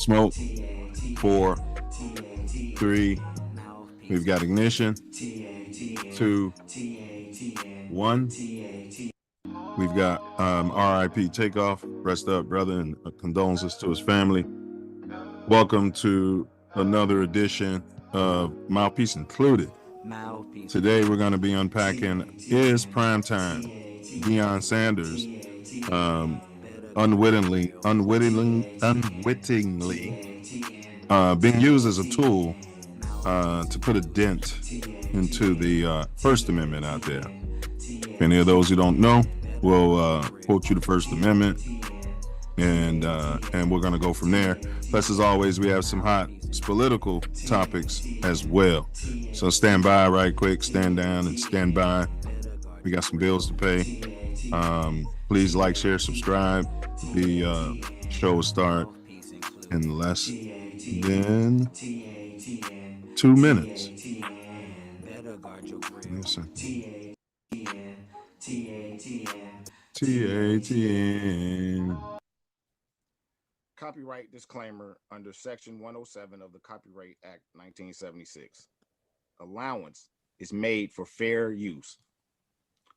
Smoke. 4, 3. We've got ignition. 2, 1. We've got RIP takeoff. Rest up, brother, and condolences to his family. Welcome to another edition of Mouthpiece Included. Today we're going to be unpacking is primetime Deion Sanders unwittingly being used as a tool to put a dent into the First Amendment out there. If any of those who don't know, we'll quote you the First Amendment, and we're going to go from there. Plus, as always, we have some hot political topics as well. So stand by right quick, stand down, and stand by. We got some bills to pay. Please like, share, subscribe. The show will start in less than 2 minutes. Listen. TATN. Copyright disclaimer under Section 107 of the Copyright Act 1976. Allowance is made for fair use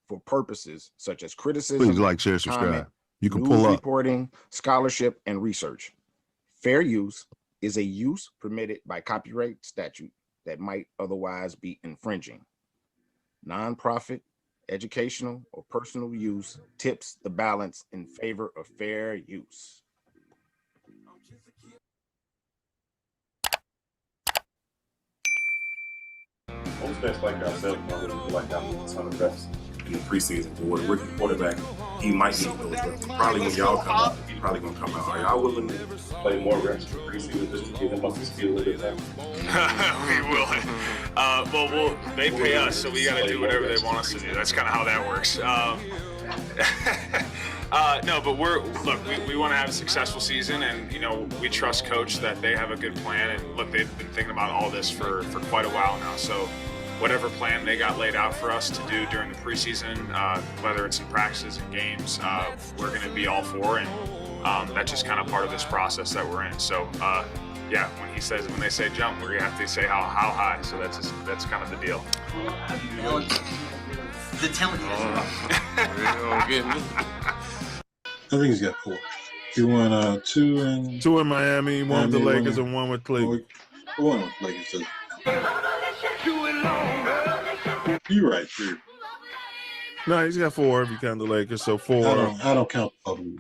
for purposes such as criticism, please like, share, subscribe. Comment, you can news pull up reporting, scholarship, and research. Fair use is a use permitted by copyright statute that might otherwise be infringing. Nonprofit, educational, or personal use tips the balance in favor of fair use. Most vets like ourselves know like that a ton of reps in the preseason. For a rookie quarterback, he might need those reps. Probably when y'all come out, he's probably gonna come out. Are y'all willing to play more reps in the preseason just to get him up to speed a little bit better? We will. Well, they pay us, so we got to do whatever they want us to do. That's kind of how that works. No, but we want to have a successful season, and we trust Coach that they have a good plan. And look, they've been thinking about all this for quite a while now. So whatever plan they got laid out for us to do during the preseason, whether it's in practices and games, we're going to be all for, and that's just kind of part of this process that we're in. So yeah, when they say jump, we're gonna have to say how high. So that's kind of the deal. The talent. I think he's got 4. He won 2 in Miami, one with the Lakers, and one with Cleveland. One with Lakers too. You're right, 3. No, he's got 4 if you count the Lakers. So 4. I don't count the other one.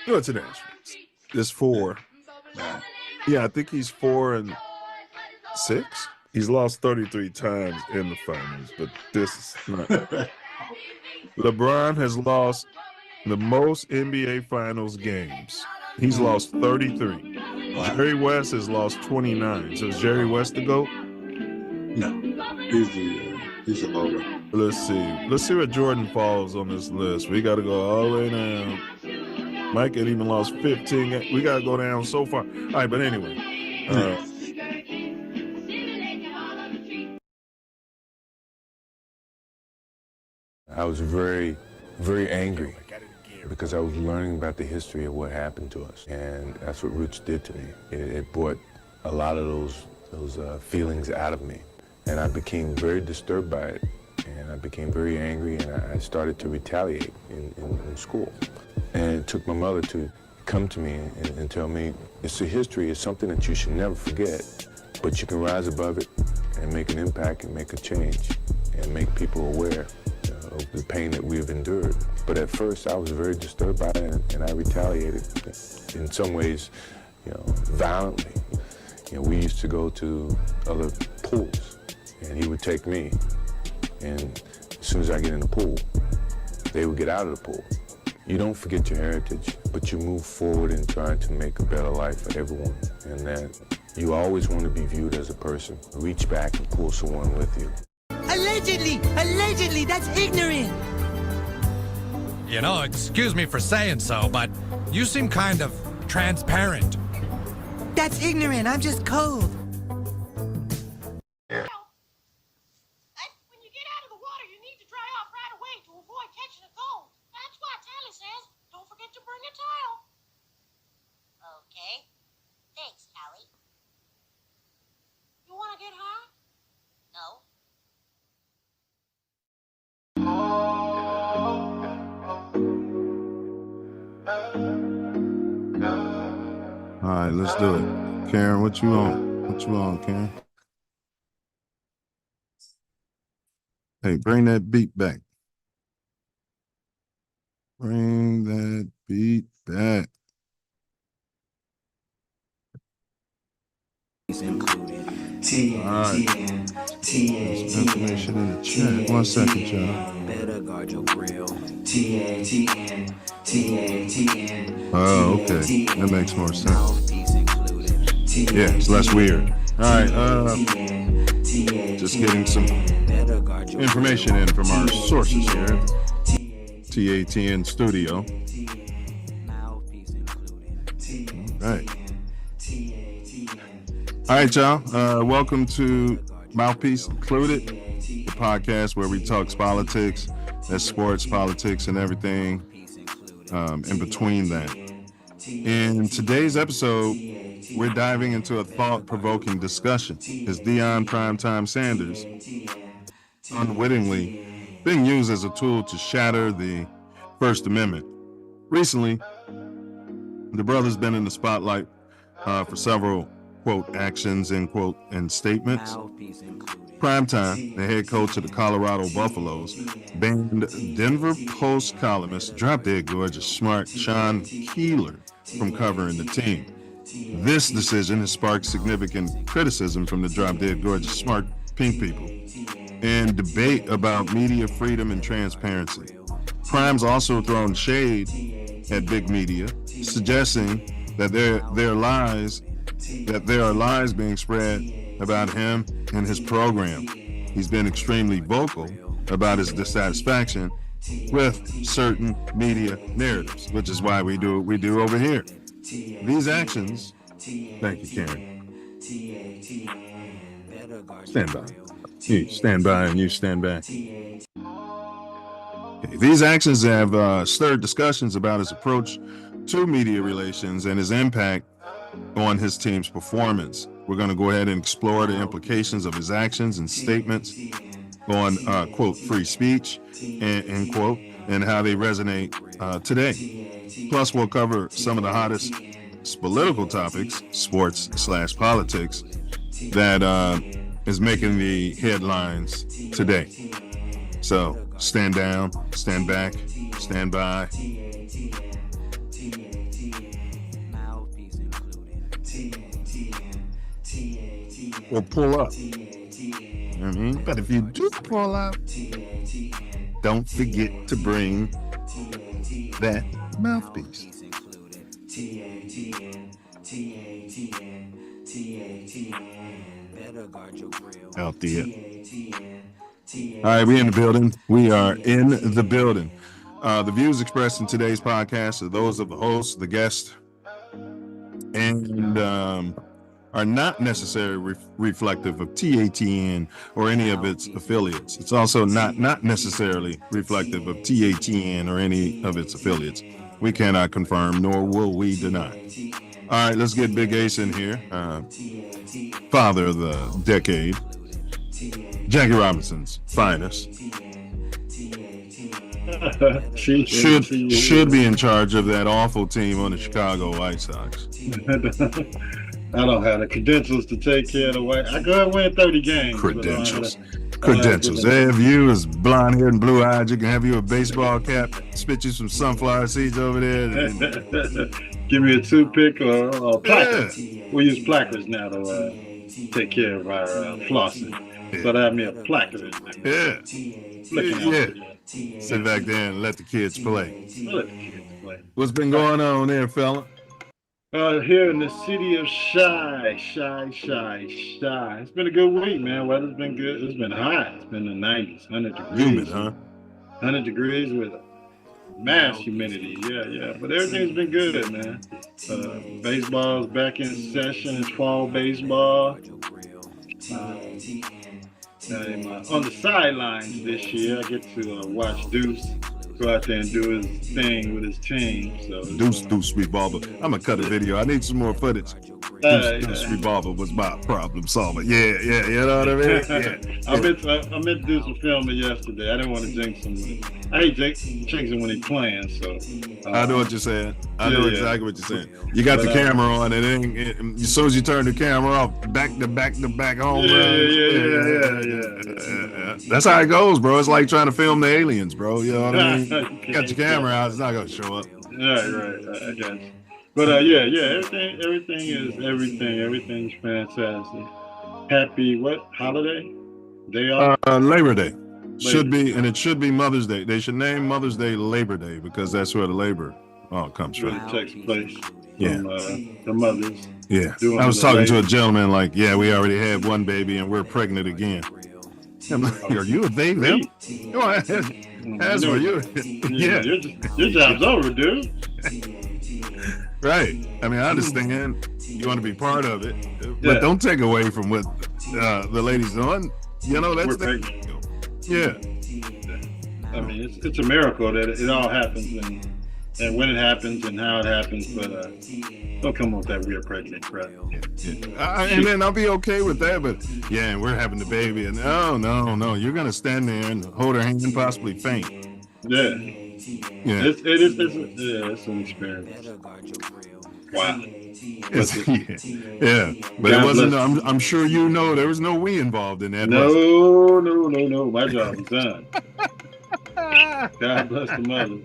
What's an answer? It's 4. Yeah, I think he's 4 and 6. He's lost 33 times in the finals, but this is not. LeBron has lost the most NBA Finals games. He's lost 33. Wow. Jerry West has lost 29. So is Jerry West the GOAT? No, he's the logo. Let's see where Jordan falls on this list. We got to go all the way down. Mike had even lost 15. We got to go down so far. All right, but anyway. I was very, very angry because I was learning about the history of what happened to us. And that's what Roots did to me. It brought a lot of those feelings out of me. And I became very disturbed by it. And I became very angry, and I started to retaliate in school. And it took my mother to come to me and tell me, it's a history, it's something that you should never forget, but you can rise above it and make an impact and make a change and make people aware of the pain that we have endured. But at first I was very disturbed by it, and I retaliated in some ways, violently. We used to go to other pools, and he would take me, and as soon as I get in the pool, they would get out of the pool. You don't forget your heritage, but you move forward in trying to make a better life for everyone. And that you always want to be viewed as a person. Reach back and pull someone with you. Allegedly, that's ignorant. Excuse me for saying so, but you seem kind of transparent. That's ignorant, I'm just cold. When you get out of the water, you need to dry off right away to avoid catching a cold. That's why Tally says, don't forget to bring a towel. All right, let's do it. Karen, what you on? What you on, Karen? Hey, bring that beat back. Bring that beat back. TATN, Information in the chat. 1 second, y'all. Better guard your grill. TATN, TATN. Oh, okay. That makes more sense. Mouthpiece included. Yeah, it's less weird. All right, just getting some information in from our sources here at TATN Studio. All right, y'all. Welcome to Mouthpiece Included, the podcast where we talk politics, that's sports, politics, and everything in between that. In today's episode, we're diving into a thought-provoking discussion. Is Deion Primetime Sanders unwittingly being used as a tool to shatter the First Amendment? Recently, the brother's been in the spotlight for several, quote, actions, end quote, and statements. Primetime, the head coach of the Colorado Buffaloes, banned Denver Post columnist, drop-dead gorgeous smart Sean Keeler from covering the team. This decision has sparked significant criticism from the drop-dead gorgeous smart pink people and debate about media freedom and transparency. Prime's also thrown shade at big media, suggesting that there are lies being spread about him and his program. He's been extremely vocal about his dissatisfaction with certain media narratives, which is why we do what we do over here. These actions, thank you, Karen. Stand by. You stand by and you stand back. Okay, these actions have stirred discussions about his approach to media relations and his impact on his team's performance. We're going to go ahead and explore the implications of his actions and statements on, quote, free speech, end quote, and how they resonate today. Plus, we'll cover some of the hottest political topics, sports/politics, that is making the headlines today. So stand down, stand back, stand by. Or pull up. You know what I mean? But if you do pull up, don't forget to bring that mouthpiece. Out there. All right, we in the building. We are in the building. The views expressed in today's podcast are those of the host, the guest, and are not necessarily reflective of TATN or any of its affiliates. It's also not necessarily reflective of TATN or any of its affiliates. We cannot confirm, nor will we deny. All right, let's get Big Ace in here. Father of the decade, Jackie Robinson's finest. Should be in charge of that awful team on the Chicago White Sox. I don't have the credentials to take care of the White. I go ahead and win 30 games. Credentials. They have you as blonde haired and blue eyed. You can have you a baseball cap, spit you some sunflower seeds over there. Give me a toothpick or a placard. Yeah. We use placards now to take care of our flossing. Yeah. So that me a placard. Yeah. Sit back there and let the kids play. What's been going on there, fella? Here in the city of Shy. It's been a good week, man. Weather's been good. It's been hot. It's been in the 90s, 100 degrees. Humid, huh? 100 degrees with mass humidity. Yeah. But everything's been good, man. Baseball's back in session. It's fall baseball. On the sidelines this year, I get to watch Deuce go out there and do his thing with his team. So Deuce, sweet ball. But I'm gonna cut a video. I need some more footage. Deuce Revolver was my problem solver. Yeah, you know what I mean? Yeah. I meant to do some filming yesterday. I didn't want to jinx him. I hate jinxing when he's playing. So I know what you're saying. I know exactly what you're saying. You got the camera on, and as soon as you turn the camera off, back to back home runs. Yeah. That's how it goes, bro. It's like trying to film the aliens, bro. You know what I mean? You got your camera out, it's not gonna show up. Right. I got you. But everything is everything. Everything's fantastic. Happy holiday? Day off? Labor Day. Should be, and it should be Mother's Day. They should name Mother's Day Labor Day because that's where the labor comes from. It takes place Yeah. from the mothers. Yeah. I was talking to a gentleman like, we already had one baby and we're pregnant again. I'm like, are you a baby? As for you. Yeah. Your job's over, dude. Right. I mean, I understand you want to be part of it, but don't take away from what the ladies doing. You know, that's yeah. I mean, it's a miracle that it all happens and when it happens and how it happens, but don't come with that we're pregnant crap. And then I'll be okay with that, but and we're having the baby, and no, you're gonna stand there and hold her hand and possibly faint. Yeah. It's an experience. Wow. But it wasn't. I'm sure you know there was no we involved in that. No. My job is done. God bless the mother.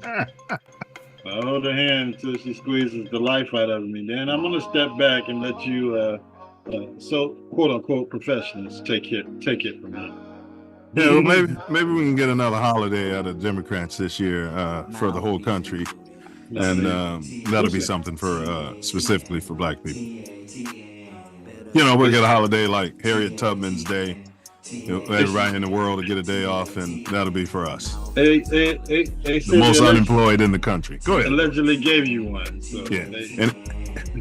I hold her hand until she squeezes the life out of me. Then I'm gonna step back and let you, so quote unquote professionals take it from me. Yeah, well, maybe we can get another holiday out of Democrats this year for the whole country, and that'll be something for specifically for Black people. You know, we'll get a holiday like Harriet Tubman's Day. Everybody in the world will get a day off, and that'll be for us. The most unemployed in the country. Go ahead. Allegedly gave you one. So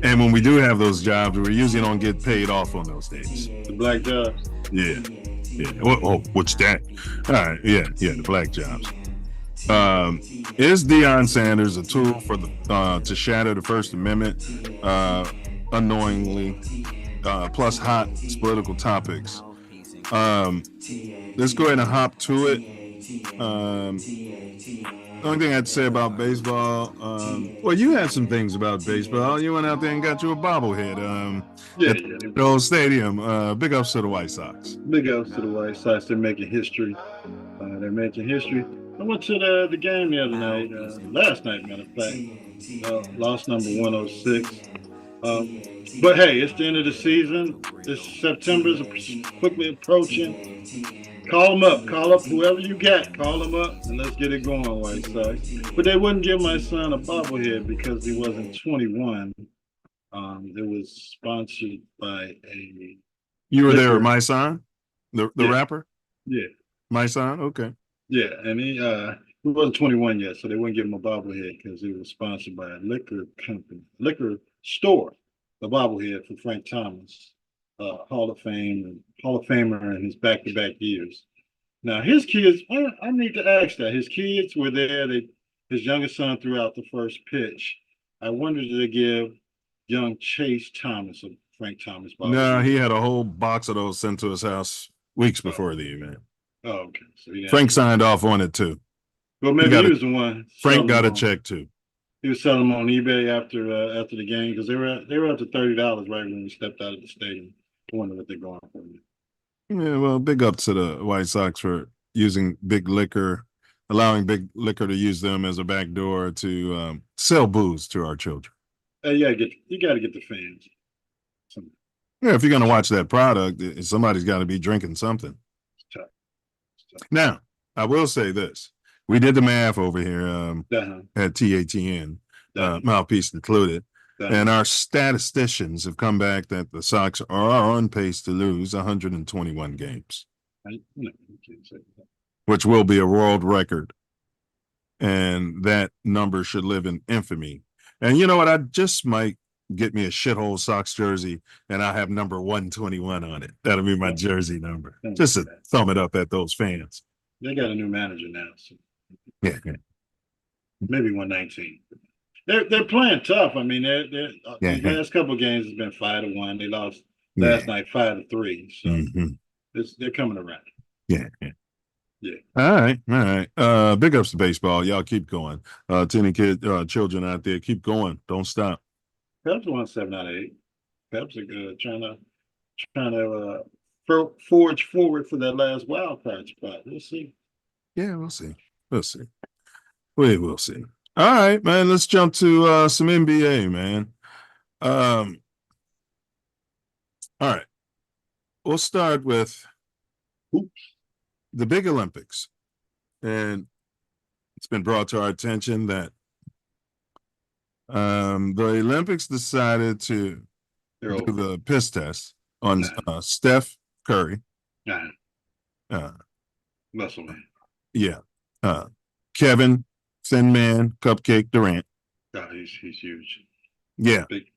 and when we do have those jobs, we usually don't get paid off on those days. The black jobs. Yeah. What's that? All right. The black jobs. Is Deion Sanders a tool for to shatter the First Amendment unknowingly? Plus hot political topics. Let's go ahead and hop to it. The only thing I'd say about baseball, well, you had some things about baseball. You went out there and got you a bobblehead at the old stadium. Big ups to the White Sox. Big ups to the White Sox. They're making history. I went to the game the other night, last night, matter of fact. Lost number 106. But hey, it's the end of the season. This September's quickly approaching. Call them up. Call up whoever you got. Call them up and let's get it going, White Sox. But they wouldn't give my son a bobblehead because he wasn't 21. It was sponsored by a. You were there with my son, the rapper. Yeah, my son. Okay. Yeah, and he wasn't 21 yet, so they wouldn't give him a bobblehead because he was sponsored by a liquor store. A bobblehead for Frank Thomas, Hall of Famer in his back-to-back years. Now his kids, I need to ask that. His kids were there. His youngest son threw out the first pitch. I wonder did they give young Chase Thomas a Frank Thomas bobblehead? No, he had a whole box of those sent to his house weeks before the event. Oh, okay. So Frank signed off on it too. Well, maybe he was the one. Frank got a check too. He was selling them on eBay after the game because they were up to $30 right when we stepped out of the stadium. I wonder what they're going for. Yeah, well, big up to the White Sox for using big liquor, allowing big liquor to use them as a backdoor to sell booze to our children. You got to get the fans. Yeah, if you're going to watch that product, somebody's got to be drinking something. It's tough. Now, I will say this. We did the math over here at TATN, Mouthpiece included, and our statisticians have come back that the Sox are on pace to lose 121 games, which will be a world record. And that number should live in infamy. And you know what? I just might get me a shithole Sox jersey, and I'll have number 121 on it. That'll be my jersey number. Just to thumb it up at those fans. They got a new manager now. So. Yeah. Maybe 119. they're playing tough. I mean, Yeah. the last couple of games has been 5-1. They lost Yeah. last night 5-3. So Mhm. they're coming around. Yeah. Yeah. All right. Big ups to baseball. Y'all keep going. To any children out there, keep going. Don't stop. Cubs won 7 out of 8. Cubs are good, trying to forge forward for that last wild card spot. We'll see. Yeah, we'll see. We will see. All right, man. Let's jump to some NBA, man. All right. We'll start with the big Olympics. And it's been brought to our attention that the Olympics decided to do the piss test on Steph Curry. Muscle man. Yeah. Kevin, Thin Man, Cupcake Durant. Oh, he's huge. Yeah. Big.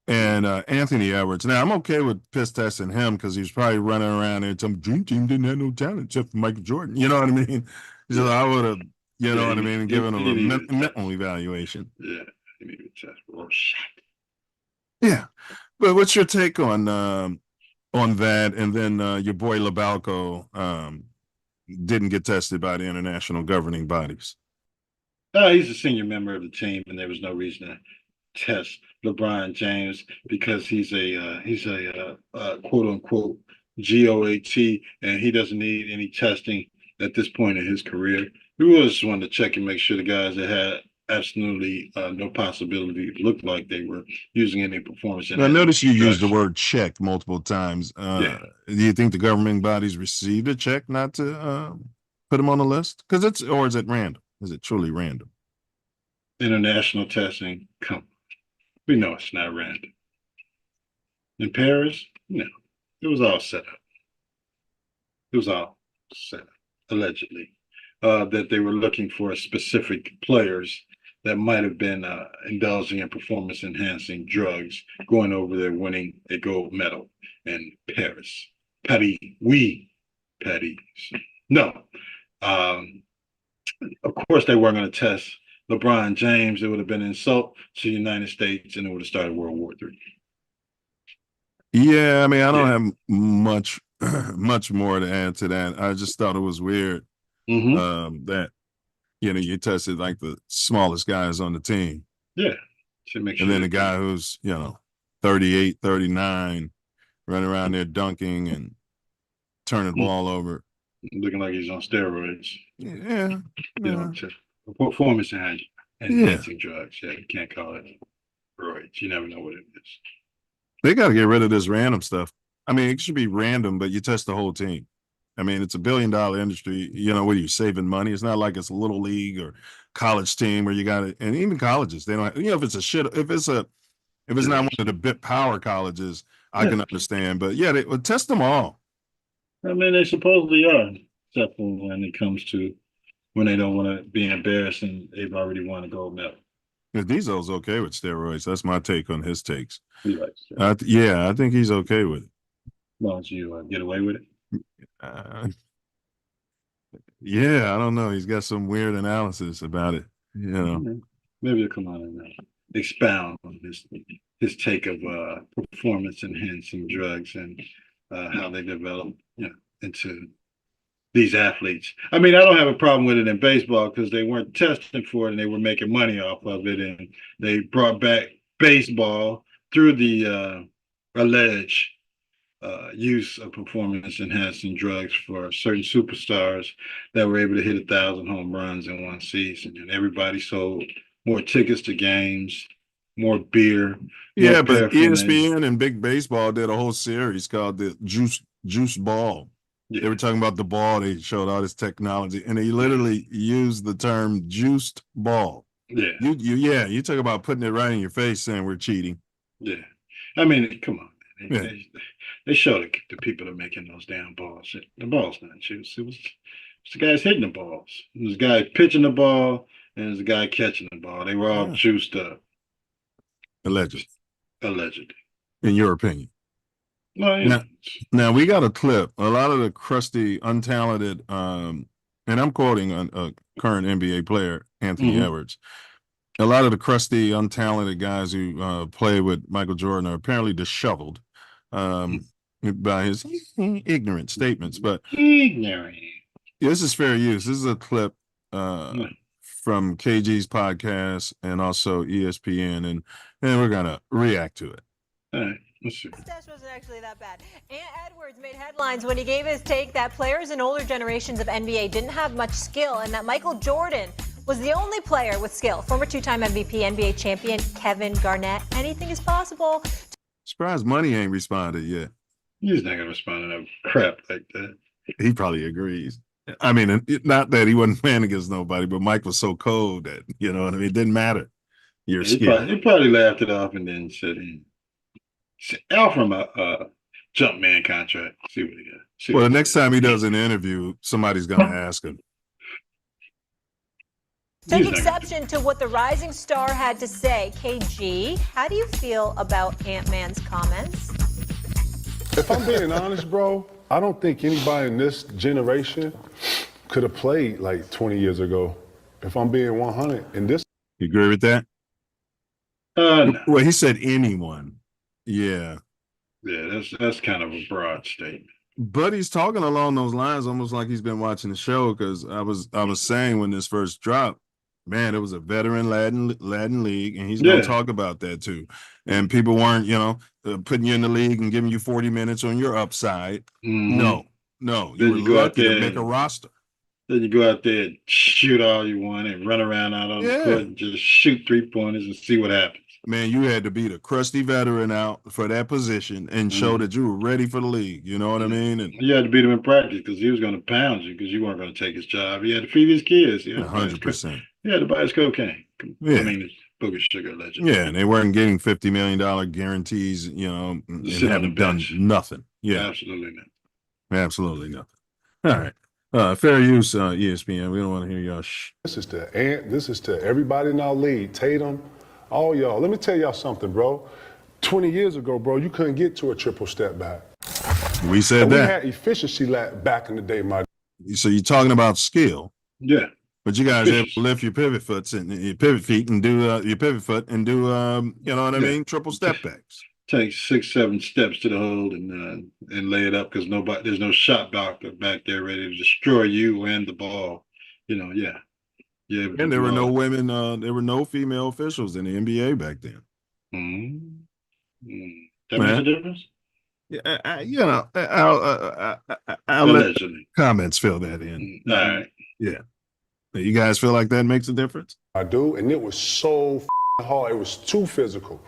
And Anthony Edwards. Now, I'm okay with piss testing him because he was probably running around there telling Dream Team didn't have no talent except for Michael Jordan. You know what I mean? So I would have, you know what I mean, given him a mental evaluation. Yeah. He needed a test. Oh, shit. Yeah. But what's your take on that? And then your boy Labalco didn't get tested by the international governing bodies. He's a senior member of the team, and there was no reason to test LeBron James because he's a quote unquote GOAT, and he doesn't need any testing at this point in his career. We just wanted to check and make sure the guys that had absolutely no possibility looked like they were using any performance. I noticed you used the word check multiple times. Do you think the governing bodies received a check not to put him on the list? Or is it random? Is it truly random? International testing, come on. We know it's not random. In Paris, no. It was all set up. Allegedly. That they were looking for specific players that might have been indulging in performance-enhancing drugs, going over there winning a gold medal in Paris. Paris. No. Of course, they weren't going to test LeBron James. It would have been an insult to the United States, and it would have started World War III. Yeah, I mean, I don't have much more to add to that. I just thought it was weird that you tested like the smallest guys on the team. Yeah. To make sure. And then the guy who's 38, 39, running around there dunking and turning the ball over, looking like he's on steroids. Yeah. Performance enhancing drugs. Yeah, you can't call it steroids. You never know what it is. They got to get rid of this random stuff. I mean, it should be random, but you test the whole team. I mean, it's $1 billion industry. What are you saving money? It's not like it's a little league or college team where you got it. And even colleges, they don't. If it's not one of the big power colleges, I can understand. But yeah, they would test them all. I mean, they supposedly are, except for when it comes to when they don't want to be embarrassed and they've already won a gold medal. Diesel's okay with steroids. That's my take on his takes. He likes yeah, I think he's okay with it. Why don't you get away with it? Yeah, I don't know. He's got some weird analysis about it. Maybe he'll come on and expound on his take of performance enhancing drugs and how they develop into these athletes. I mean, I don't have a problem with it in baseball because they weren't testing for it and they were making money off of it, and they brought back baseball through the alleged use of performance enhancing drugs for certain superstars that were able to hit 1,000 home runs in one season, and everybody sold more tickets to games, more beer. Yeah, but ESPN and Big Baseball did a whole series called the Juice Ball. Yeah. They were talking about the ball. They showed all this technology, and they literally used the term "juiced ball." Yeah, you talk about putting it right in your face, saying we're cheating. Yeah, I mean, come on, man. They showed the people that are making those damn balls. The ball's not juice. It was the guys hitting the balls. It was the guy pitching the ball, and it was the guy catching the ball. They were all juiced up. Allegedly. In your opinion. Well, now we got a clip. A lot of the crusty, untalented, and I'm quoting a current NBA player, Anthony Edwards. a lot of the crusty, untalented guys who play with Michael Jordan are apparently disheveled by his ignorant statements. But Ignorant. this is fair use. This is a clip from KG's podcast and also ESPN, and we're gonna react to it. All right, let's see. Mustache wasn't actually that bad. Ant Edwards made headlines when he gave his take that players in older generations of NBA didn't have much skill, and that Michael Jordan was the only player with skill. Former two-time MVP, NBA champion Kevin Garnett. Anything is possible. Surprised Money ain't responded yet. He's not gonna respond to that crap like that. He probably agrees. I mean, not that he wasn't playing against nobody, but Mike was so cold that, you know what I mean? It didn't matter. Your skill. He probably laughed it off and then said, offer him a jump man contract. See what he got. Well, the next time he does an interview, somebody's going to ask him. Take exception to what the rising star had to say. KG, how do you feel about Ant-Man's comments? If I'm being honest, bro, I don't think anybody in this generation could have played like 20 years ago. If I'm being 100, and this. You agree with that? No. Well, he said anyone. Yeah. Yeah, that's kind of a broad statement. But he's talking along those lines, almost like he's been watching the show. Because I was saying when this first dropped, man, it was a veteran Latin league, and he's going to talk about that too. And people weren't, putting you in the league and giving you 40 minutes on your upside. No, you were lucky to make a roster. Then you go out there and shoot all you want and run around out on the court and just shoot 3-pointers and see what happens. Man, you had to be the crusty veteran out for that position and show that you were ready for the league. You know what I mean? And you had to beat him in practice because he was going to pound you because you weren't going to take his job. He had to feed his kids. 100%. He had to buy his cocaine. Yeah. I mean, Booger Sugar legend. Yeah, and they weren't getting $50 million guarantees, and haven't done nothing. Yeah. Absolutely not. Absolutely nothing. All right. Fair use, ESPN. We don't want to hear y'all This is to Ant. This is to everybody in our league. Tatum, all y'all. Let me tell y'all something, bro. 20 years ago, bro, you couldn't get to a triple step back. We said and that. We had efficiency back in the day, my. So you're talking about skill. Yeah. But you guys able to lift your pivot feet and do your pivot foot and do you know what I mean, triple step backs. Take 6-7 steps to the hole and lay it up because there's no shot blocker back there ready to destroy you and the ball. Yeah. And there were no women, there were no female officials in the NBA back then. That makes a difference. Yeah, I'll let comments fill that in. All right. Yeah. You guys feel like that makes a difference? I do, and it was so hard. It was too physical.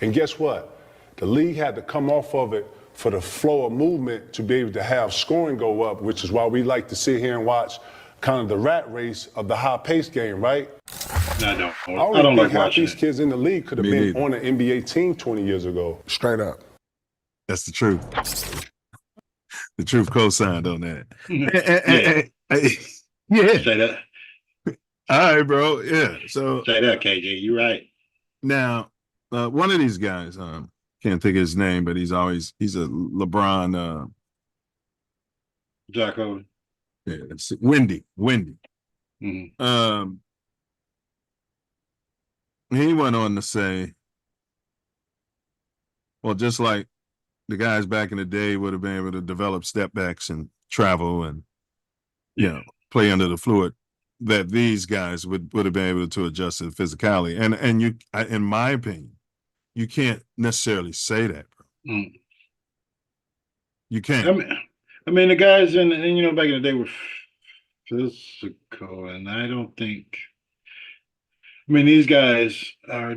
And guess what? The league had to come off of it for the flow of movement to be able to have scoring go up, which is why we like to sit here and watch kind of the rat race of the high-paced game, right? No, I don't like think these it. kids in the league could have been on an NBA team 20 years ago. Straight up. That's the truth. The truth co-signed on that. Yeah. Say that. All right, bro. Yeah. So say that, KJ. You're right. Now, one of these guys, can't think of his name, but he's a LeBron. Jocko. Yeah, it's Wendy. Mm-hmm. He went on to say, well, just like the guys back in the day would have been able to develop step backs and travel and play under the fluid, that these guys would have been able to adjust to the physicality. And you, in my opinion, you can't necessarily say that, bro. You can't. I mean, the guys in back in the day were physical, and I don't think. I mean, these guys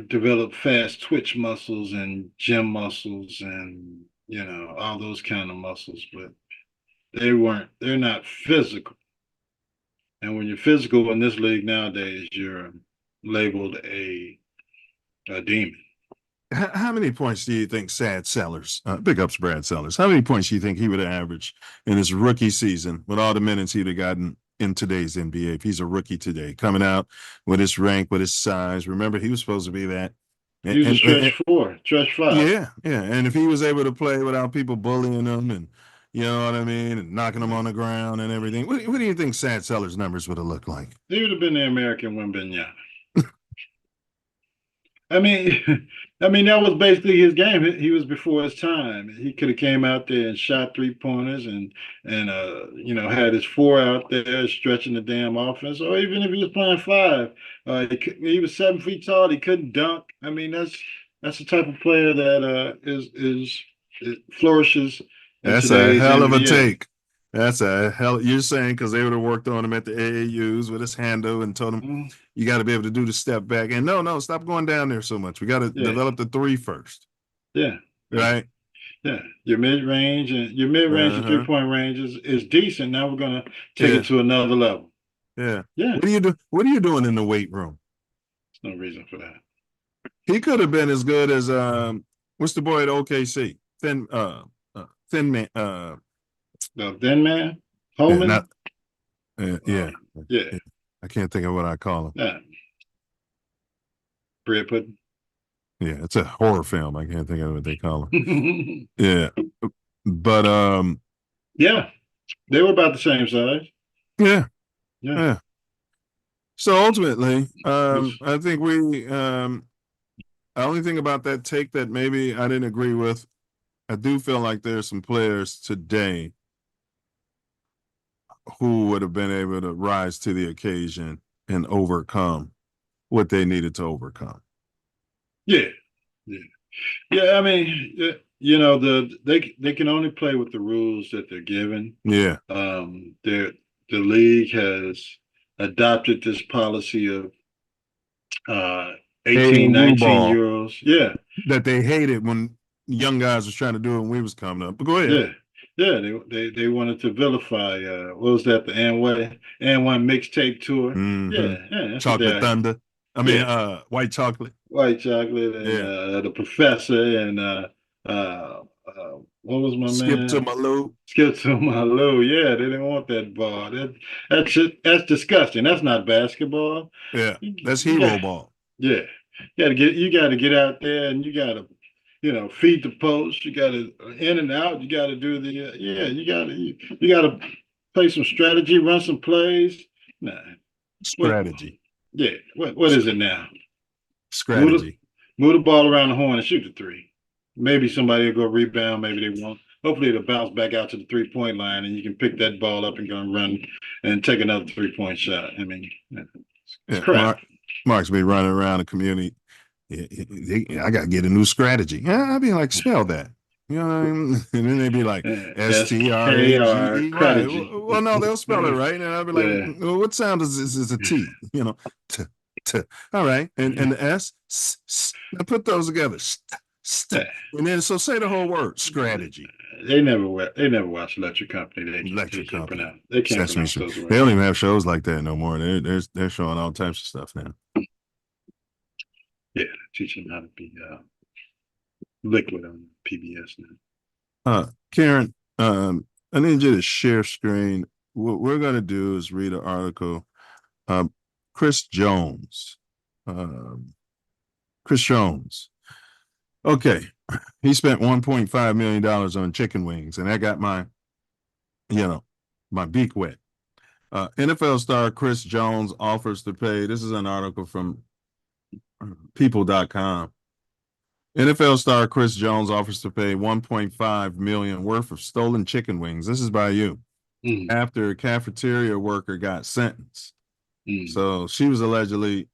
develop fast twitch muscles and gym muscles, and all those kind of muscles, but they're not physical. And when you're physical in this league nowadays, you're labeled a demon. How many points do you think Sad Sellers, big ups Brad Sellers, how many points do you think he would have averaged in his rookie season with all the minutes he'd have gotten in today's NBA if he's a rookie today, coming out with his rank, with his size? Remember, he was supposed to be that. He was a stretch 5. Yeah. And if he was able to play without people bullying him and, you know what I mean, and knocking him on the ground and everything, what do you think Sad Sellers' numbers would have looked like? He would have been the American Wembanyama. I mean, I mean that was basically his game. He was before his time. He could have came out there and shot 3 pointers and had his four out there stretching the damn offense. Or even if he was playing five, he was 7 feet tall. He couldn't dunk. I mean, that's the type of player that flourishes in That's a today's hell of a NBA. take. That's a hell. You're saying because they would have worked on him at the AAUs with his handle and told him Mhm. you got to be able to do the step back. And no, stop going down there so much. We got to Yeah. develop the three first, Yeah. right? Yeah, your mid range and 3-point range is decent. Now we're gonna take Yeah. it to another level. Yeah. Yeah, What do you do? What are you doing in the weight room? there's no reason for that. He could have been as good as what's the boy at OKC? Thin man. The thin man, Holman. Not. Yeah. Yeah, I can't think of what I call him. yeah. Bread pudding. Yeah, it's a horror film. I can't think of what they call him. Yeah, but Yeah, they were about the same size. yeah. Yeah. So ultimately, I think the only thing about that take that maybe I didn't agree with, I do feel like there's some players today who would have been able to rise to the occasion and overcome what they needed to overcome. Yeah. I mean, they can only play with the rules that they're given. Yeah, The league has adopted this policy of 18, 19-year-olds. Yeah. that they hated when young guys was trying to do it when we was coming up. But go ahead. Yeah. They wanted to vilify what was that, the and one mixtape tour. Mhm. Yeah. That's what Chocolate they- Thunder. I mean, White Chocolate. White Chocolate and the Professor and what was my Skip man? to my Lou. Skip to my Lou. Yeah, they didn't want that ball. That's disgusting. That's not basketball. Yeah, that's You hero got- ball. Yeah, you got to get out there and you got to, feed the post. You got to in and out. You got to do the you got to play some strategy, run some plays. Nah, Strategy. yeah. What is it now? Strategy. Move the ball around the horn and shoot the three. Maybe somebody will go rebound. Maybe they won't. Hopefully it'll bounce back out to the 3-point line and you can pick that ball up and go and run and take another 3-point shot. I mean, it's crap. Mark's be running around the community. I got to get a new strategy. Yeah, I'd be like, spell that. You know what I mean? And then they'd be like, STRAGE. Right. Well, no, they'll spell it right. And I'd be like, well, what sound is a T? T. All right. And the S. Now put those together. And then so say the whole word, strategy. They never watch Electric Company. Electric Company. They can't Sesame pronounce those Street. words. They don't even have shows like that no more. They're showing all types of stuff now. Yeah, teaching how to be liquid on PBS now. Karen, I need you to share screen. What we're going to do is read an article. Chris Jones. Okay. He spent $1.5 million on chicken wings, and that got my beak wet. NFL star Chris Jones offers to pay. This is an article from people.com. NFL star Chris Jones offers to pay $1.5 million worth of stolen chicken wings. This is by you. After a cafeteria worker got sentenced. So she was allegedly,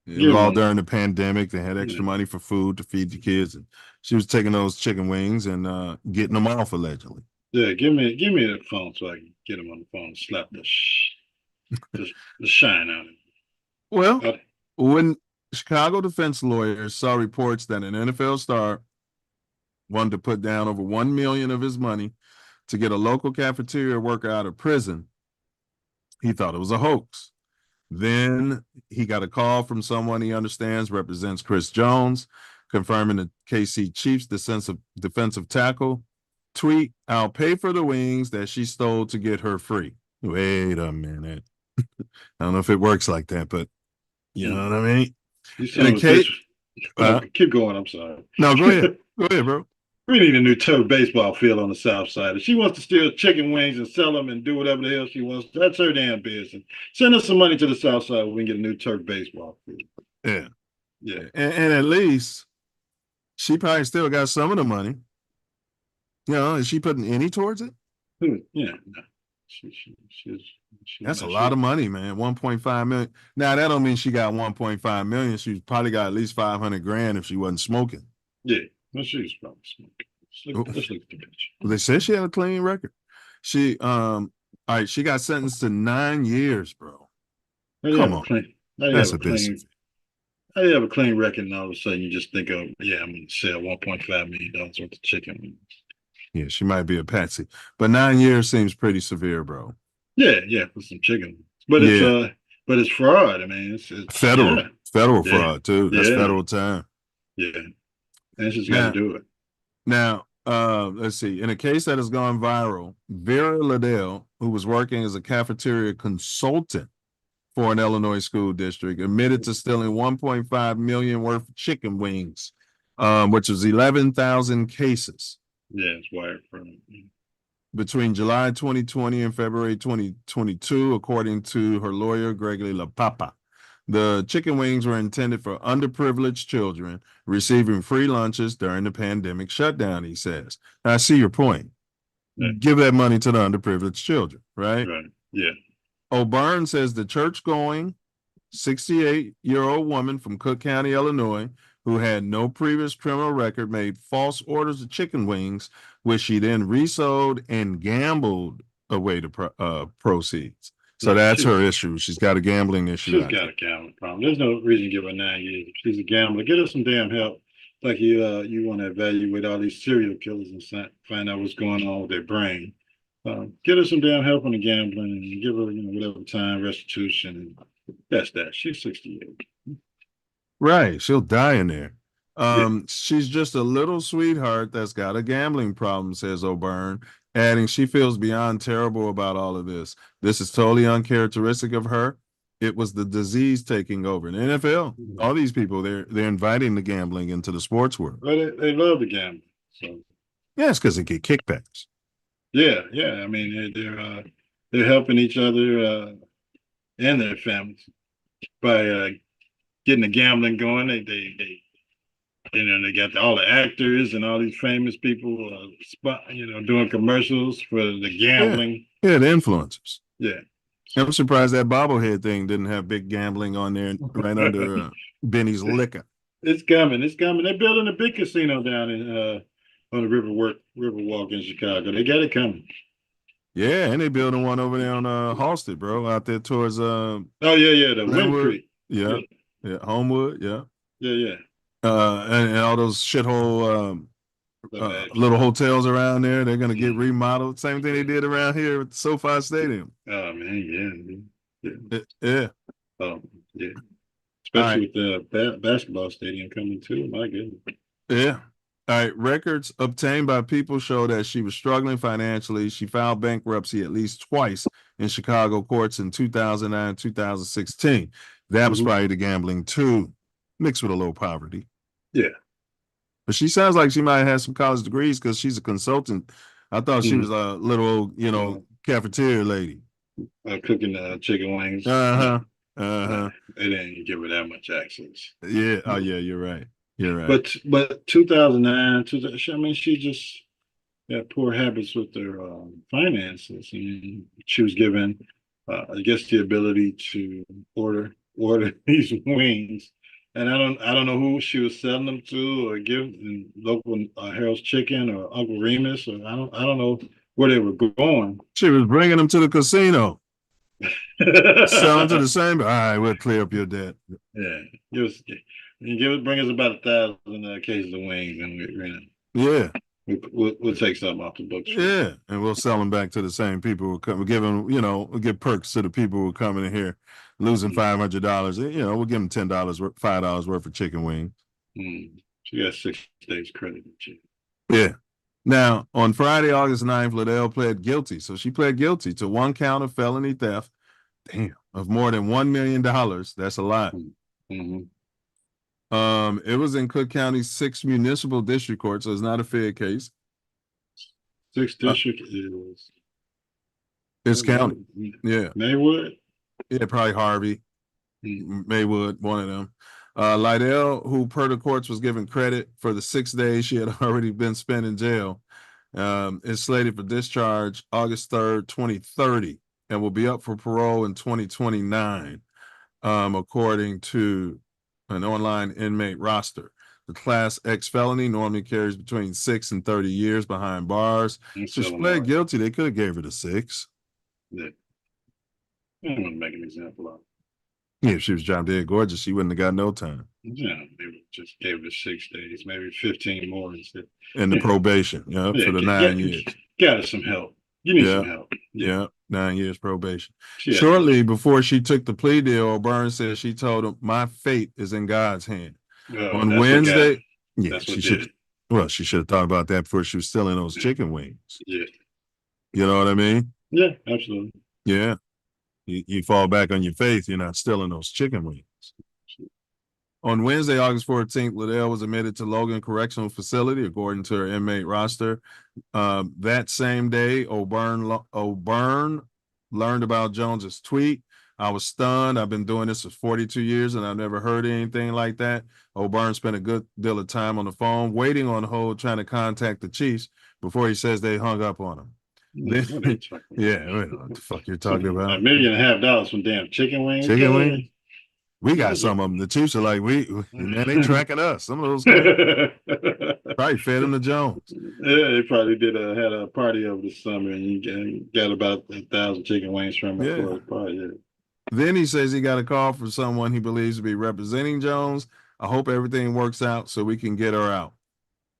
involved during the pandemic. They had extra money for food to feed the kids, and she was taking those chicken wings and getting them off allegedly. Yeah, give me that phone so I can get him on the phone and slap the shine out of him. Well, when Chicago defense lawyers saw reports that an NFL star wanted to put down over $1 million of his money to get a local cafeteria worker out of prison, he thought it was a hoax. Then he got a call from someone he understands represents Chris Jones, confirming the KC Chiefs' defensive tackle tweet, "I'll pay for the wings that she stole to get her free." Wait a minute. I don't know if it works like that, but you know what I mean? Keep going. I'm sorry. No, go ahead. Go ahead, bro. We need a new turf baseball field on the south side. If she wants to steal chicken wings and sell them and do whatever the hell she wants, that's her damn business. Send us some money to the south side where we can get a new turf baseball field. Yeah. Yeah. And at least she probably still got some of the money. You know, is she putting any towards it? Yeah. No. She's That's a lot of money, man. 1.5 million. Now that don't mean she got 1.5 million. She probably got at least 500 grand if she wasn't smoking. Yeah. Well, she's probably smoking. Let's look at the picture. They said she had a clean record. She all right, she got sentenced to 9 years, bro. Come on. That's a bit. How do you have a clean record and all of a sudden you just think of, yeah, I'm going to sell $1.5 million worth of chicken wings? Yeah, she might be a patsy, but 9 years seems pretty severe, bro. Yeah, for some chicken. But it's fraud. I mean, it's federal fraud too. That's federal time. Yeah, and she's got to do it. Now, let's see. In a case that has gone viral, Vera Liddell, who was working as a cafeteria consultant for an Illinois school district, admitted to stealing 1.5 million worth of chicken wings, which was 11,000 cases. Yeah, it's wired from between July 2020 and February 2022, according to her lawyer, Gregory LaPapa. The chicken wings were intended for underprivileged children receiving free lunches during the pandemic shutdown, he says. Now, I see your point. Yeah. Give that money to the underprivileged children, right? Right, yeah. O'Byrne says the church-going 68-year-old woman from Cook County, Illinois, who had no previous criminal record, made false orders of chicken wings, which she then resold and gambled away the proceeds. So that's her issue. She's got a gambling issue. She's got a gambling problem. There's no reason to give her 9 years. If she's a gambler, get her some damn help. Like you want to evaluate all these serial killers and find out what's going on with their brain. Get her some damn help on the gambling and give her, whatever time, restitution. And that's that. She's 68. Right. She'll die in there. She's just a little sweetheart that's got a gambling problem, says O'Byrne, adding she feels beyond terrible about all of this. This is totally uncharacteristic of her. It was the disease taking over. In the NFL, all these people, they're inviting the gambling into the sports world. Well, they love the gambling. So yeah, it's because they get kickbacks. Yeah. I mean, they're helping each other and their families by getting the gambling going. They got all the actors and all these famous people, doing commercials for the gambling. Yeah, the influencers. Yeah. I'm surprised that bobblehead thing didn't have big gambling on there right under Benny's Liquor. It's coming. They're building a big casino down in on the Riverwalk in Chicago. They got it coming. Yeah, and they building one over there on Halsted, bro, out there towards the Wind Creek. Yeah, Homewood, yeah. And all those shithole little hotels around there, they're gonna get remodeled. Same thing they did around here at the SoFi Stadium. Oh man, yeah. Especially with the basketball stadium coming too. My goodness. Yeah. All right. Records obtained by people show that she was struggling financially. She filed bankruptcy at least twice in Chicago courts in 2009 and 2016. That was probably the gambling too, mixed with a little poverty. Yeah. But she sounds like she might have some college degrees because she's a consultant. I thought she was a little, cafeteria lady. Cooking chicken wings. They didn't give her that much access. Yeah. Oh, yeah. You're right. But 2009, I mean, she just had poor habits with her finances. And she was given, I guess, the ability to order these wings. And I don't know who she was selling them to, or giving local Harold's Chicken or Uncle Remus, or I don't know where they were going. She was bringing them to the casino, selling to the same. All right, we'll clear up your debt. Yeah, bring us about 1,000 cases of wings, and we'll take something off the books. Yeah, and we'll sell them back to the same people who come. Give them, we'll give perks to the people who are coming in here, losing $500. We'll give them $5 worth of chicken wings. She got 6 days credit. Yeah. Now, on Friday, August 9th, Liddell pled guilty. So she pled guilty to 1 count of felony theft. Damn, of more than $1 million. That's a lot. It was in Cook County's 6th municipal district court, so it's not a fair case. 6th district is it's county. Yeah. Maywood? Yeah, probably Harvey. Maywood, one of them. Lydell, who per the courts was given credit for the 6 days she had already been spent in jail, is slated for discharge August 3rd, 2030, and will be up for parole in 2029, according to an online inmate roster. The Class X felony normally carries between 6 and 30 years behind bars. So she pled guilty. They could have gave her the 6. Yeah. I don't want to make an example of it. Yeah, if she was drop dead gorgeous, she wouldn't have got no time. Yeah, maybe just gave her 6 days, maybe 15 more instead. And the probation, for the 9 years. Got her some help. You need some help. Yeah, 9 years probation. Shortly before she took the plea deal, O'Byrne said she told him, "My fate is in God's hand." On Wednesday, she should have thought about that before she was stealing those chicken wings. Yeah. You know what I mean? Yeah, absolutely. Yeah. You fall back on your faith, you're not stealing those chicken wings. On Wednesday, August 14th, Liddell was admitted to Logan Correctional Facility, according to her inmate roster. That same day, O'Byrne learned about Jones's tweet. "I was stunned. I've been doing this for 42 years, and I've never heard anything like that." O'Byrne spent a good deal of time on the phone, waiting on hold, trying to contact the Chiefs before he says they hung up on him. What the fuck you're talking about? $1.5 million from damn chicken wings. Chicken wings? We got some of them. The Chiefs are like, man, they tracking us. Some of those guys probably fed them to Jones. Yeah, they probably had a party over the summer, and you got about 1,000 chicken wings from it. Yeah. Then he says he got a call from someone he believes to be representing Jones. "I hope everything works out so we can get her out."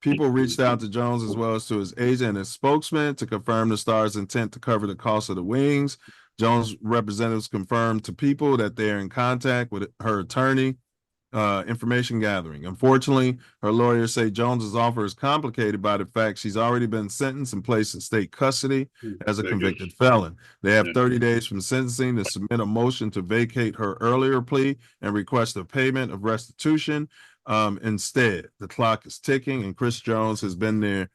People reached out to Jones as well as to his agent and his spokesman to confirm the star's intent to cover the cost of the wings. Jones' representatives confirmed to People that they are in contact with her attorney. Information gathering. Unfortunately, her lawyers say Jones's offer is complicated by the fact she's already been sentenced and placed in state custody as a convicted felon. They have 30 days from sentencing to submit a motion to vacate her earlier plea and request a payment of restitution. Instead, the clock is ticking, and Chris Jones has been there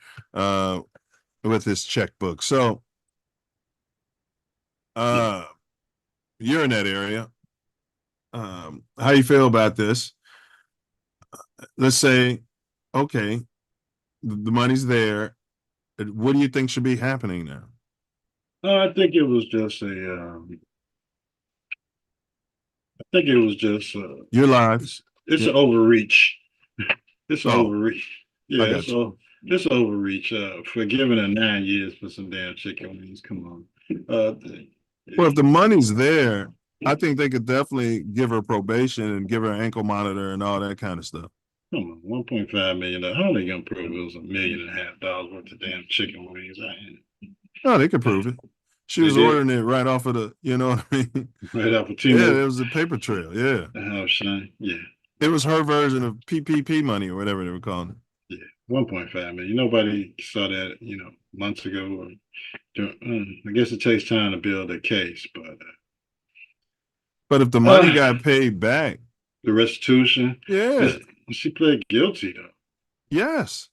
with his checkbook. So, you're in that area. How you feel about this? Let's say, okay, the money's there. What do you think should be happening now? I think it was just your lives. It's an overreach. It's an overreach. Yeah, it's overreach for giving her 9 years for some damn chicken wings. Come on. Well, if the money's there, I think they could definitely give her probation and give her an ankle monitor and all that kind of stuff. Come on, $1.5 million. How are they gonna prove it was $1.5 million worth of damn chicken wings? No, they could prove it. She was ordering it right off of the, you know what I mean? Right off of T-Mobile. Yeah, it was a paper trail. Yeah. Oh, Shine. Yeah. It was her version of PPP money or whatever they were calling it. Yeah, 1.5 million. Nobody saw that, months ago. I guess it takes time to build a case, but if the money got paid back, the restitution, she pled guilty though. Yes,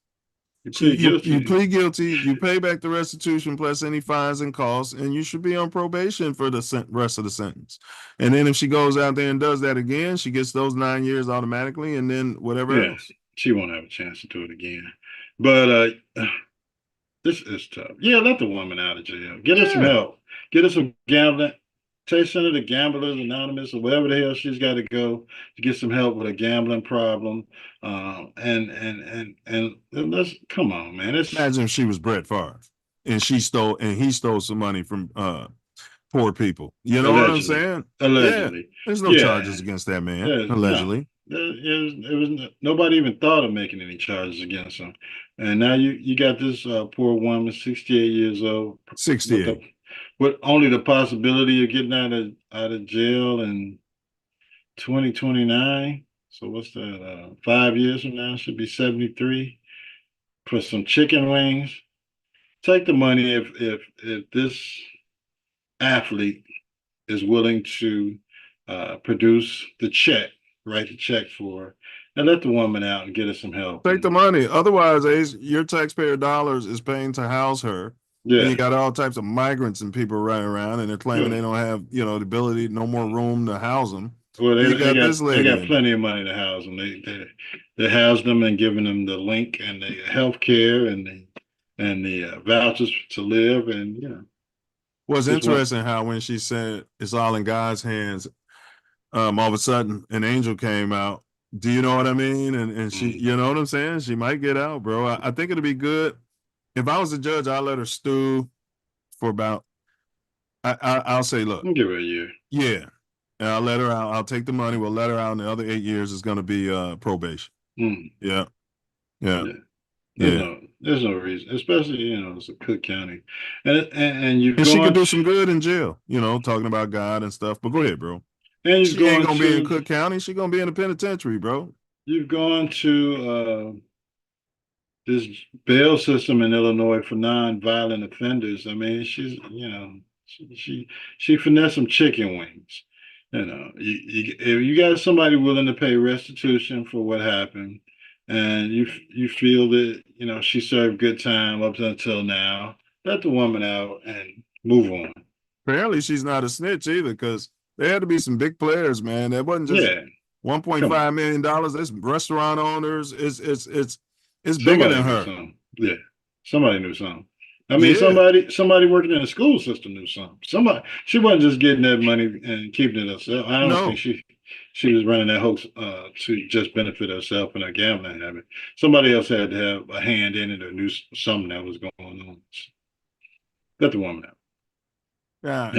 you plead guilty, you pay back the restitution plus any fines and costs, and you should be on probation for the rest of the sentence. And then if she goes out there and does that again, she gets those 9 years automatically, and then whatever else. She won't have a chance to do it again. But this is tough. Yeah, let the woman out of jail. Get her some help. Get her some gambling. Send her to Gamblers Anonymous or wherever the hell she's got to go to get some help with a gambling problem. And let's come on, man. Imagine if she was Brett Favre and he stole some money from poor people. You know what I'm saying? Allegedly. Yeah, there's no charges against that man. Allegedly. It was nobody even thought of making any charges against him. And now you got this poor woman, 68 years old. 68. With only the possibility of getting out of jail in 2029. So what's that? 5 years from now, should be 73 for some chicken wings. Take the money if this athlete is willing to produce the check, write the check for her, and let the woman out and get her some help. Take the money. Otherwise, Ace, your taxpayer dollars is paying to house her. Yeah. And you got all types of migrants and people running around, and they're claiming they don't have, the ability, no more room to house them. Well, He got this they lady got in. plenty of money to house them. They house them and giving them the link and the health care and the vouchers to live, and Well, it's just want. interesting how when she said it's all in God's hands, all of a sudden an angel came out. Do you know what I mean? And she, you know what I'm saying? She might get out, bro. I think it'll be good. If I was a judge, I'll let her stew for about. I'll say, look, Give her a year. yeah, and I'll let her out. I'll take the money. We'll let her out. And the other 8 years is going to be probation. Yeah, yeah, yeah. There's no reason, especially it's a Cook County, and you've And she gone could do some good in jail. Talking about God and stuff. But go ahead, bro. and you've She ain't gone gonna be in to Cook County. She gonna be in the penitentiary, bro. you've gone to this bail system in Illinois for non-violent offenders. I mean, she's she finessed some chicken wings. If you got somebody willing to pay restitution for what happened, and you feel that she served good time up until now, let the woman out and move on. Apparently, she's not a snitch either, because there had to be some big players, man. That wasn't just $1.5 million. There's restaurant owners. It's bigger than her. Something. Yeah, somebody knew something. I mean, somebody working in the school system knew something. She wasn't just getting that money and keeping it herself. I don't think she was running that hoax to just benefit herself and her gambling habit. Somebody else had to have a hand in it or knew something that was going on. Let the woman out. Yeah.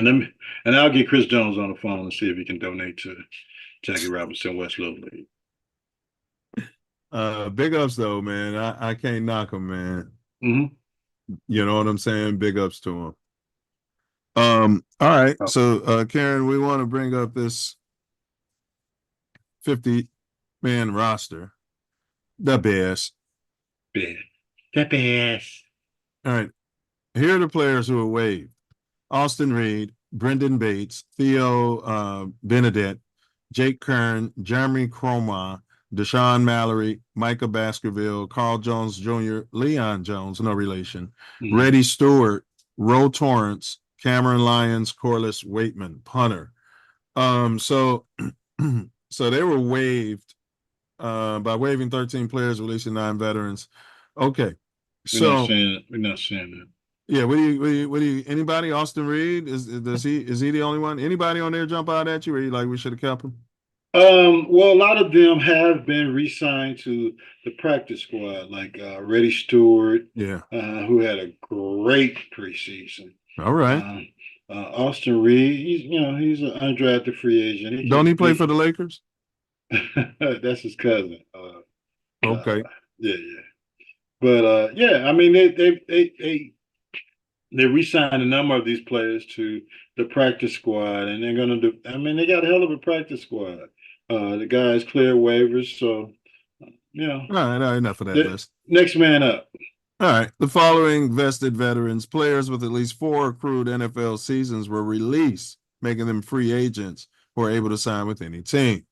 And I'll get Chris Jones on the phone and see if he can donate to Jackie Robinson West Little League. Big ups though, man. I can't knock him, man. Mm-hmm. You know what I'm saying? Big ups to him. All right. So Karen, we want to bring up this 50-man roster. The Bears. The Bears. All right. Here are the players who are waived: Austin Reed, Brendan Bates, Theo Benedette, Jake Kern, Jeremy Cromwell, Deshaun Mallory, Micah Baskerville, Carl Jones Jr., Leon Jones, no relation, Reddy Stewart, Ro Torrance, Cameron Lyons, Corliss Waitman, punter. So they were waived by waiving 13 players, releasing 9 veterans. Okay. So we're not saying that. Yeah, what do you anybody? Austin Reed, is he the only one? Anybody on there jump out at you, or you like we should have kept him? Well, a lot of them have been re-signed to the practice squad, like Reddy Stewart, who had a great preseason. All right. Austin Reed, he's an undrafted free agent. Don't he play for the Lakers? That's his cousin. Okay. Yeah. But I mean, they re-signed a number of these players to the practice squad, and they're going to do. I mean, they got a hell of a practice squad. The guys clear waivers, so All right, enough of that list. Next man up. All right. The following vested veterans, players with at least 4 accrued NFL seasons, were released, making them free agents who are able to sign with any team.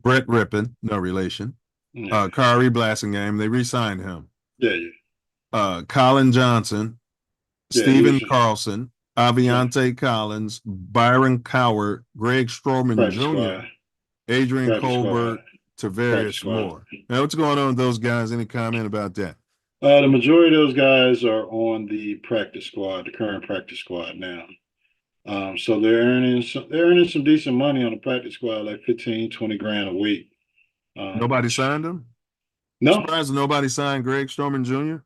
Brett Rippon, no relation. Kari Blasingame, they re-signed him. Colin Johnson, Stephen Carlson, Aviante Collins, Byron Coward, Greg Stroman Jr., Adrian Colbert, to various more. Now, what's going on with those guys? Any comment about that? The majority of those guys are on the practice squad, the current practice squad now. So they're earning some decent money on the practice squad, like 15, 20 grand a week. Nobody signed him? No. Surprised nobody signed Greg Stroman Jr.?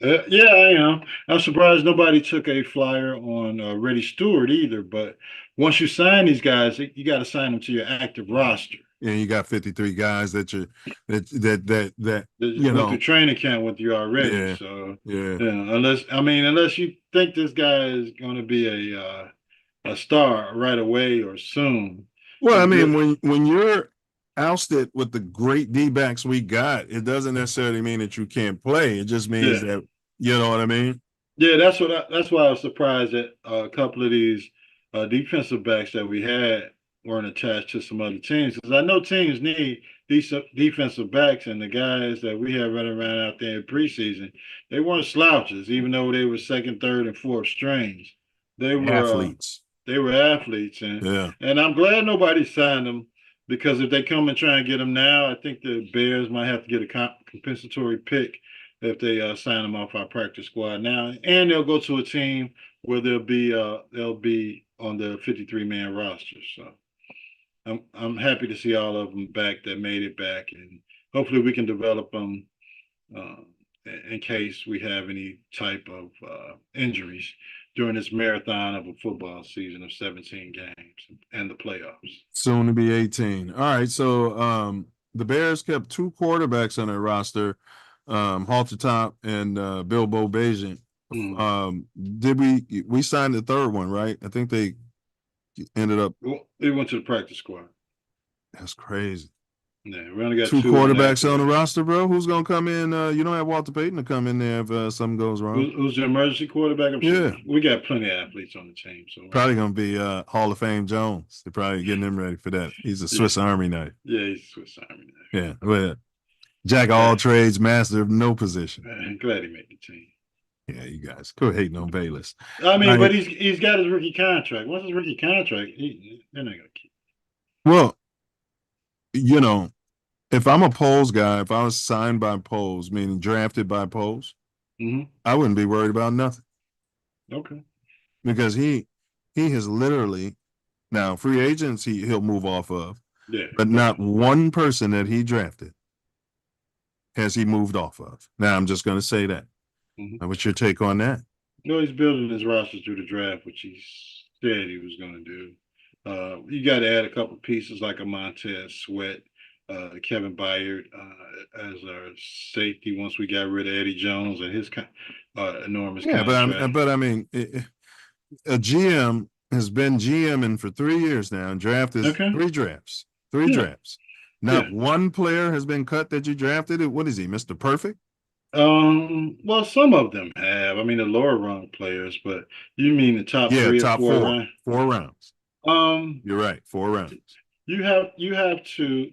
Yeah, I am. I'm surprised nobody took a flyer on Reddy Stewart either. But once you sign these guys, you got to sign them to your active roster. Yeah, you got 53 guys that went through training camp with you already. Yeah, so yeah. Unless you think this guy is going to be a star right away or soon. Well, I mean, when you're ousted with the great D-backs we got, it doesn't necessarily mean that you can't play. It just means that, you know what I mean? Yeah, that's why I was surprised that a couple of these defensive backs that we had weren't attached to some other teams, because I know teams need these defensive backs, and the guys that we have running around out there in preseason, they weren't slouches, even though they were second, third, and fourth strings. They were athletes. They were athletes, and I'm glad nobody signed them because if they come and try and get him now, I think the Bears might have to get a compensatory pick if they sign him off our practice squad now, and they'll go to a team where they'll be on the 53-man roster. So I'm happy to see all of them back that made it back, and hopefully we can develop them in case we have any type of injuries during this marathon of a football season of 17 games and the playoffs. Soon to be 18. All right, so the Bears kept 2 quarterbacks on their roster, Halter Top and Bilbo Beijing. Did we signed the third one, right? I think they ended up. Well, they went to the practice squad. That's crazy. Yeah, we only got 2 quarterbacks on the roster, bro. Who's gonna come in? You don't have Walter Payton to come in there if something goes wrong. Who's the emergency quarterback? I'm sure we got plenty of athletes on the team. So probably gonna be Hall of Fame Jones. They're probably getting him ready for that. He's a Swiss Army knife. Yeah, he's a Swiss Army knife. Yeah, well, jack of all trades, master of no position. I'm glad he made the team. Yeah, you guys go hating on Bayless. I mean, but he's got his rookie contract. Once his rookie contract, they're not gonna keep. Well, you know, if I'm a polls guy, if I was signed by polls, meaning drafted by polls, I wouldn't be worried about nothing. Okay. Because he has literally, now free agents he'll move off of, but not one person that he drafted has he moved off of. Now I'm just going to say that. What's your take on that? No, he's building his roster through the draft, which he said he was going to do. You got to add a couple pieces like a Montez Sweat, Kevin Byard as our safety once we got rid of Eddie Jones and his enormous contract. But I mean, a GM has been GMing for 3 years now and drafted 3 drafts. Not one player has been cut that you drafted. What is he, Mr. Perfect? Well, some of them have. I mean, the lower rung players, but you mean the top 3 or top 4? 4 rounds. You're right, 4 rounds. You have to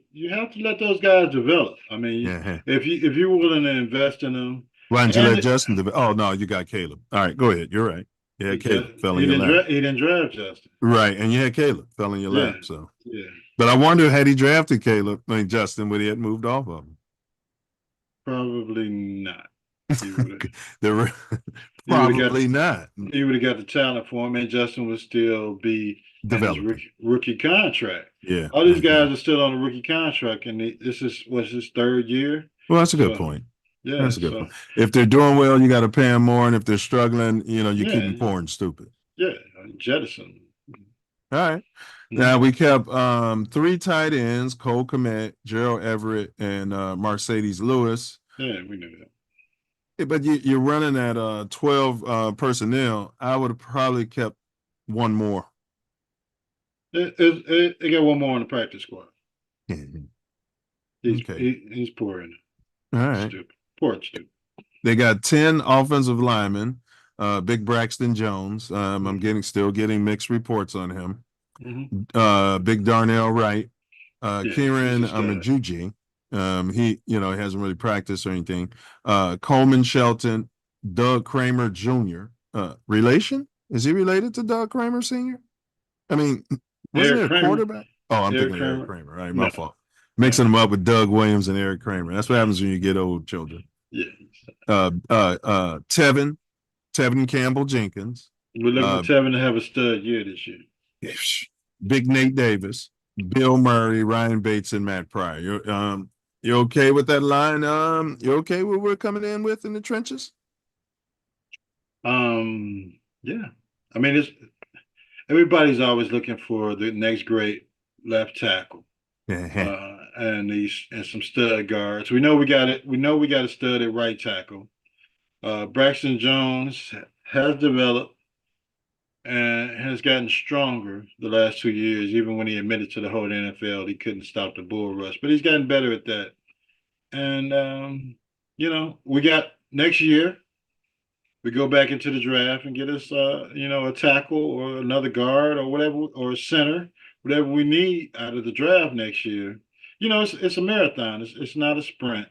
let those guys develop. I mean, if you're willing to invest in them. Why didn't you let Justin develop? Oh no, you got Caleb. All right, go ahead. You're right. Yeah, Caleb fell in your lap. He didn't draft Justin. Right, and you had Caleb fell in your lap. So but I wonder, had he drafted Justin, would he have moved off of him? Probably not. Probably not. He would have got the talent for him, and Justin would still be developing rookie contract. Yeah, all these guys are still on a rookie contract, and this is his 3rd year. Well, that's a good point. Yeah, that's a good point. If they're doing well, you got to pay them more, and if they're struggling, you keep them poor and stupid. Yeah, jettison. All right. Now we kept 3 tight ends: Cole Kmet, Gerald Everett, and Mercedes Lewis. Yeah, we knew that. But you're running at 12 personnel. I would have probably kept one more. They got one more on the practice squad. He's poor in it. All right. Stupid. Poor stupid. They got 10 offensive linemen. Big Braxton Jones. I'm still getting mixed reports on him. Big Darnell Wright. Kieran Amajuji. He hasn't really practiced or anything. Coleman Shelton, Doug Kramer Jr. Relation? Is he related to Doug Kramer Sr.? I mean, wasn't there a quarterback? Oh, I'm thinking Eric Kramer. All right, my fault. Mixing them up with Doug Williams and Eric Kramer. That's what happens when you get old children. Yeah. Tevin Campbell Jenkins. We're looking for Tevin to have a stud year this year. Big Nate Davis, Bill Murray, Ryan Bates, and Matt Pryor. You okay with that line? You okay with what we're coming in with in the trenches? Yeah. I mean, everybody's always looking for the next great left tackle. And some stud guards. We know we got it. We know we got a stud at right tackle. Braxton Jones has developed and has gotten stronger the last 2 years. Even when he admitted to the whole NFL, he couldn't stop the bull rush, but he's gotten better at that. And we got next year. We go back into the draft and get us, a tackle or another guard or whatever, or a center, whatever we need out of the draft next year. It's a marathon. It's not a sprint.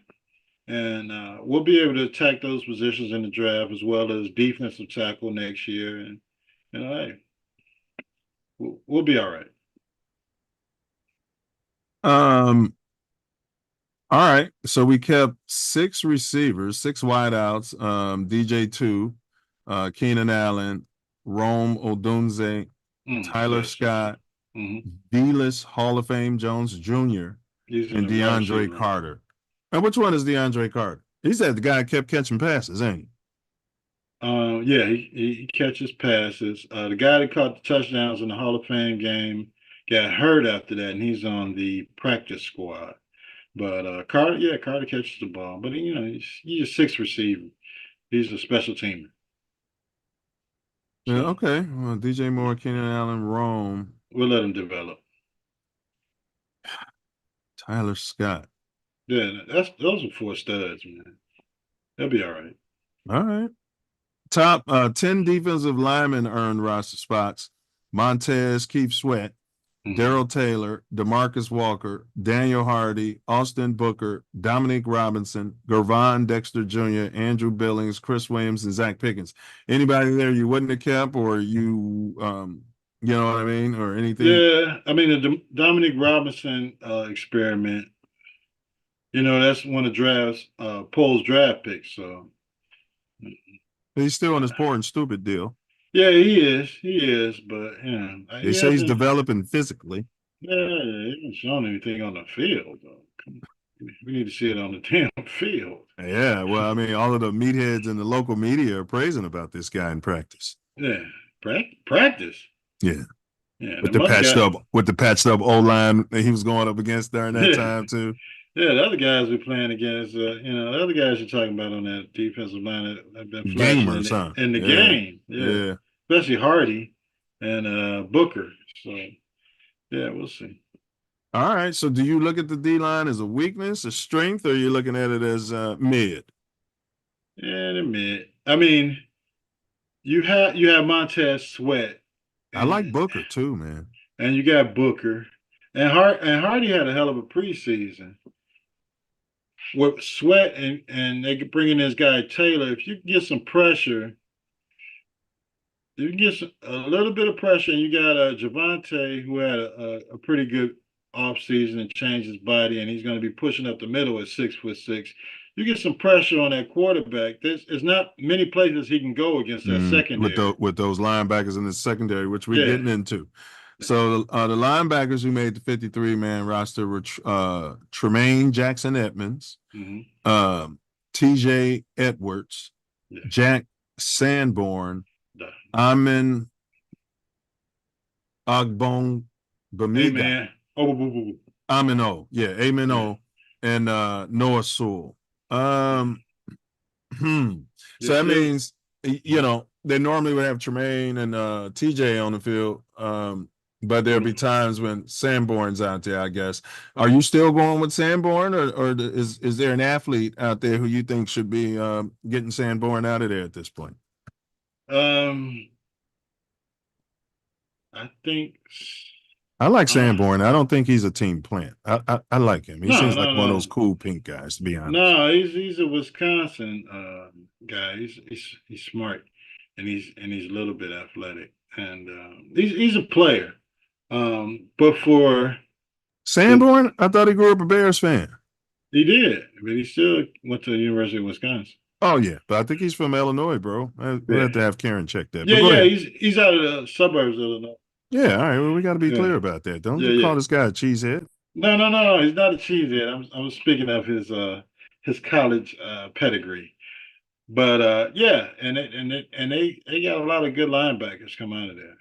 And we'll be able to attack those positions in the draft as well as defensive tackle next year. And, hey, we'll be all right. All right. So we kept 6 receivers, 6 wideouts, DJ2, Keenan Allen, Rome Odunze, Tyler Yes. Scott, Mm-hmm. D-list Hall of Fame Jones Jr., He's in and the wide DeAndre receiver. Carter. And which one is DeAndre Carter? He said the guy kept catching passes, ain't he? Yeah, he catches passes. The guy that caught the touchdowns in the Hall of Fame game got hurt after that, and he's on the practice squad. But Carter catches the ball. But he's a 6th receiver. He's a special teamer. Yeah, So okay. Well, DJ Moore, Keenan Allen, Rome, we'll let him develop. Tyler Scott. Yeah, those are 4 studs, man. They'll be all right. All right. Top 10 defensive linemen earned roster spots. Montez, Keith Sweat, Daryl Taylor, DeMarcus Walker, Daniel Hardy, Austin Booker, Dominique Robinson, Gervon Dexter Jr., Andrew Billings, Chris Williams, and Zach Pickens. Anybody there you wouldn't have kept, or you know what I mean, or anything? Yeah, I mean the Dominique Robinson experiment. That's one of Poll's draft picks. So he's still on his poor and stupid deal. Yeah, he is, but they say he's developing physically. Yeah, he hasn't shown anything on the field though. We need to see it on the damn field. Yeah, well, I mean, all of the meatheads in the local media are praising about this guy in practice. Yeah, practice. Yeah. Yeah, with the patched up O-line that he was going up against during that time too. Yeah, the other guys we're playing against, the other guys you're talking about on that defensive line have been flashing in the game. Yeah. Especially Hardy and Booker. So, yeah, we'll see. All right. So, do you look at the D-line as a weakness, a strength, or are you looking at it as mid? Yeah, they're mid. I mean, you have Montez Sweat. I like Booker too, man. And you got Booker. And Hardy had a hell of a preseason. With Sweat and they could bring in this guy Taylor. If you can get some pressure, you can get a little bit of pressure, and you got Javonte, who had a pretty good offseason and changed his body, and he's going to be pushing up the middle at 6'6". You get some pressure on that quarterback. There's not many places he can go against that secondary. With those linebackers in the secondary, which we're getting into. So the linebackers who made the 53-man roster were Tremaine Jackson-Edmonds, TJ Edwards, Jack Sanborn, Amin Agbong Bamiga, Amino, and Noah Sewell. So that means, they normally would have Tremaine and TJ on the field. But there'll be times when Sanborn's out there, I guess. Are you still going with Sanborn, or is there an athlete out there who you think should be getting Sanborn out of there at this point? I think I like Sanborn. I don't think he's a team plant. I like him. He seems like one of those cool pink guys, to be honest. No, he's a Wisconsin guy. He's smart, and he's a little bit athletic, and he's a player. But for Sanborn, I thought he grew up a Bears fan. He did, but he still went to the University of Wisconsin. Oh yeah, but I think he's from Illinois, bro. We'll have to have Karen check that. Yeah, he's out of the suburbs of Illinois. Yeah, all right. Well, we got to be clear about that. Don't call this guy a cheesehead. No. He's not a cheesehead. I was speaking of his college pedigree. But and they got a lot of good linebackers come out of there,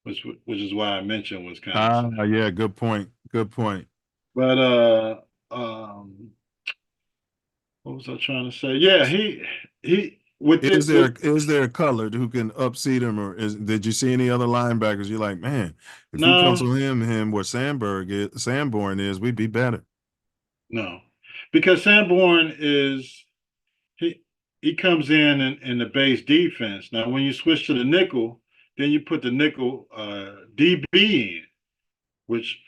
which is why I mentioned Wisconsin. Yeah, good point. But what was I trying to say? Yeah, he. Is there a color who can upseat him, or did you see any other linebackers? You're like, man, if we pencil him where Sanborn is, we'd be better. No, because Sanborn is he comes in the base defense. Now, when you switch to the nickel, then you put the nickel DB in, which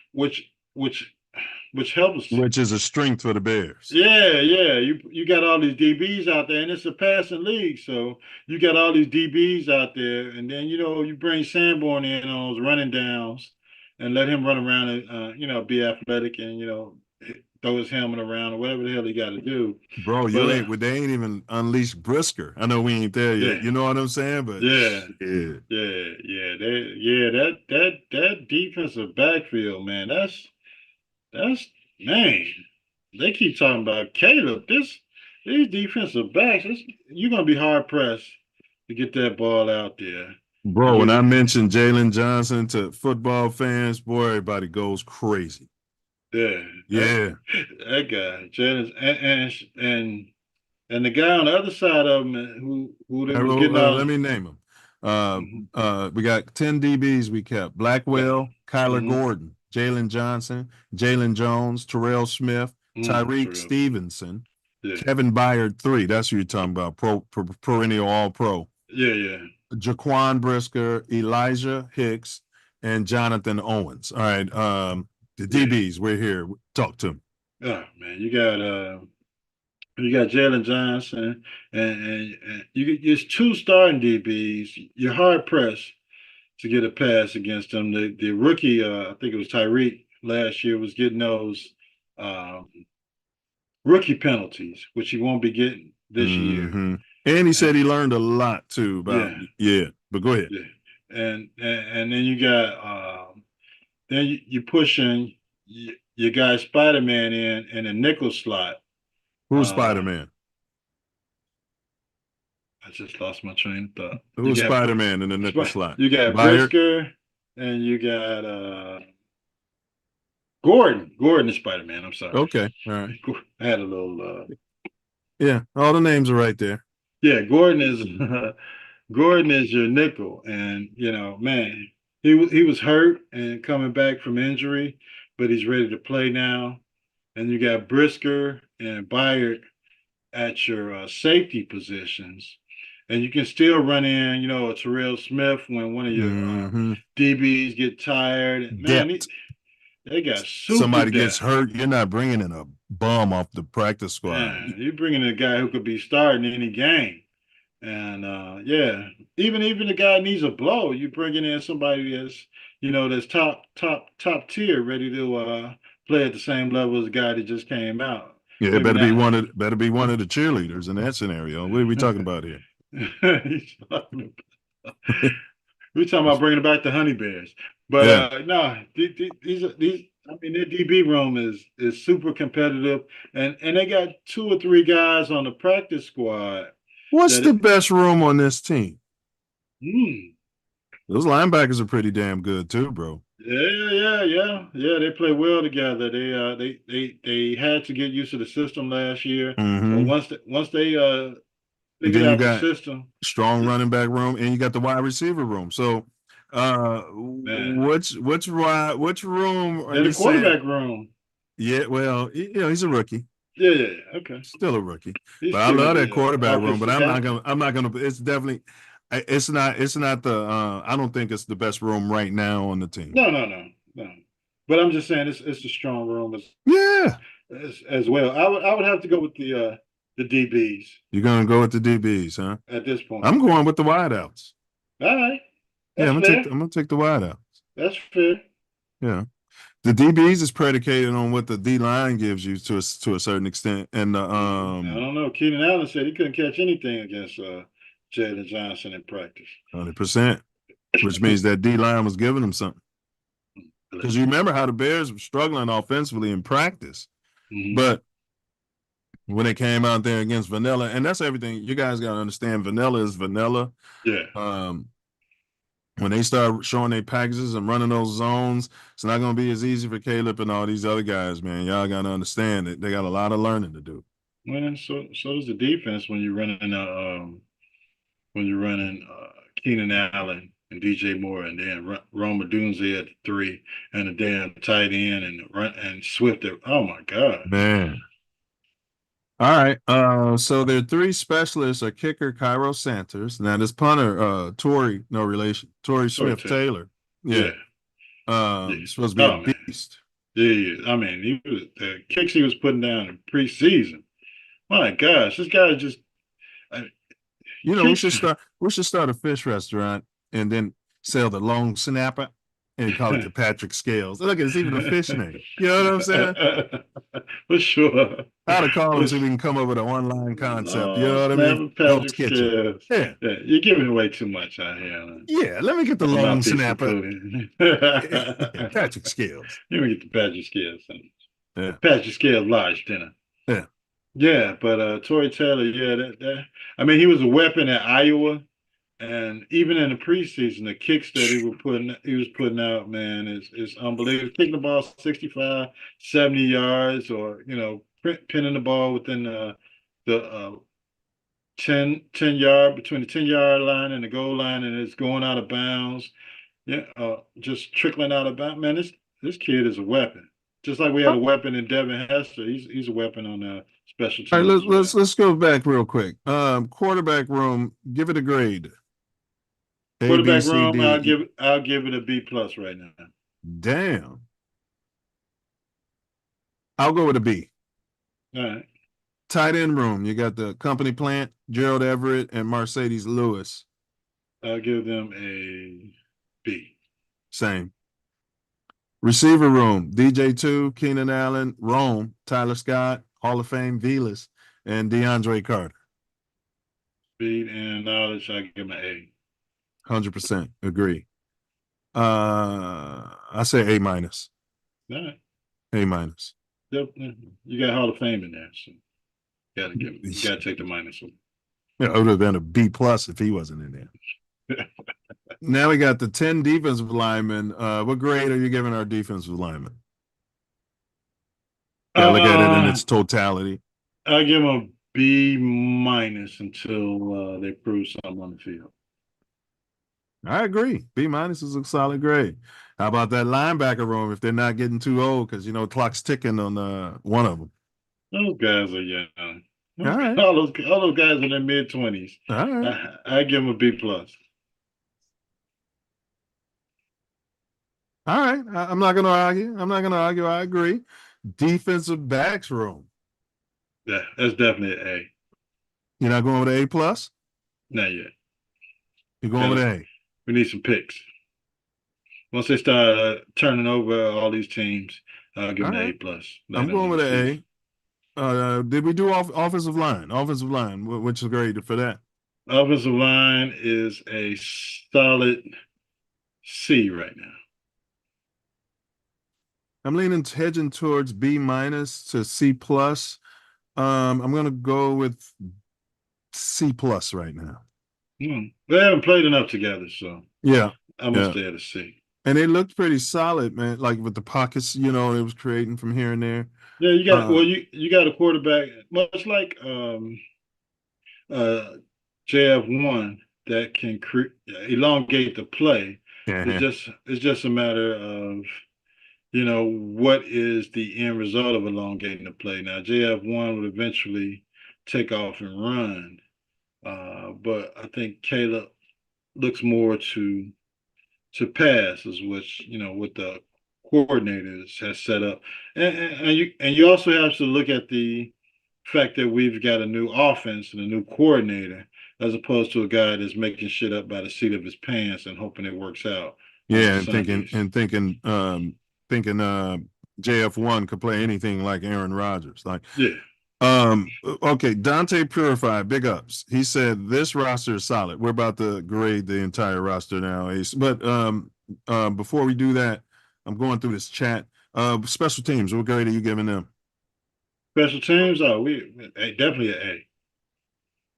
helps. Which is a strength for the Bears. Yeah. You got all these DBs out there, and it's a passing league. So you got all these DBs out there, and then you bring Sanborn in on those running downs, and let him run around and be athletic and throw his helmet around or whatever the hell he got to do. Bro, they ain't even unleashed Brisker. I know we ain't there yet. Yeah. You know what I'm saying? But Yeah. shit. That defensive backfield, man, that's man. They keep talking about Caleb. These defensive backs, you're gonna be hard pressed to get that ball out there. Bro, when I mention Jalen Johnson to football fans, boy, everybody goes crazy. Yeah. Yeah. That guy, Jalen, and the guy on the other side of him who they was getting let me name them. We got 10 DBs we kept. Blackwell, Kyler Gordon, Jalen Johnson, Jalen Jones, Terrell Smith, Tyreek Stevenson, Kevin Byard 3. That's who you're talking about. Perennial All-Pro. Yeah. Jaquan Brisker, Elijah Hicks, and Jonathan Owens. All right. The DBs, we're here. Talk to them. Oh man, you got Jalen Johnson and it's 2 starting DBs. You're hard pressed to get a pass against them. The rookie, I think it was Tyreek last year, was getting those rookie penalties, which he won't be getting this year. And he said he learned a lot too about but go ahead. Yeah. And then you got then you pushing your guy Spider-Man in a nickel slot. Who's Spider-Man? I just lost my train of thought. Who's Spider-Man in the nickel slot? You got Brisker and you got Gordon. Gordon is Spider-Man. I'm sorry. Okay. All right. I had a little yeah, all the names are right there. Yeah, Gordon is your nickel. And man, he was hurt and coming back from injury, but he's ready to play now. And you got Brisker and Byard at your safety positions. And you can still run in, a Terrell Smith when one of your DBs get tired. Man, they got somebody gets hurt. You're not bringing in a bum off the practice squad. Man, you're bringing in a guy who could be starting any game. And even the guy needs a blow. You're bringing in somebody that's top tier, ready to play at the same level as the guy that just came out. Yeah, it better be one of the cheerleaders in that scenario. What are we talking about here? We're talking about bringing back the Honey Bears, but no, these I mean, their DB room is super competitive, and they got 2 or 3 guys on the practice squad. What's the best room on this team? Those linebackers are pretty damn good too, bro. Yeah. They play well together. They had to get used to the system last year. So once they figured out the system, strong running back room, and you got the wide receiver room. So, which room? And the quarterback room. Yeah, well, he's a rookie. Yeah, okay. Still a rookie, but I love that quarterback room. But I'm not gonna. It's definitely. It's not the. I don't think it's the best room right now on the team. No. But I'm just saying it's a strong room as well. I would have to go with the DBs. You're gonna go with the DBs, huh? At this point, I'm going with the wideouts. All right. I'm gonna take the wideouts. That's fair. Yeah. The DBs is predicated on what the D line gives you to a certain extent, and I don't know. Keenan Allen said he couldn't catch anything against Jalen Johnson in practice. 100%, which means that D line was giving him something. Because you remember how the Bears were struggling offensively in practice, but when it came out there against vanilla, and that's everything. You guys got to understand, vanilla is vanilla. Yeah. When they start showing their packages and running those zones, it's not going to be as easy for Caleb and all these other guys, man. Y'all got to understand that they got a lot of learning to do. Well, so does the defense when you're running Keenan Allen and DJ Moore, and then Roma Dunze at 3, and a damn tight end and Swift. Oh my God, man. All right. So their 3 specialists are kicker Cairo Sanders. Now this punter, Torrey, no relation. Torrey Smith Taylor. Yeah. Supposed to be a beast. Yeah. I mean, he was the kicks he was putting down in preseason. My gosh, this guy just. We should start a fish restaurant and then sell the long snapper And call it the Patrick Scales. Look, it's even a fish name. You know what I'm saying? For sure. I ought to call him so we can come up with an online concept. You know what I mean? Snapping Ghost Patrick Kitchen. Scales. Yeah. Yeah, you're giving away too much out here. Yeah, let me get the long Mouthpiece snapper. Incl. Patrick Scales. Let me get the Patrick Scales. Yeah. Patrick Scales large dinner. Yeah. Yeah, but Torrey Taylor, yeah, I mean, he was a weapon at Iowa, and even in the preseason, the kicks that he was putting out, man, is unbelievable. Kicking the ball 65, 70 yards, or pinning the ball within the 10 yard between the 10-yard line and the goal line, and it's going out of bounds. Yeah, just trickling out of bounds. Man, this kid is a weapon. Just like we had a weapon in Devin Hester, he's a weapon on special teams. All right, let's go back real quick. Quarterback room, give it a grade. Quarterback room, I'll give it a B+ right now. Damn. I'll go with a B. All right. Tight end room, you got the company plant, Gerald Everett and Mercedes Lewis. I'll give them a B. Same. Receiver room, DJ2, Keenan Allen, Rome, Tyler Scott, Hall of Fame, Vilas, and DeAndre Carter. Speed and knowledge, I give them an A. 100% agree. I say A-. All right. A-. You got Hall of Fame in there, so you gotta take the minus one. Yeah, it would have been a B+ if he wasn't in there. Now we got the 10 defensive linemen. What grade are you giving our defensive linemen? Yeah, look at it in its totality. I'll give them a B- until they prove something on the field. I agree. B- is a solid grade. How about that linebacker room if they're not getting too old? Because, clock's ticking on one of them. Those guys are young. All right. All those guys in their mid-20s. All right. I give them a B+. All right. I'm not going to argue. I agree. Defensive backs room. Yeah, that's definitely an A. You're not going with an A+? Not yet. You're going with an A? We need some picks. Once they start turning over all these teams, I'll give them an A+. I'm going with an A. Did we do offensive line? Offensive line, which is great for that? Offensive line is a solid C right now. I'm hedging towards B- to C+. I'm going to go with C+ right now. They haven't played enough together, so yeah, I'm gonna stay at a C. And they looked pretty solid, man. Like with the pockets, it was creating from here and there. Yeah, you got you got a quarterback much like JF1 that can elongate the play. It's just a matter of what is the end result of elongating the play. Now JF1 would eventually take off and run. But I think Caleb looks more to pass, is which what the coordinators has set up, and you also have to look at the fact that we've got a new offense and a new coordinator, as opposed to a guy that's making shit up by the seat of his pants and hoping it works out. Yeah, and thinking JF1 could play anything like Aaron Rodgers, like yeah. Okay, Dante Purified, big ups. He said this roster is solid. We're about to grade the entire roster now, Ace. But before we do that, I'm going through this chat. Special teams, what grade are you giving them? Special teams, definitely an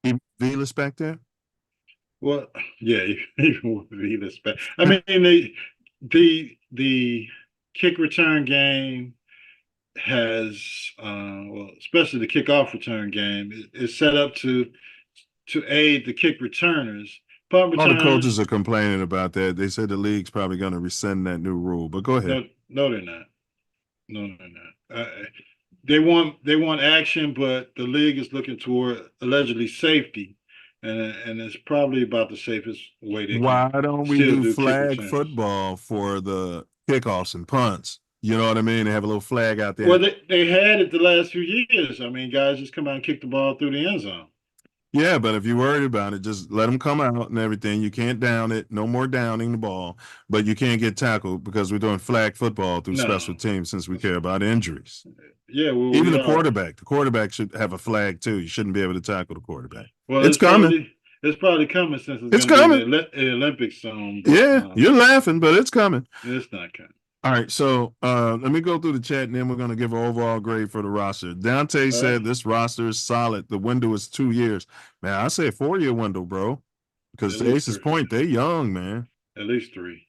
A. Vilas back there? Well, yeah, even with Vilas back. I mean, the kick return game has especially the kickoff return game is set up to aid the kick returners. All the coaches are complaining about that. They said the league's probably going to rescind that new rule, but go ahead. No, they're not. No, they're not. They want action, but the league is looking toward allegedly safety, and it's probably about the safest way they can. Why don't we do flag football for the kickoffs and punts? You know what I mean? They have a little flag out there. Well, they had it the last few years. I mean, guys just come out and kick the ball through the end zone. Yeah, but if you're worried about it, just let them come out and everything. You can't down it. No more downing the ball, but you can't get tackled because we're doing flag football through No. special teams since we care about injuries. Yeah, well, Even we the are. quarterback should have a flag too. You shouldn't be able to tackle the quarterback. Well, It's coming. It's probably coming since It's it's going to be coming. the Olympics soon. But, Yeah, you're laughing, but it's coming. it's not coming. All right, so let me go through the chat, and then we're going to give an overall grade for the roster. Dante said this roster is solid. The window is 2 years. Man, I say a 4-year window, bro. Because At to least Ace's 3. point, they young, man. At least 3.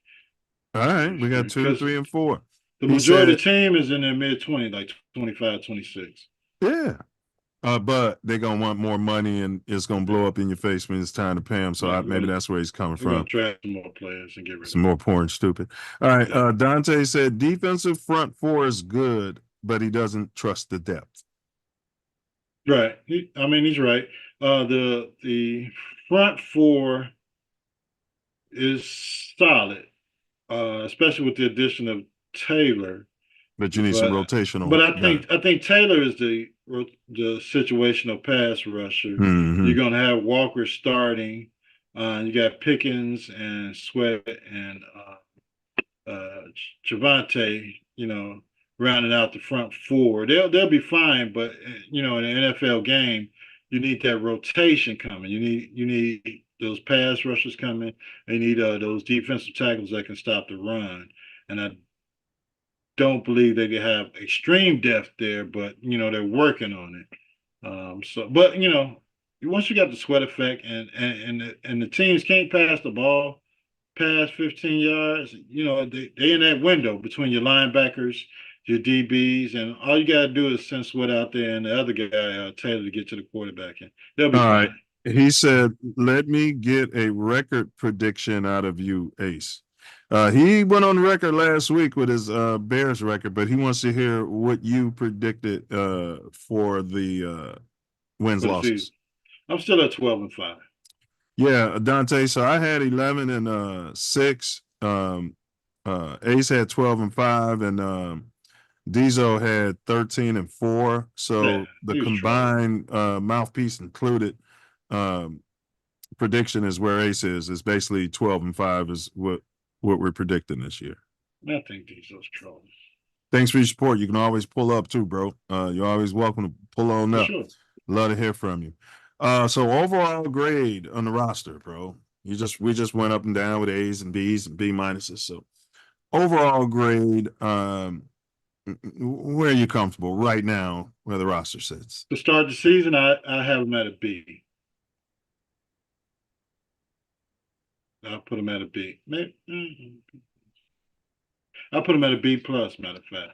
All right, we got 2, Because 3, and 4. The He majority of said, the team is in their mid-20s, like 25, 26. yeah. But they're going to want more money, and it's going to blow up in your face when it's time to pay them. So Yeah, maybe that's where he's coming We're going from. to draft some more players and get rid Some of more porn stupid. All right, Yeah. Dante said defensive front 4 is good, but he doesn't trust the depth. Right. He's right. The front 4 is solid, especially with the addition of Taylor. But you need some rotational. But I think Taylor is the situational pass rusher. Mhm. You're gonna have Walker starting. You got Pickens and Sweat and Javante, rounding out the front 4. They'll be fine, but in an NFL game, you need that rotation coming. You need those pass rushers coming. You need those defensive tackles that can stop the run. And I don't believe they can have extreme depth there, but they're working on it. Once you got the Sweat effect and the teams can't pass the ball past 15 yards, they in that window between your linebackers, your DBs, and all you got to do is send Sweat out there and the other guy, Taylor, to get to the quarterback, and they'll be fine. Right. He said, let me get a record prediction out of you, Ace. He went on record last week with his Bears record, but he wants to hear what you predicted for the wins losses. I'm still at 12-5. Yeah, Dante. So I had 11-6. Ace had 12-5, and Diesel had 13-4. So the combined mouthpiece included prediction is where Ace is. It's basically 12-5 is what we're predicting this year. I think Diesel's trolling. Thanks for your support. You can always pull up too, bro. You're always welcome to pull on up. Sure. Love to hear from you. So overall grade on the roster, bro. We just went up and down with A's and B's and B minuses. So overall grade, where are you comfortable right now where the roster sits? To start the season, I have them at a B. I'll put them at a B. I'll put them at a B plus, matter of fact.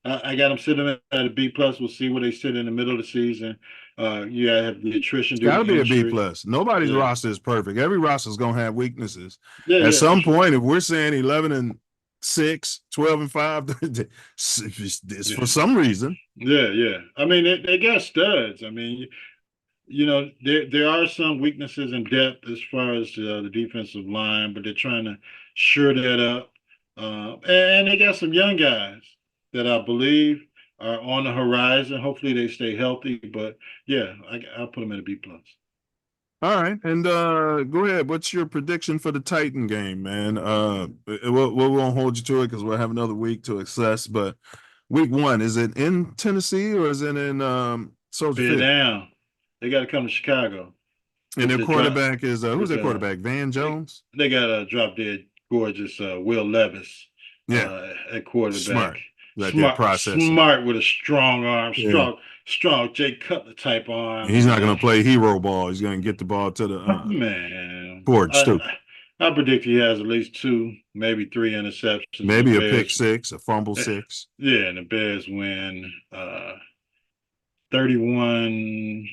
I got them sitting at a B plus. We'll see where they sit in the middle of the season. You gotta have the attrition. It's gotta be a B plus. Nobody's roster is perfect. Every roster is gonna have weaknesses. At some point, if we're saying 11-6, 12-5, it's for some reason. Yeah. I mean, they got studs. I mean, there are some weaknesses in depth as far as the defensive line, but they're trying to shore that up. And they got some young guys that I believe are on the horizon. Hopefully they stay healthy, but yeah, I'll put them at a B plus. All right, and go ahead. What's your prediction for the Titan game, man? We won't hold you to it because we'll have another week to assess. But week 1, is it in Tennessee or is it in Soldier Field? Down. They got to come to Chicago. And their quarterback is who's their quarterback? Van Jones. They got a drop dead gorgeous Will Levis. At quarterback. Smart with a strong arm, strong Jay Cutler type arm. He's not going to play hero ball. He's going to get the ball to the board. I predict he has at least 2, maybe 3 interceptions. Maybe a pick 6, a fumble 6. Yeah, and the Bears win 31-17.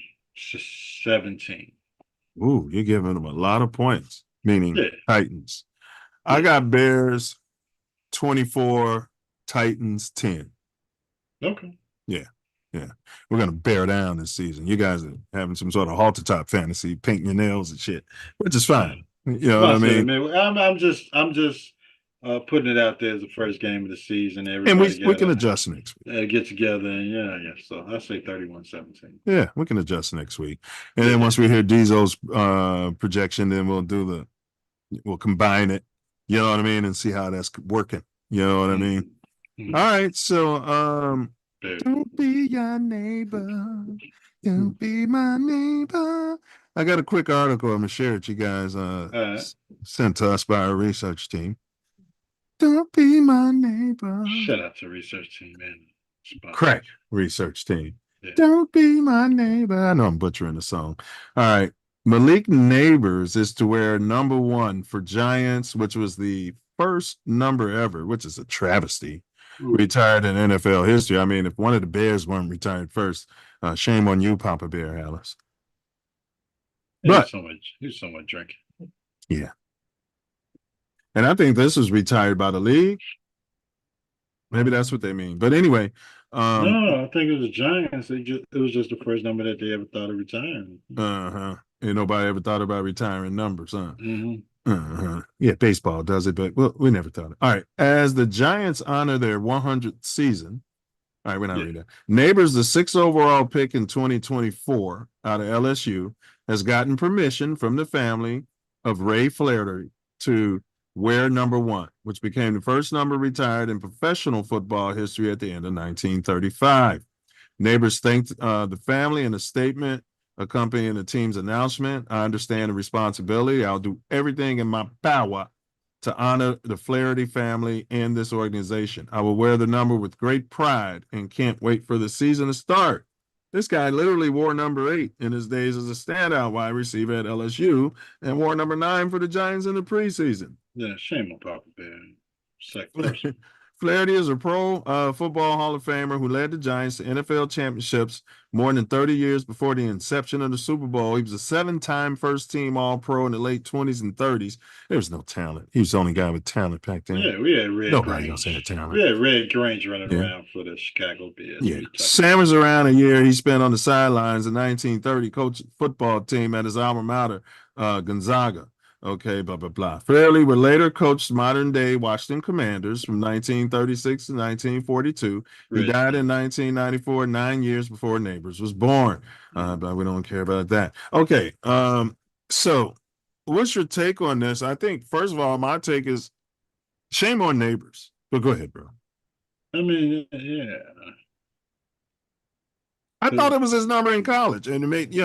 Ooh, you're giving them a lot of points, meaning Titans. I got Bears 24, Titans 10. Okay. Yeah. We're gonna bear down this season. You guys are having some sort of halter top fantasy, painting your nails and shit, which is fine. You know what I mean? I'm just putting it out there as the first game of the season. And Everybody we can adjust next week. get together and yeah. So I say 31-17. Yeah, we can adjust next week. And then once we hear Diesel's projection, then we'll combine it. You know what I mean, and see how that's working. You know what I mean. Mm-hmm. All right, so don't be your neighbor, don't be my neighbor. I got a quick article I'm gonna share it. You guys sent to us by our research team. Don't be my neighbor. Shout out to research team, man. Crack research team. Yeah. Don't be my neighbor. I know I'm butchering the song. All right. Malik Neighbors is to wear number 1 for Giants, which was the first number ever, which is a travesty. Ooh. Retired in NFL history. I mean, if one of the Bears weren't retired first, shame on you, Papa Bear Alice. But he's so much drinking. Yeah. And I think this was retired by the league. Maybe that's what they mean. But anyway. No, I think it was the Giants. It was just the first number that they ever thought of retiring. Ain't nobody ever thought about retiring numbers, huh? Mm-hmm. Yeah, baseball does it, but we never thought it. All right. As the Giants honor their 100th season, all right, we're not reading that. Neighbors, the 6th overall pick in 2024 out of LSU, has gotten permission from the family of Ray Flaherty to wear number 1, which became the first number retired in professional football history at the end of 1935. Neighbors thanked the family in a statement accompanying the team's announcement. I understand the responsibility. I'll do everything in my power to honor the Flaherty family and this organization. I will wear the number with great pride and can't wait for the season to start. This guy literally wore number 8 in his days as a standout wide receiver at LSU and wore number 9 for the Giants in the preseason. Yeah, shame on Papa Bear. Flaherty is a pro football Hall of Famer who led the Giants to NFL championships more than 30 years before the inception of the Super Bowl. He was a 7-time first-team All-Pro in the late 20s and 30s. There was no talent. He was the only guy with talent back then. Yeah, we had Red Nobody Grange. else had talent. We had Red Grange running around for the Chicago Bears. Yeah, Sam was around a year. He spent on the sidelines in 1930, coached football team at his alma mater, Gonzaga. Okay, blah, blah, blah. Flaherty would later coach modern-day Washington Commanders from 1936 to 1942. He died in 1994, 9 years before Neighbors was born. But we don't care about that. Okay, so what's your take on this? I think, first of all, my take is shame on Neighbors. But go ahead, bro. I mean, yeah. I thought it was his number in college, and it made,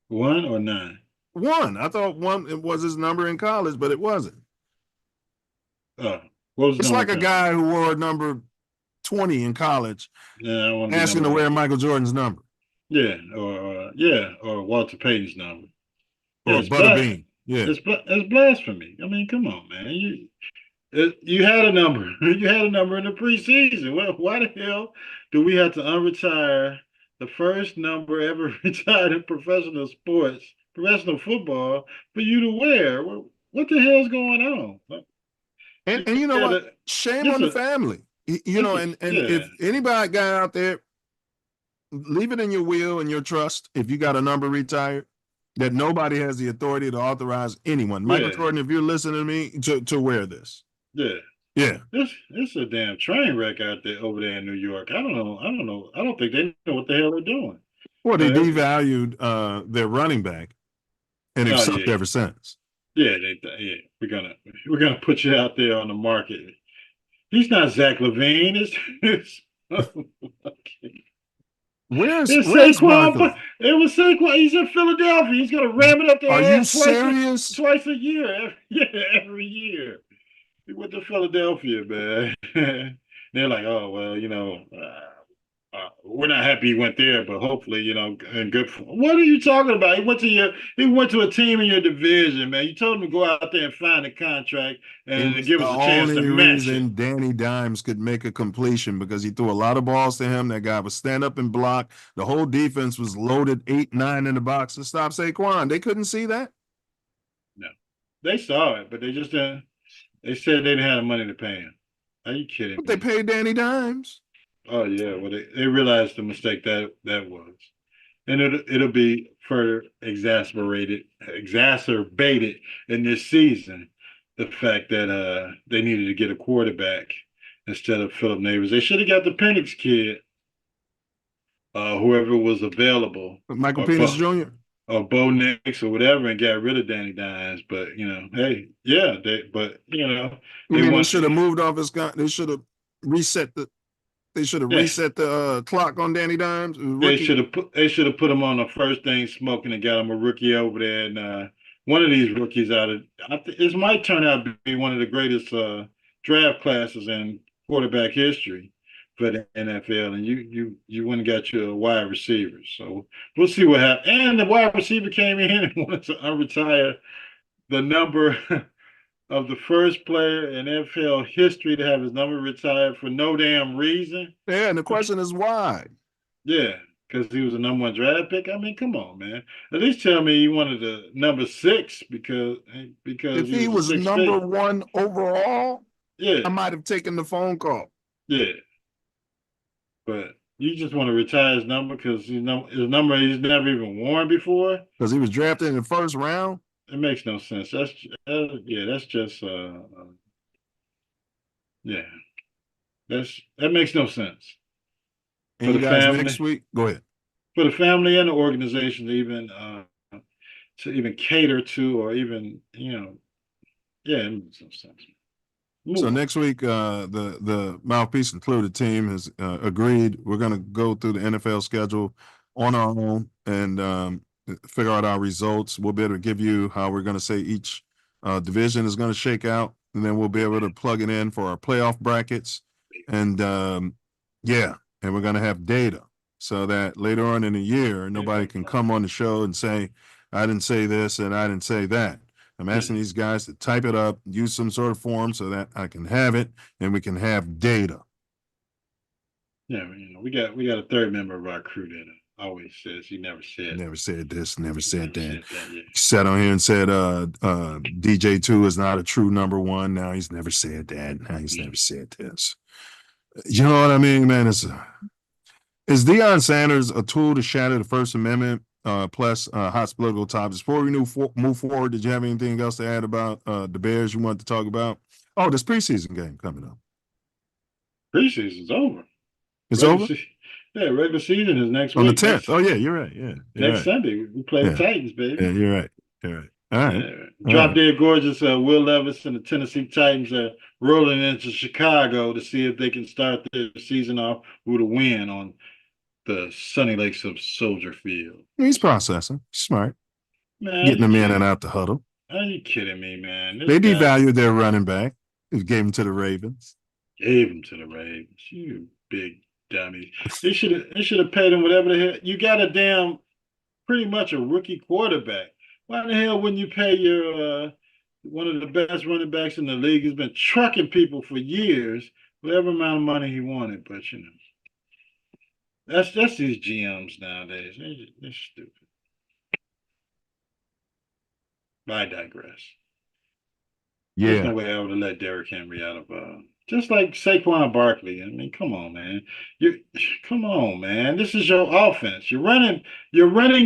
1 or 9? 1. I thought 1 it was his number in college, but it wasn't. It's like a guy who wore number 20 in college, asking to wear Michael Jordan's number. Yeah, or Walter Payton's number. Or Butterbean. Yeah, it's blasphemy. I mean, come on, man. You had a number. You had a number in the preseason. Well, why the hell do we have to unretire the first number ever retired in professional sports, professional football, for you to wear? What the hell's going on? And you know what? Shame on the family. If anybody got out there, leave it in your will and your trust. If you got a number retired, that nobody has the authority to authorize anyone. Michael Jordan, if you're listening to me, to wear this. Yeah. It's a damn train wreck out there over there in New York. I don't know. I don't think they know what the hell they're doing. Well, they devalued their running back, and they've sucked ever since. Yeah, we're gonna put you out there on the market. He's not Zach LaVine. Where's Saquon? It was Saquon. He's in Philadelphia. He's gonna ram it up there. Are you serious? Twice a year. Every year. He went to Philadelphia, man. They're like, oh well, we're not happy he went there, but hopefully, and good. What are you talking about? He went to a team in your division, man. You told him to go out there and find a contract and to give us a chance to match it. The only reason Danny Dimes could make a completion because he threw a lot of balls to him. That guy would stand up and block. The whole defense was loaded 8-9 in the box to stop Saquon. They couldn't see that. No, they saw it, but they just didn't. They said they didn't have the money to pay him. Are you kidding me? They paid Danny Dimes. Oh yeah, well they realized the mistake that was, and it'll be further exacerbated in this season the fact that they needed to get a quarterback instead of Philip Neighbors. They should have got the Penix kid, whoever was available, Michael or Penix Jr. or Bo Nix or whatever, and got rid of Danny Dimes. But hey, yeah, I they mean, they want should have moved off his guy. They should have reset the. They should have yeah, reset the clock on Danny Dimes. they Rookie. should have put him on the first thing smoking and got him a rookie over there. And one of these rookies this might turn out to be one of the greatest draft classes in quarterback history for the NFL. And you went and got your wide receivers. So we'll see what happens. And the wide receiver came in and wanted to unretire the number of the first player in NFL history to have his number retired for no damn reason. Yeah, and the question is why? Yeah, because he was a number 1 draft pick. I mean, come on, man. At least tell me you wanted the number 6 because If he was number 1 overall, yeah, I might have taken the phone call. Yeah, but you just want to retire his number because his number he's never even worn before. Because he was drafted in the first round. It makes no sense. That's just that makes no sense. And For you the guys family, next week, go ahead. for the family and the organization to even cater to, or even it makes no sense. So next week, the Mouthpiece Included team has agreed we're going to go through the NFL schedule on our own and figure out our results. We'll be able to give you how we're going to say each division is going to shake out, and then we'll be able to plug it in for our playoff brackets. And and we're going to have data so that later on in the year, nobody can come on the show and say, I didn't say this and I didn't say that. I'm asking these guys to type it up, use some sort of form so that I can have it and we can have data. Yeah, we got a third member of our crew that always says he never said this, never said that. Yeah. Sat on here and said DJ2 is not a true number 1. Now he's never said that. Now he's never said this. You know what I mean, man? Is Deion Sanders a tool to shatter the First Amendment? Plus hot political topics. Before we move forward, did you have anything else to add about the Bears you wanted to talk about? Oh, this preseason game coming up. Preseason's over. It's over? Regular season is next on week. The 10th. Oh, yeah, you're right. Yeah. Next Sunday, we play the Titans, baby. Yeah, you're right. You're right. All right. Drop Dead Gorgeous, Will Levis and the Tennessee Titans are rolling into Chicago to see if they can start their season off with a win on the sunny lakes of Soldier Field. He's processing. Smart. Man, getting them in and out the huddle. Are you kidding me, man? They devalued their running back. They gave him to the Ravens. You big dummy. They should have paid him whatever the hell. You got pretty much a rookie quarterback. Why the hell wouldn't you pay your one of the best running backs in the league? He's been trucking people for years, whatever amount of money he wanted. But that's these GMs nowadays. They're stupid. I digress. Yeah. There's no way I would have let Derrick Henry out of just like Saquon Barkley. I mean, come on, man. Come on, man. This is your offense. Your running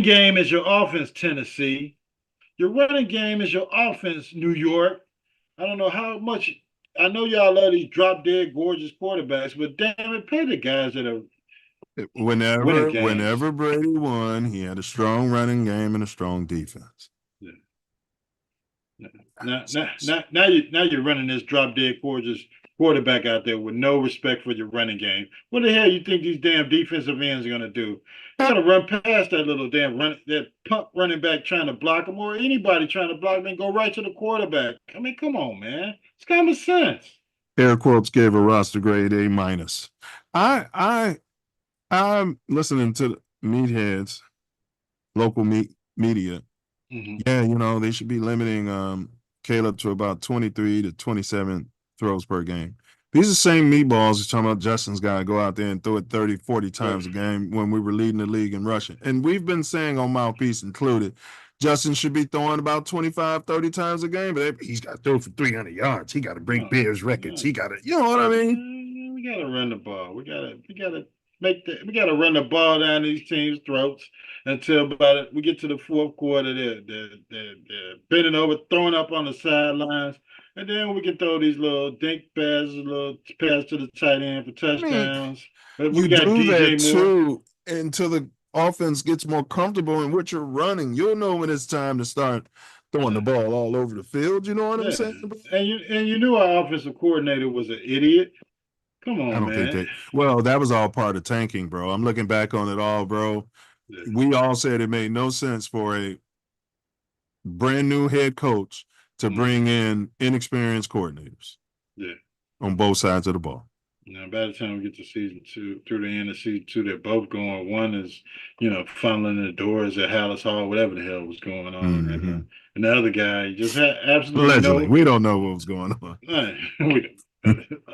game is your offense, Tennessee. Your running game is your offense, New York. I don't know how much. I know y'all love these drop dead gorgeous quarterbacks, but damn it, pay the guys that are. Whenever Brady won, he had a strong running game and a strong defense. Yeah. Now you're running this drop dead gorgeous quarterback out there with no respect for your running game. What the hell you think these damn defensive ends are gonna do? They're gonna run past that little damn that pump running back trying to block him, or anybody trying to block him and go right to the quarterback. I mean, come on, man. It's common sense. Air quotes gave a roster grade A-. I'm listening to the meatheads, local media. Mm-hmm. Yeah, they should be limiting Caleb to about 23 to 27 throws per game. These are the same meatballs who's talking about Justin's got to go out there and throw it 30, 40 times a game when we were leading the league in rushing. And we've been saying on Mouthpiece Included, Justin should be throwing about 25, 30 times a game, but he's got to throw for 300 yards. He got to break Bears records. He got to, you know what I mean? We got to run the ball. We got to run the ball down these teams' throats until we get to the fourth quarter. They're bending over, throwing up on the sidelines. And then we can throw these little dink passes, little pass to the tight end for touchdowns. But we You got do DJ that Moore. too until the offense gets more comfortable in what you're running. You'll know when it's time to start throwing the ball all over the field. You know what I'm saying? Bro? And you knew our offensive coordinator was an idiot. Come on, I don't think man. well, that was all part of tanking, bro. I'm looking back on it all, bro. Yeah. We all said it made no sense for a brand new head coach to bring in inexperienced coordinators. Yeah. On both sides of the ball. Now, by the time we get to season 2, through the end of season 2, they're both going. One is, funneling the doors at Hallis Hall, whatever the hell was going on. And the other guy just had absolutely Allegedly, we don't know what was going on. we don't.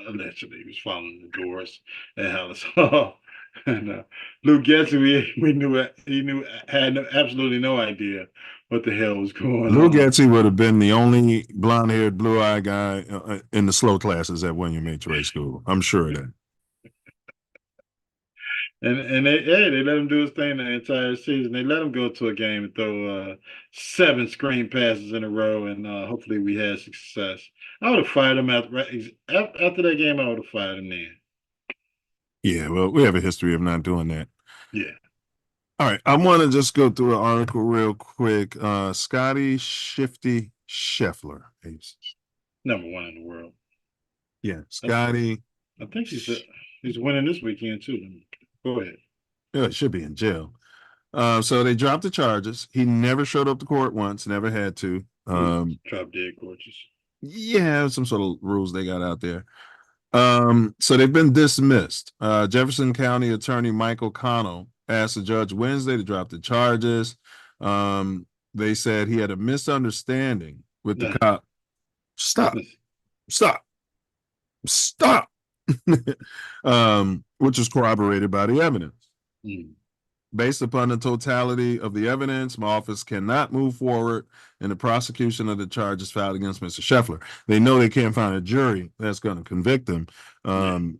Allegedly, he was following the doors at Hallis Hall. And Luke Getzey, we knew had absolutely no idea what the hell was going on. Lou Getzey would have been the only blonde-haired, blue-eyed guy in the slow classes at William H. Ray School. I'm sure of that. And they let him do his thing the entire season. They let him go to a game and throw 7 screen passes in a row, and hopefully we had success. I would have fired him after that game. I would have fired him then. Yeah, well, we have a history of not doing that. Yeah. All right, I want to just go through an article real quick. Scotty Shifty Scheffler. He's number 1 in the world. Yeah, Scotty. I think he's winning this weekend too. Go ahead. Yeah, it should be in jail. So they dropped the charges. He never showed up to court once, never had to. Drop dead gorgeous. Yeah, some sort of rules they got out there. So they've been dismissed. Jefferson County Attorney Michael Connell asked the judge Wednesday to drop the charges. They said he had a misunderstanding with the cop. Stop. Which is corroborated by the evidence. Based upon the totality of the evidence, my office cannot move forward in the prosecution of the charges filed against Mr. Scheffler. They know they can't find a jury that's going to convict him, unless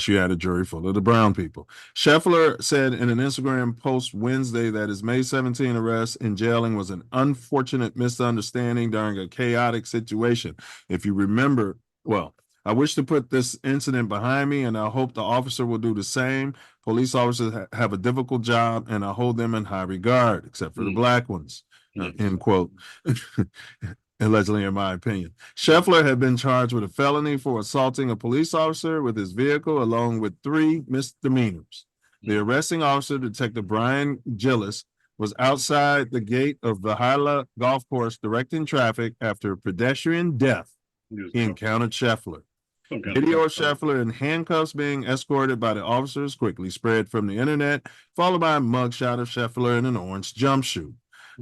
you had a jury full of the brown people. Scheffler said in an Instagram post Wednesday that his May 17 arrest and jailing was an unfortunate misunderstanding during a chaotic situation. If you remember, I wish to put this incident behind me, and I hope the officer will do the same. Police officers have a difficult job, and I hold them in high regard, except for the black ones, end quote, allegedly, in my opinion. Scheffler had been charged with a felony for assaulting a police officer with his vehicle, along with 3 misdemeanors. The arresting officer, Detective Brian Gillis, was outside the gate of the Hyla Golf Course directing traffic after a pedestrian death. He encountered Scheffler. Video of Scheffler in handcuffs being escorted by the officers quickly spread from the internet, followed by a mugshot of Scheffler in an orange jumpsuit.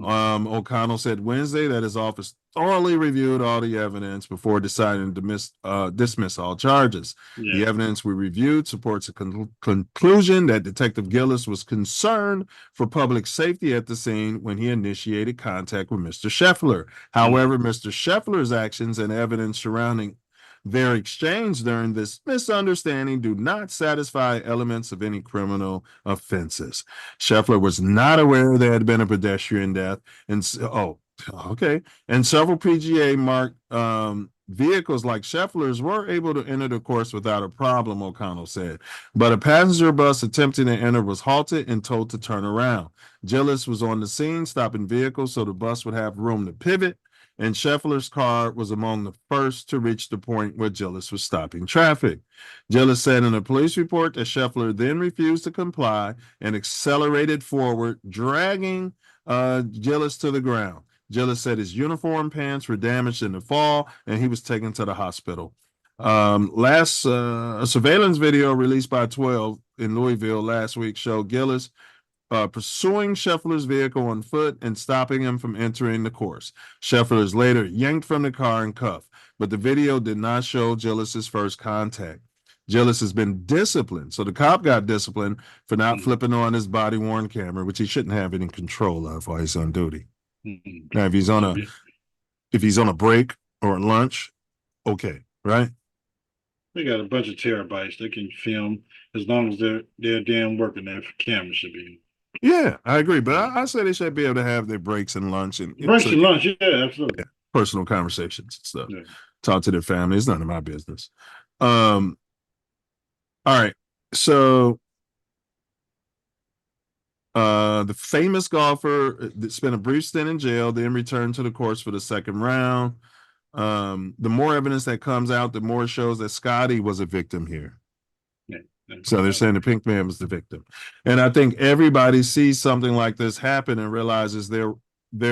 O'Connell said Wednesday that his office thoroughly reviewed all the evidence before deciding to dismiss all charges. The evidence we reviewed supports a conclusion that Detective Gillis was concerned for public safety at the scene when he initiated contact with Mr. Scheffler. However, Mr. Scheffler's actions and evidence surrounding their exchange during this misunderstanding do not satisfy elements of any criminal offenses. Scheffler was not aware there had been a pedestrian death, and several PGA marked vehicles like Scheffler's were able to enter the course without a problem, O'Connell said. But a passenger bus attempting to enter was halted and told to turn around. Gillis was on the scene, stopping vehicles so the bus would have room to pivot, and Scheffler's car was among the first to reach the point where Gillis was stopping traffic. Gillis said in a police report that Scheffler then refused to comply and accelerated forward, dragging Gillis to the ground. Gillis said his uniform pants were damaged in the fall, and he was taken to the hospital. A surveillance video released by 12 in Louisville last week showed Gillis pursuing Scheffler's vehicle on foot and stopping him from entering the course. Scheffler is later yanked from the car and cuffed, but the video did not show Gillis's first contact. Gillis has been disciplined, so the cop got disciplined for not flipping on his body-worn camera, which he shouldn't have any control of while he's on duty. Now, if he's on a break or at lunch, okay, right? They got a bunch of terabytes. They can film as long as they're damn working there. Cameras should be. Yeah, I agree, but I say they should be able to have their breaks and lunch. Breaks and lunch, yeah, absolutely. personal conversations and stuff. Yeah. Talk to their family. It's none of my business. All right. So the famous golfer spent a brief stint in jail, then returned to the course for the second round. The more evidence that comes out, the more it shows that Scotty was a victim here. Yeah. So they're saying the pink man was the victim. And I think everybody sees something like this happen and realizes they're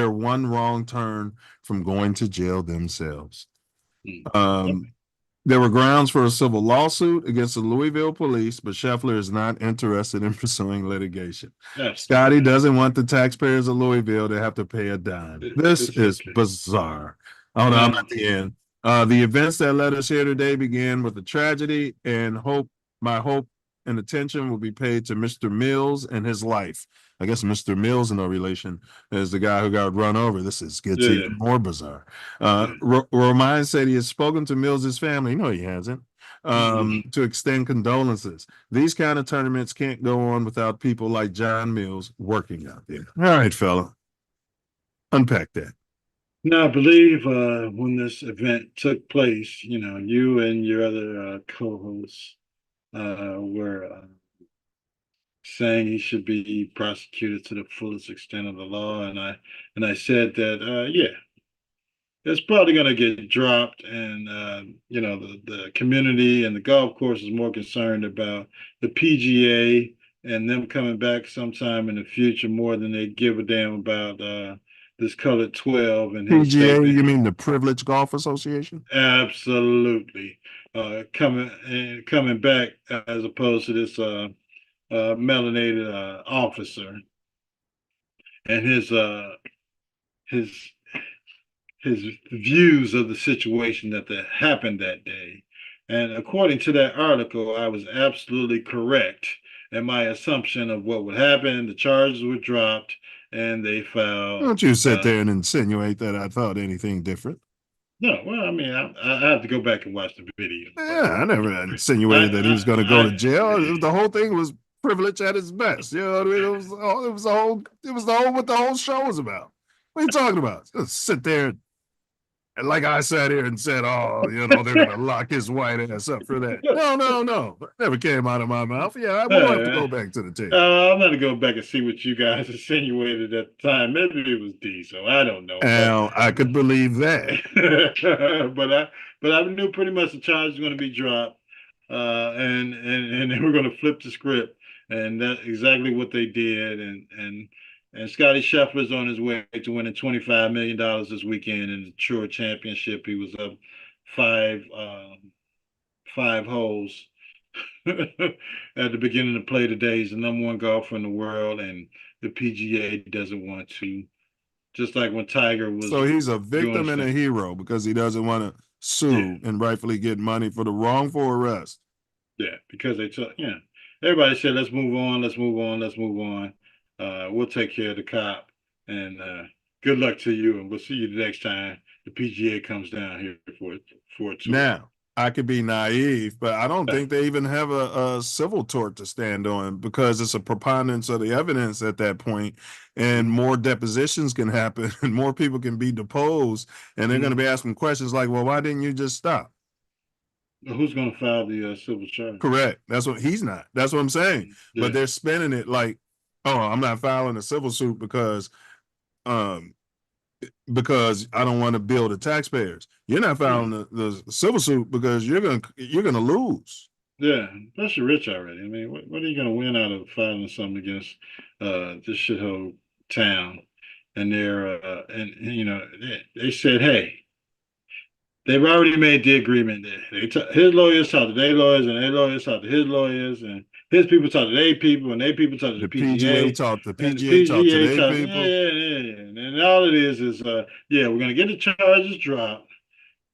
one wrong turn from going to jail themselves. There were grounds for a civil lawsuit against the Louisville police, but Scheffler is not interested in pursuing litigation. Scotty doesn't want the taxpayers of Louisville to have to pay a dime. This is bizarre. Oh no, I'm at the end. The events that led us here today began with a tragedy, and my hope and attention will be paid to Mr. Milz and his life. I guess Mr. Milz, no relation, is the guy who got run over. This gets even more bizarre. Romain said he has spoken to Mills' family. No, he hasn't. To extend condolences. These kind of tournaments can't go on without people like John Mills working out there. All right, fella. Unpack that. Now, I believe when this event took place, you and your other co-hosts were saying he should be prosecuted to the fullest extent of the law, and I said that it's probably going to get dropped, and the community and the golf course is more concerned about the PGA and them coming back sometime in the future more than they give a damn about this colored 12 and his PGA. statement. You mean the Privileged Golf Association? Absolutely. Coming back as opposed to this melanated officer and his views of the situation that happened that day. And according to that article, I was absolutely correct in my assumption of what would happen. The charges were dropped and they filed. Don't you sit there and insinuate that I thought anything different? No, well, I mean, I have to go back and watch the video. Yeah, I never insinuated that he was going to go to jail. The whole thing was privilege at its best. You know what I mean? It was what the whole show was about. What are you talking about? Just sit there and like I sat here and said, they're going to lock his white ass up for that. No. That never came out of my mouth. Yeah, I will have to go back to the tape. I'm going to go back and see what you guys insinuated at the time. Maybe it was D, so I don't know. Now, I could believe that. but I knew pretty much the charge was going to be dropped, and they were going to flip the script, and that's exactly what they did. And Scotty Scheffler's on his way to winning $25 million this weekend in the Tour Championship. He was up five holes at the beginning of play today. He's the #1 golfer in the world, and the PGA doesn't want to. Just like when Tiger was. So he's a victim and a hero because he doesn't want to sue and rightfully get money for the wrongful arrest. Yeah, because everybody said, let's move on. We'll take care of the cop, and good luck to you, and we'll see you the next time the PGA comes down here for a tour. Now, I could be naive, but I don't think they even have a civil tort to stand on because it's a preponderance of the evidence at that point, and more depositions can happen, and more people can be deposed, and they're going to be asking questions like, well, why didn't you just stop? Who's going to file the civil charge? Correct. That's what he's not. That's what I'm saying. Yeah. But they're spinning it like, I'm not filing a civil suit because I don't want to bill the taxpayers. You're not filing the civil suit because you're gonna lose. Yeah, plus you're rich already. I mean, what are you gonna win out of filing something against this shithole town? And they said, hey, they've already made the agreement. His lawyers talked to their lawyers, and their lawyers talked to his lawyers, and his people talk to their people, and their people talk to the PGA. The PGA talk to their people. Yeah. And all it is, we're going to get the charges dropped.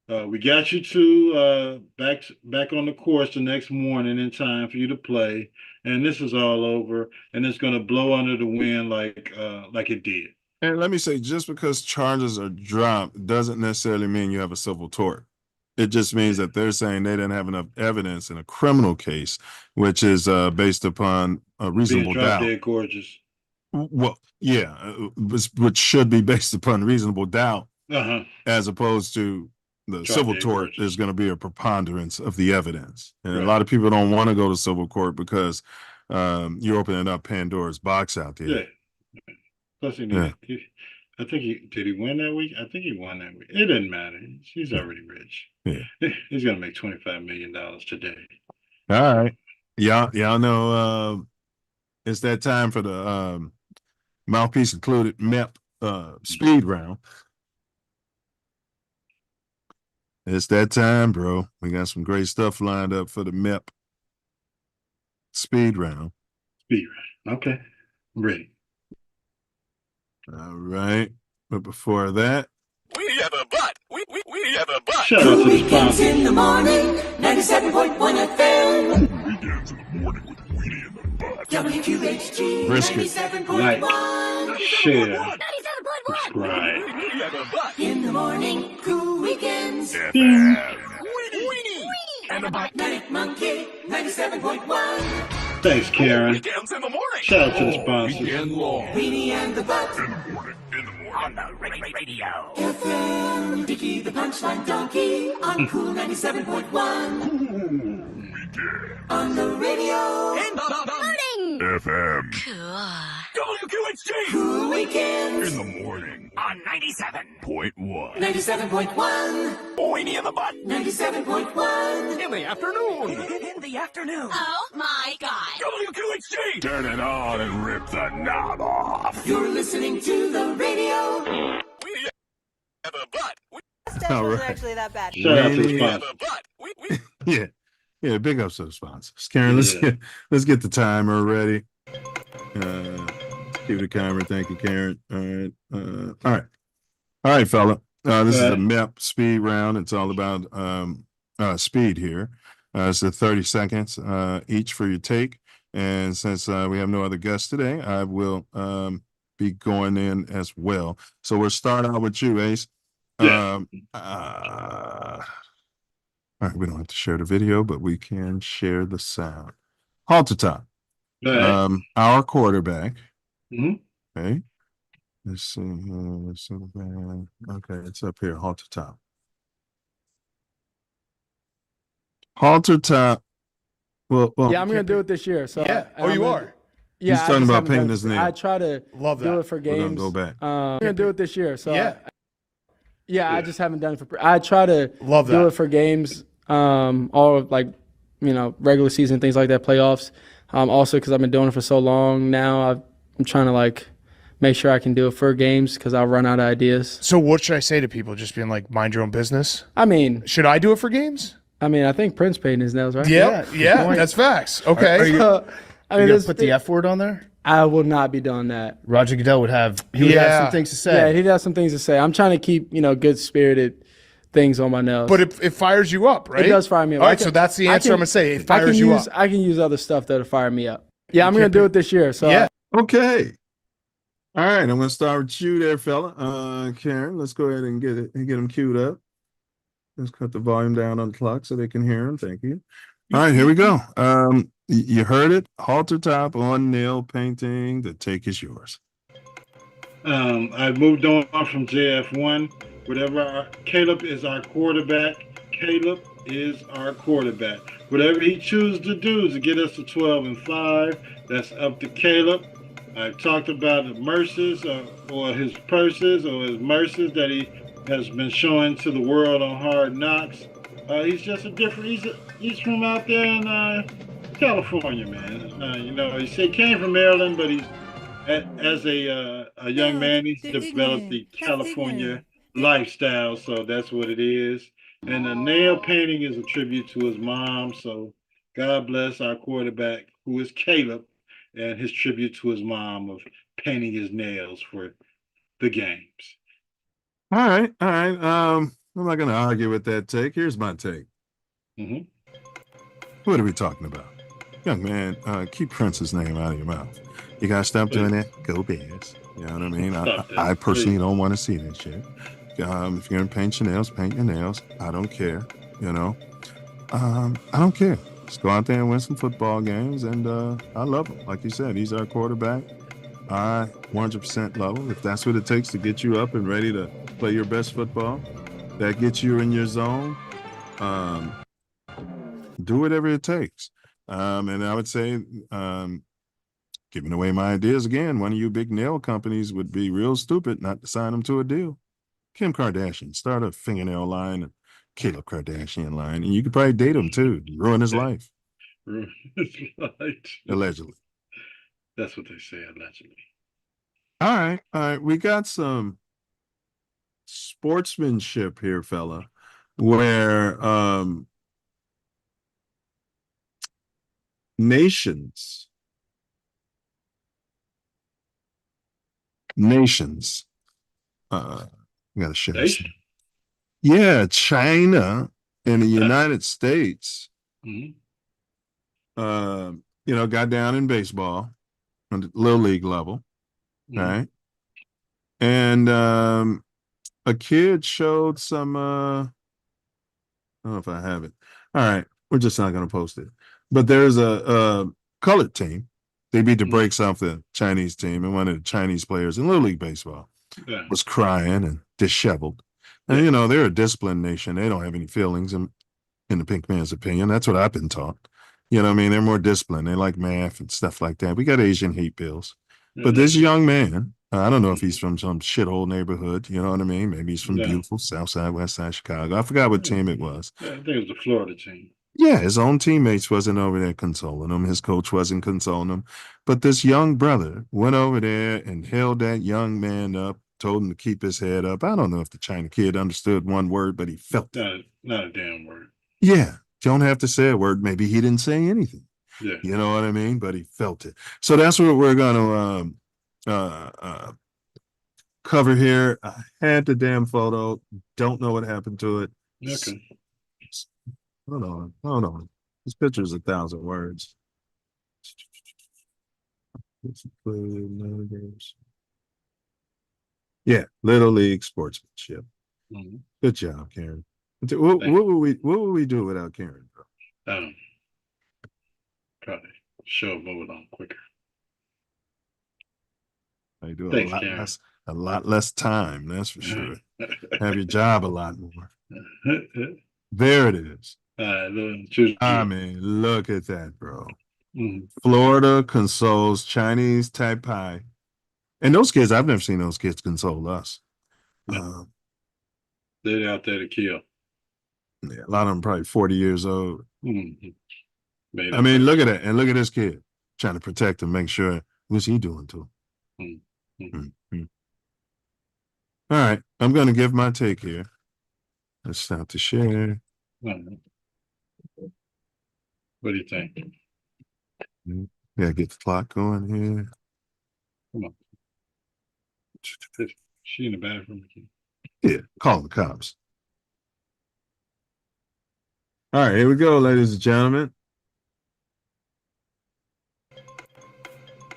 We got you two back on the course the next morning in time for you to play. And this is all over. And it's going to blow under the wind like it did. And let me say, just because charges are dropped doesn't necessarily mean you have a civil tort. It just means that they're saying they didn't have enough evidence in a criminal case, which is based upon a reasonable doubt. Dead gorgeous. Well, yeah, which should be based upon reasonable doubt as opposed to the civil tort. There's going to be a preponderance of the evidence, and a lot of people don't want to go to civil court because you're opening up Pandora's box out there. Yeah. Plus, I think did he win that week? I think he won that week. It didn't matter. He's already rich. Yeah. He's gonna make $25 million today. All right. Y'all know it's that time for the Mouthpiece Included MEP speed round. It's that time, bro. We got some great stuff lined up for the MEP speed round. Speed round. Okay. I'm ready. All right. But before that, we have a butt. We have a butt. Shout out to the sponsors. In the morning, 97.1 FM. Weekends in the morning with Weenie in the butt. WQHG, Brisket. 97.1. Like, share, subscribe. In the morning, cool weekends. FM. Weenie. And the butt. Manic Monkey, 97.1. Thanks, Karen. Weekends in the morning. Shout out to the sponsors. Weekend long. Weenie and the butt. In the morning. On the radio. FM, Dickie the Punchline Donkey on Cool 97.1. On the radio. In the morning. FM. WQHG. Cool weekends. In the morning. On 97.1. 97.1. Weenie in the butt. 97.1. In the afternoon. In the afternoon. Oh my God. WQHG. Turn it on and rip the knob off. You're listening to the radio. We have a butt. That wasn't actually that bad. Shout out to the We have sponsors. a butt. Yeah, big ups to the sponsors. Karen, let's get the timer ready. Cue the camera. Thank you, Karen. All right, fella. This is the MEP speed round. It's all about speed here. It's the 30 seconds each for your take. And since we have no other guests today, I will be going in as well. So we'll start out with you, Ace. All right, we don't have to share the video, but we can share the sound. Halter top. Our quarterback. Okay. Let's see. Okay, it's up here. Halter top. Halter top. Well, yeah, I'm gonna do it this year. So you are. Yeah, he's talking about painting his nail. I try to do it for games. We're gonna go back. I'm gonna do it this year. So yeah, I just haven't done it for. I try to do it for games. All of, like, regular season things like that, playoffs. Also because I've been doing it for so long now, I'm trying to like make sure I can do it for games because I'll run out of ideas. So what should I say to people? Just being like, mind your own business? I mean, should I do it for games? I mean, I think Prince painted his nails, right? Yeah, that's facts. Okay. Are you gonna put the F word on there? I will not be doing that. Roger Goodell would have. He would have some things to say. Yeah, he'd have some things to say. I'm trying to keep good spirited things on my nails. But it fires you up, right? It does fire me up. All right, so that's the answer I'm gonna say. It fires you up. I can use other stuff that'll fire me up. Yeah, I'm gonna do it this year. So Okay. All right, I'm gonna start with you there, fella. Karen, let's go ahead and get him queued up. Let's cut the volume down on the clock so they can hear him. Thank you. All right, here we go. You heard it. Halter top on nail painting. The take is yours. I moved on from JF1. Caleb is our quarterback. Caleb is our quarterback. Whatever he chooses to do to get us to 12-5, that's up to Caleb. I talked about the mercies or his purses or his mercies that he has been showing to the world on Hard Knocks. He's just a different. He's from out there in California, man. He came from Maryland, but as a young man, he's developed the California lifestyle. So that's what it is. And the nail painting is a tribute to his mom. So God bless our quarterback, who is Caleb, and his tribute to his mom of painting his nails for the games. All right. I'm not going to argue with that take. Here's my take. What are we talking about? Young man, keep Prince's name out of your mouth. You got to stop doing that. Go Bears. You know what I mean? I personally don't want to see that shit. If you're going to paint your nails, paint your nails. I don't care. I don't care. Let's go out there and win some football games. And I love him. Like you said, he's our quarterback. I 100% love them. If that's what it takes to get you up and ready to play your best football, that gets you in your zone, do whatever it takes. And I would say, giving away my ideas again, one of you big nail companies would be real stupid not to sign them to a deal. Kim Kardashian, start a fingernail line, and Caleb Kardashian line, and you could probably date him too, ruin his life. Ruin his life. Allegedly. That's what they say, allegedly. All right. We got some sportsmanship here, fella, where nations I gotta share this. Yeah, China and the United States got down in baseball on the little league level, right? And a kid showed some I don't know if I have it. All right, we're just not gonna post it. But there's a colored team. They beat the brakes off the Chinese team, and one of the Chinese players in Little League Baseball was crying and disheveled. And, they're a disciplined nation. They don't have any feelings, in the pink man's opinion. That's what I've been taught. You know what I mean? They're more disciplined. They like math and stuff like that. We got Asian hate bills. But this young man, I don't know if he's from some shithole neighborhood. You know what I mean? Maybe he's from beautiful South Side, West Side Chicago. I forgot what team it was. I think it was the Florida team. Yeah, his own teammates wasn't over there consoling him. His coach wasn't consoling him. But this young brother went over there and held that young man up, told him to keep his head up. I don't know if the China kid understood one word, but he felt it. Not a damn word. Yeah, don't have to say a word. Maybe he didn't say anything. Yeah. You know what I mean? But he felt it. So that's what we're going to cover here. I had the damn photo. Don't know what happened to it. Okay. Hold on. This picture is 1,000 words. Yeah, Little League sportsmanship. Good job, Karen. What would we do without Karen, bro? Try to show move on quicker. I do a lot less time, that's for sure. Have your job a lot more. There it is. I mean, look at that, bro. Florida consoles Chinese type pie. And those kids, I've never seen those kids console us. They're out there to kill. Yeah, a lot of them probably 40 years old. I I mean, look at that. And look at this kid trying to protect him, make sure, what's he doing to him? All right, I'm going to give my take here. Let's start to share. What do you think? Yeah, get the clock going here. Come on. Is she in the bathroom again? Yeah, call the cops. All right, here we go, ladies and gentlemen.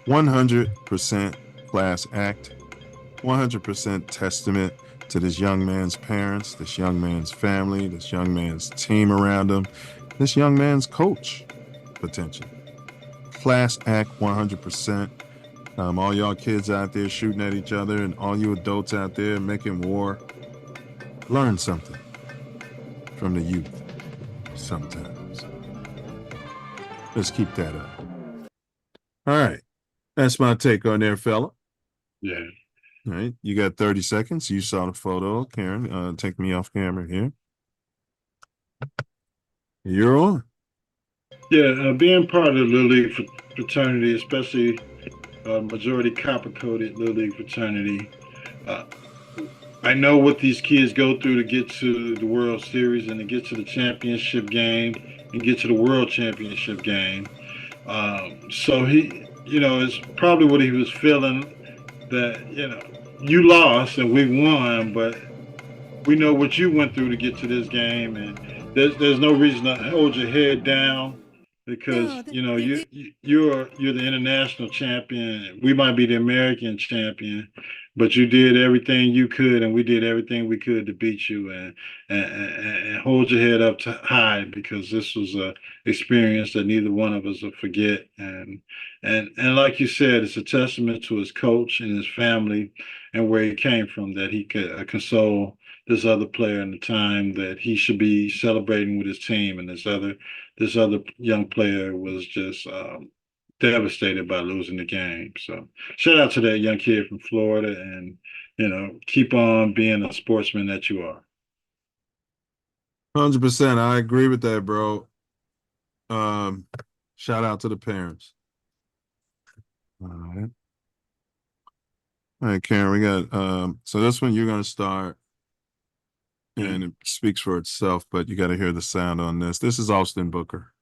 100% class act, 100% testament to this young man's parents, this young man's family, this young man's team around him, this young man's coach, potentially. Class act 100%. All y'all kids out there shooting at each other and all you adults out there making war, learn something from the youth sometimes. Let's keep that up. All right. That's my take on there, fella. Yeah. All right. You got 30 seconds. You saw the photo, Karen. Take me off camera here. You're on. Yeah, being part of the Little League fraternity, especially majority copper-coated Little League fraternity, I know what these kids go through to get to the World Series and to get to the championship game and get to the World Championship game. So he, it's probably what he was feeling, that, you lost and we won, but we know what you went through to get to this game, and there's no reason to hold your head down, because you're the international champion. We might be the American champion, but you did everything you could, and we did everything we could to beat you, and hold your head up high, because this was a experience that neither one of us will forget. And like you said, it's a testament to his coach and his family and where he came from, that he could console this other player in the time that he should be celebrating with his team, and this other young player was just devastated by losing the game. So shout out to that young kid from Florida, and keep on being a sportsman that you are. 100%. I agree with that, bro. Shout out to the parents. All right, Karen, we got so this one you're gonna start, and it speaks for itself, but you got to hear the sound on this. This is Austin Booker.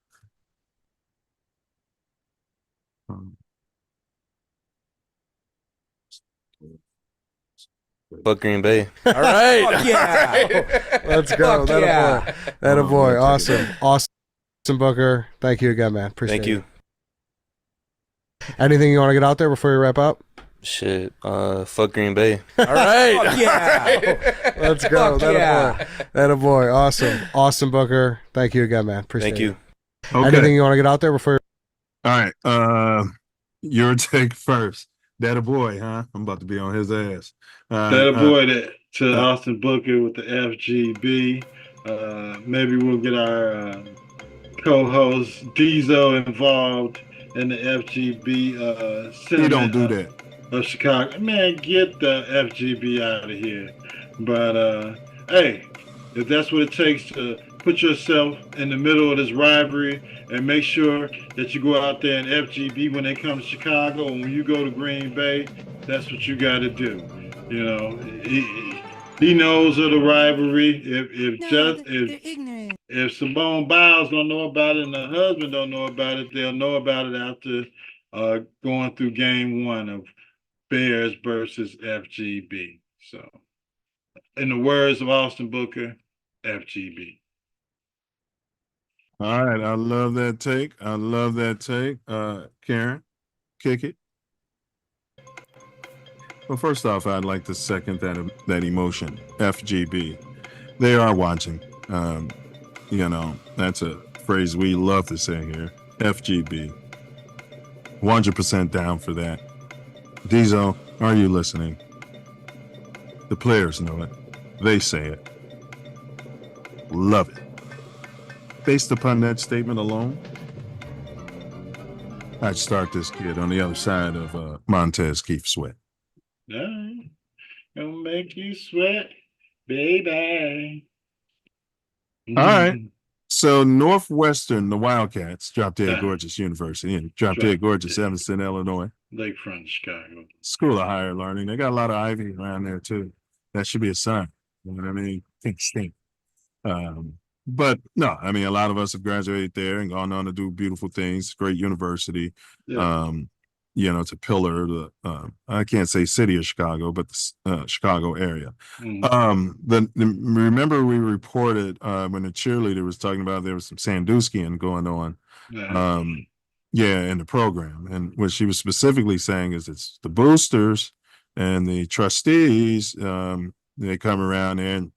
Fuck Green Bay. All right. Fuck yeah. Let's go. That a boy. Awesome. Awesome, Booker. Thank you again, man. Appreciate it. Thank you. Anything you want to get out there before we wrap up? Shit. Fuck Green Bay. All right. Fuck yeah. Let's go. That a boy. Awesome. Awesome, Booker. Thank you again, man. Appreciate Thank you. it. Okay. Anything you want to get out there before? All right. Your take first. That a boy, huh? I'm about to be on his ass. That a boy to Austin Booker with the FGB. Maybe we'll get our co-host Diesel involved in the FGB. You don't do that. Of Chicago. Man, get the FGB out of here. But hey, if that's what it takes to put yourself in the middle of this rivalry and make sure that you go out there in FGB when they come to Chicago, and when you go to Green Bay, that's what you got to do. He knows of the rivalry. If Simone Biles don't know about it and her husband don't know about it, they'll know about it after going through game one of Bears versus FGB. So, in the words of Austin Booker, FGB. All right, I love that take. Karen, kick it. Well, first off, I'd like to second that emotion. FGB, they are watching. That's a phrase we love to say here. FGB, 100% down for that. Diesel, are you listening? The players know it. They say it. Love it. Based upon that statement alone, I'd start this kid on the other side of Montez Keith Sweat. All right. Gonna make you sweat, baby. All right. So Northwestern, the Wildcats, Drop Dead Gorgeous University, and Drop Dead Gorgeous, Evanston, Illinois. Lakefront, Chicago. School of Higher Learning. They got a lot of Ivy around there too. That should be a sign. You know what I mean? Stink. But no, I mean, a lot of us have graduated there and gone on to do beautiful things. Great university. Yeah. It's a pillar. I can't say city of Chicago, but the Chicago area. Mm-hmm. Remember we reported when the cheerleader was talking about there was some Sanduskying going on. In the program, and what she was specifically saying is it's the boosters and the trustees. They come around there and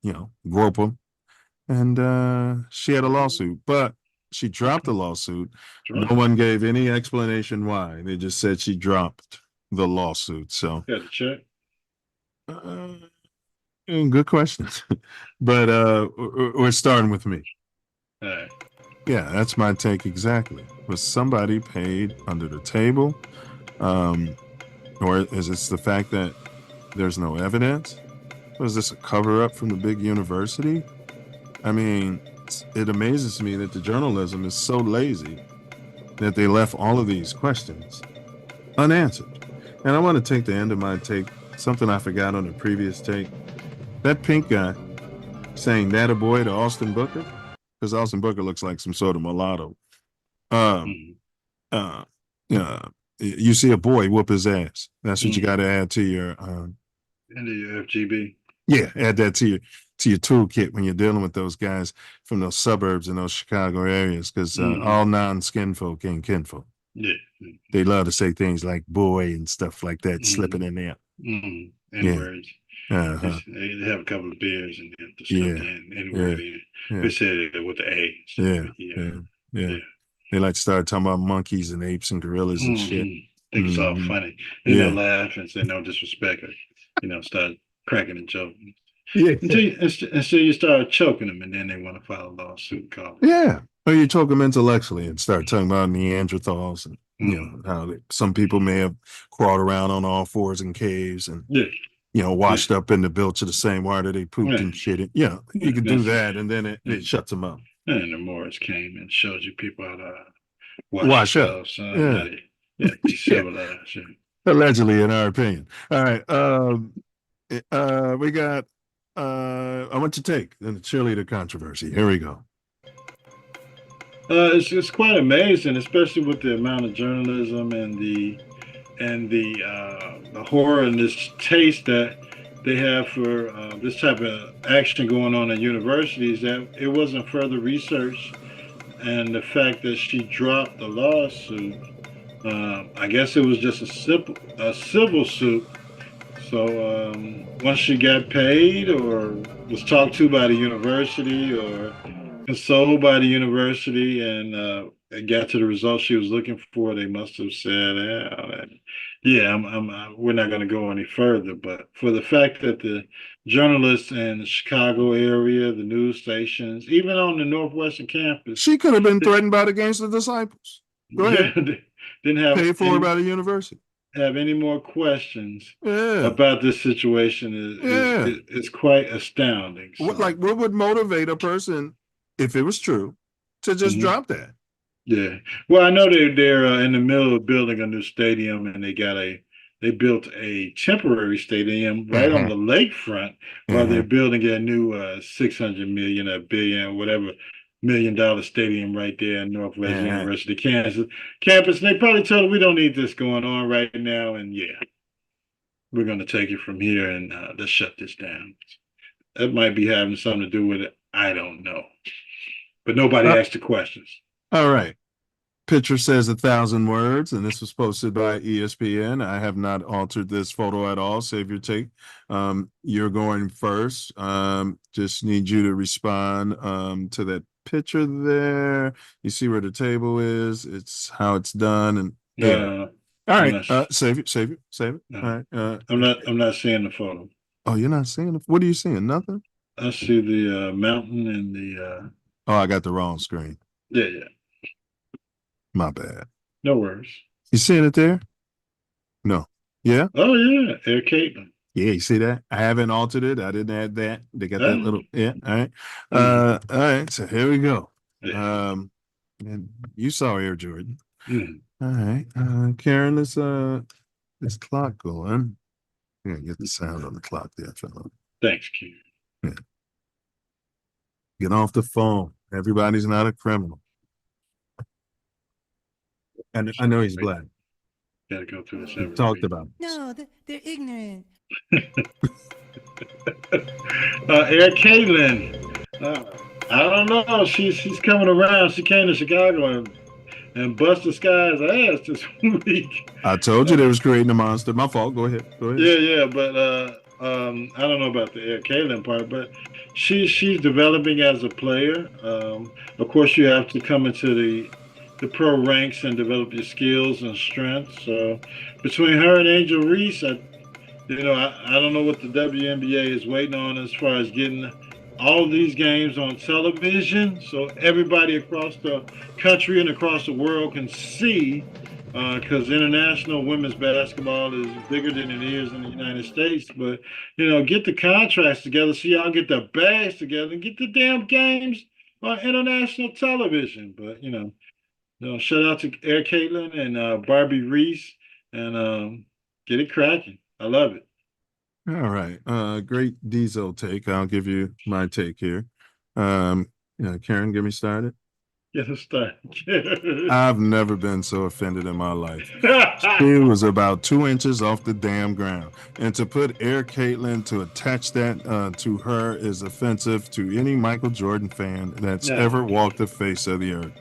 grope them, and she had a lawsuit, but she dropped the lawsuit. No one gave any explanation why. They just said she dropped the lawsuit. So got to check. Good question. But we're starting with me. All right. Yeah, that's my take exactly. Was somebody paid under the table? Or is it the fact that there's no evidence? Was this a cover-up from the big university? I mean, it amazes me that the journalism is so lazy that they left all of these questions unanswered. And I want to take the end of my take, something I forgot on the previous take. That pink guy saying that a boy to Austin Booker, because Austin Booker looks like some sort of mulatto. You see a boy, whoop his ass. That's what you got to add to your into your FGB. Yeah, add that to your toolkit when you're dealing with those guys from those suburbs and those Chicago areas, because all non-skin folk ain't kinfolk. Yeah. They love to say things like boy and stuff like that, slipping in there. N-words. Uh-huh. They have a couple of beers and then the Yeah. N-word in. They said it with the A. Yeah. They like to start talking about monkeys and apes and gorillas and shit. Think it's all funny. And they'll laugh and say no disrespect or, start cracking and joking. Yeah. Until you start choking them and then they want to file a lawsuit. Yeah. Or you choke them intellectually and start talking about Neanderthals and how some people may have crawled around on all fours in caves and washed up in the bilge of the same water they pooped and shit. You can do that and then it shuts them up. And the Morris came and showed you people how to wash up. Be civilized. Allegedly, in our opinion. All right. We got I want to take the cheerleader controversy. Here we go. It's quite amazing, especially with the amount of journalism and the horror and this taste that they have for this type of action going on at universities, that it wasn't further research, and the fact that she dropped the lawsuit, I guess it was just a civil suit. So once she got paid or was talked to by the university or consoled by the university and got to the results she was looking for, they must have said, we're not going to go any further. But for the fact that the journalists in the Chicago area, the news stations, even on the Northwestern campus, she could have been threatened by the Gangster Disciples. Go ahead. Didn't have paid for by the university. Have any more questions about this situation is quite astounding. So. What would motivate a person, if it was true, to just drop that? Yeah. Well, I know they're in the middle of building a new stadium, and they built a temporary stadium right on the lakefront while they're building a new $600 million, $1 billion, whatever $1 million stadium right there in Northwest University, Kansas campus. And they probably told her, we don't need this going on right now, and we're going to take it from here and let's shut this down. That might be having something to do with it. I don't know. But nobody asked the questions. All right. Picture says 1,000 words, and this was posted by ESPN. I have not altered this photo at all. Save your take. You're going first. Just need you to respond to that picture there. You see where the table is. It's how it's done. And all right. Save it. No. All right. I'm not seeing the photo. Oh, you're not seeing it? What are you seeing? Nothing? I see the mountain and the. Oh, I got the wrong screen. Yeah. My bad. No worries. You seeing it there? No. Yeah? Oh, yeah. Air Caitlin. Yeah, you see that? I haven't altered it. I didn't add that. They got that little, all right. All right, so here we go. And you saw Air Jordan. All right. Karen, this clock going. Yeah, get the sound on the clock there, fellow. Thanks, Karen. Yeah. Get off the phone. Everybody's not a criminal. And I know he's black. Gotta go through this. We talked about it. No, they're ignorant. Air Caitlin. I don't know. She's coming around. She came to Chicago and busted Sky's ass this week. I told you they was creating a monster. My fault. Go ahead. Yeah, but I don't know about the Air Caitlin part, but she's developing as a player. Of course, you have to come into the pro ranks and develop your skills and strengths. So between her and Angel Reese, I don't know what the WNBA is waiting on as far as getting all of these games on television so everybody across the country and across the world can see, because international women's basketball is bigger than it is in the United States. But, get the contracts together so y'all get the bags together and get the damn games on international television. But, shout out to Air Caitlin and Barbie Reese and get it cracking. I love it. All right. Great Diesel take. I'll give you my take here. Karen, get me started. Get us started. I've never been so offended in my life. She was about 2 inches off the damn ground. And to put Air Caitlin, to attach that to her is offensive to any Michael Jordan fan that's ever walked the face of the earth.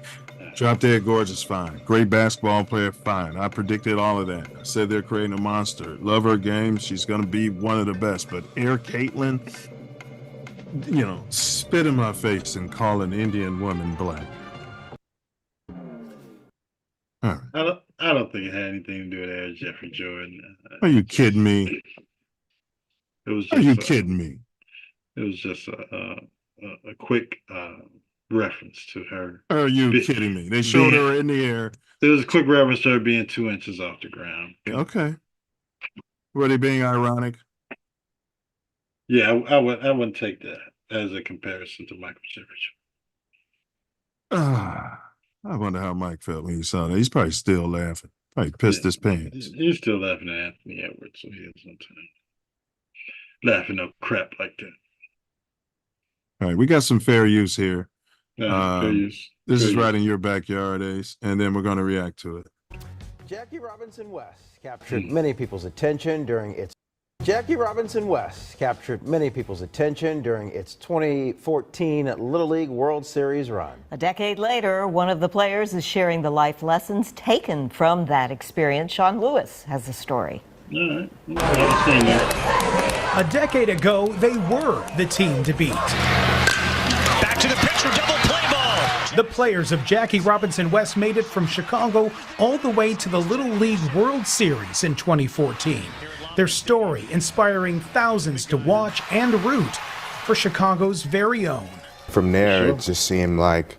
Drop Dead Gorgeous, fine. Great basketball player, fine. I predicted all of that. I said they're creating a monster. Love her game. She's going to be one of the best. But Air Caitlin, spit in my face and call an Indian woman black. All right. I don't think it had anything to do with Air Jeffrey Jordan. Are you kidding me? It was. Are you kidding me? It was just a quick reference to her. Are you kidding me? They showed her in the air. There was a quick reference to her being 2 inches off the ground. Okay. Were they being ironic? Yeah, I wouldn't take that as a comparison to Michael Jeffrey Jordan. I wonder how Mike felt when he saw that. He's probably still laughing. Probably pissed his pants. He's still laughing at Anthony Edwards, so he is sometimes laughing up crap like that. All right, we got some fair use here. Fair use. This is right in your backyard, Ace, and then we're going to react to it. Jackie Robinson West captured many people's attention during its 2014 Little League World Series run. A decade later, one of the players is sharing the life lessons taken from that experience. Sean Lewis has the story. All right. A decade ago, they were the team to beat. Back to the pitcher, double play ball. The players of Jackie Robinson West made it from Chicago all the way to the Little League World Series in 2014. Their story inspiring thousands to watch and root for Chicago's very own. From there, it just seemed like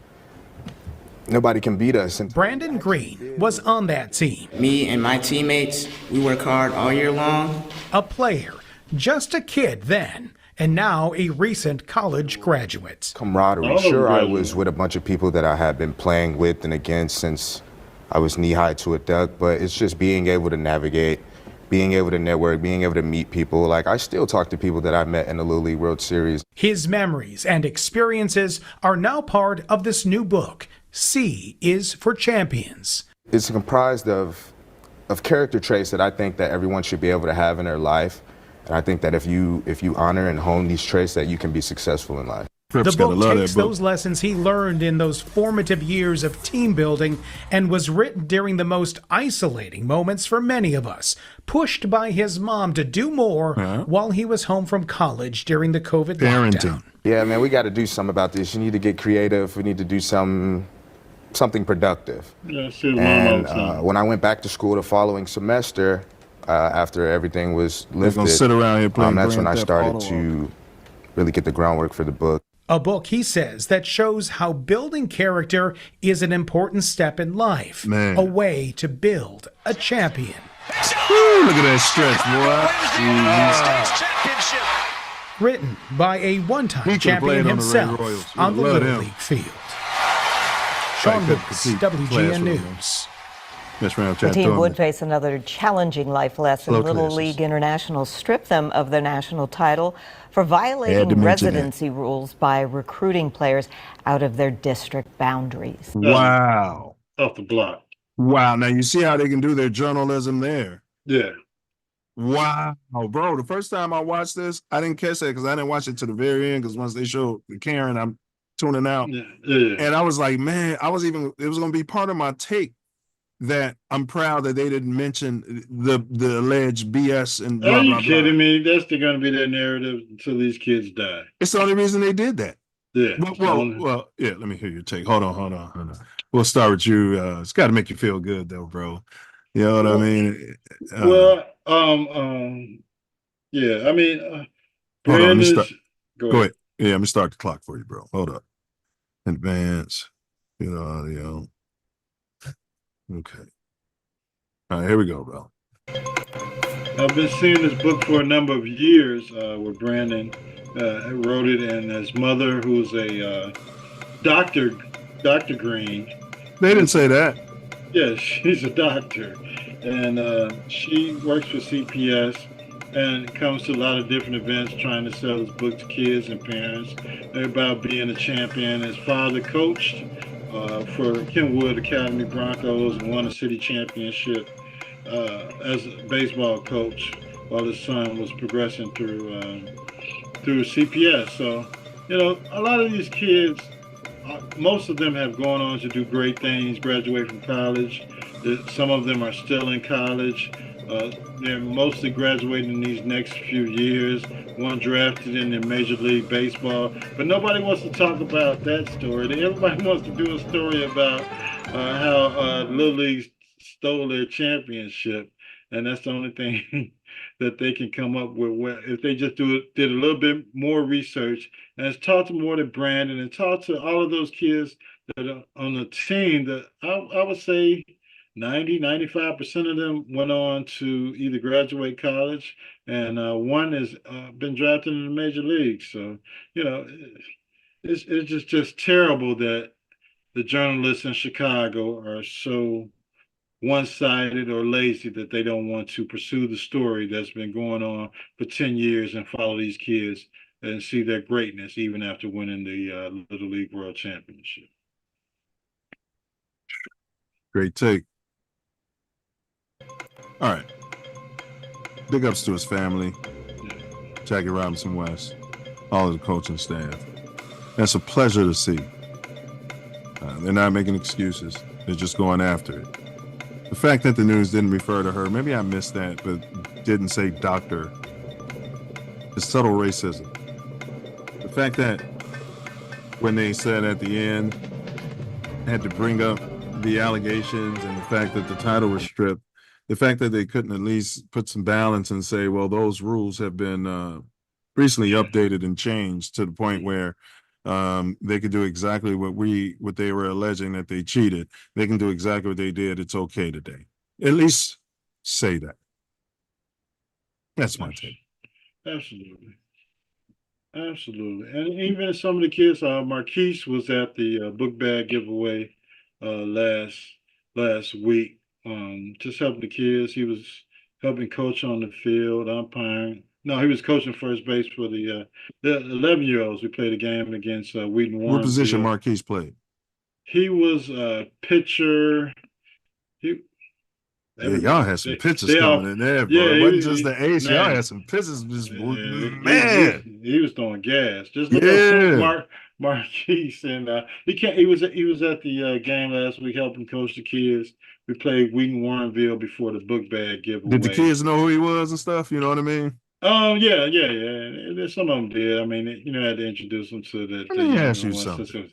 nobody can beat us. Brandon Green was on that team. Me and my teammates, we work hard all year long. A player, just a kid then, and now a recent college graduate. Camaraderie. Sure, I was with a bunch of people that I had been playing with and against since I was knee-high to a duck, but it's just being able to navigate, being able to network, being able to meet people. Like, I still talk to people that I met in the Little League World Series. His memories and experiences are now part of this new book, C is for Champions. It's comprised of character traits that I think that everyone should be able to have in their life. And I think that if you honor and hone these traits, that you can be successful in life. The book takes those lessons he learned in those formative years of team building and was written during the most isolating moments for many of us, pushed by his mom to do more while he was home from college during the COVID lockdown. Yeah, man, we got to do something about this. You need to get creative. We need to do something productive. Yeah, and when I went back to school the following semester, after everything was lifted, sit around here playing that's when I Grand Theft started Auto. to really get the groundwork for the book. A book, he says, that shows how building character is an important step in life, a way to build a champion. Woo, look at that stretch, boy. Written by a one-time champion himself on the Little League field. Sean Lewis, WGN News. The team would face another challenging life lesson. Little classes. League International stripped them of their national title for violating residency rules by recruiting players out of their district boundaries. Wow. Off the block. Wow. Now you see how they can do their journalism there. Yeah. Wow, bro. The first time I watched this, I didn't catch that because I didn't watch it to the very end because once they showed the Karen, I'm tuning out. Yeah. And I was like, man, it was going to be part of my take that I'm proud that they didn't mention the alleged BS and blah, Are you blah, kidding blah. me? That's going to be their narrative until these kids die. It's the only reason they did that. Yeah. Well, yeah, let me hear your take. Hold on. We'll start with you. It's got to make you feel good, though, bro. You know what I mean? Yeah, I mean, hold on, go ahead. Yeah, I'm going to start the clock for you, bro. Hold up. Advance. Audio. Okay. All right, here we go, bro. I've been seeing this book for a number of years where Brandon wrote it, and his mother, who's a Dr. Green. They didn't say that. Yeah, she's a doctor, and she works for CPS and comes to a lot of different events trying to sell his book to kids and parents. They're about being a champion. His father coached for Kenwood Academy Broncos and won a city championship as a baseball coach while his son was progressing through CPS. So, a lot of these kids most of them have gone on to do great things, graduate from college. Some of them are still in college. They're mostly graduating in these next few years. One drafted in the Major League Baseball, but nobody wants to talk about that story. Everybody wants to do a story about how Little League stole their championship, and that's the only thing that they can come up with. If they just did a little bit more research and talk to more to Brandon and talk to all of those kids that are on the team, that I would say 95% of them went on to either graduate college, and one has been drafted in the major league. So, it's just terrible that the journalists in Chicago are so one-sided or lazy that they don't want to pursue the story that's been going on for 10 years and follow these kids and see their greatness even after winning the Little League World Championship. Great take. All right. Big ups to his family, Jackie Robinson West, all of the coaching staff. That's a pleasure to see. They're not making excuses. They're just going after it. The fact that the news didn't refer to her, maybe I missed that, but didn't say doctor, is subtle racism. The fact that when they said at the end, had to bring up the allegations and the fact that the title was stripped, the fact that they couldn't at least put some balance and say, well, those rules have been recently updated and changed to the point where they could do exactly what they were alleging that they cheated. They can do exactly what they did. It's okay today. At least say that. That's my take. Absolutely. Absolutely. And even some of the kids, Marquise was at the book bag giveaway last week. Just helping the kids. He was helping coach on the field, umpiring. No, he was coaching first base for the 11-year-olds. We played a game against Wheaton Warren. What position Marquise played? He was a pitcher. Yeah, y'all had some pitches coming in there, bro. It wasn't just the ace. Y'all had some pitches. Man, he was throwing gas. Just look at Marquise, and he was at the game last week helping coach the kids. We played Wheaton Warrenville before the book bag giveaway. Did the kids know who he was and stuff? You know what I mean? Yeah. Some of them did. I mean, I had to introduce them to that. Let me ask you something.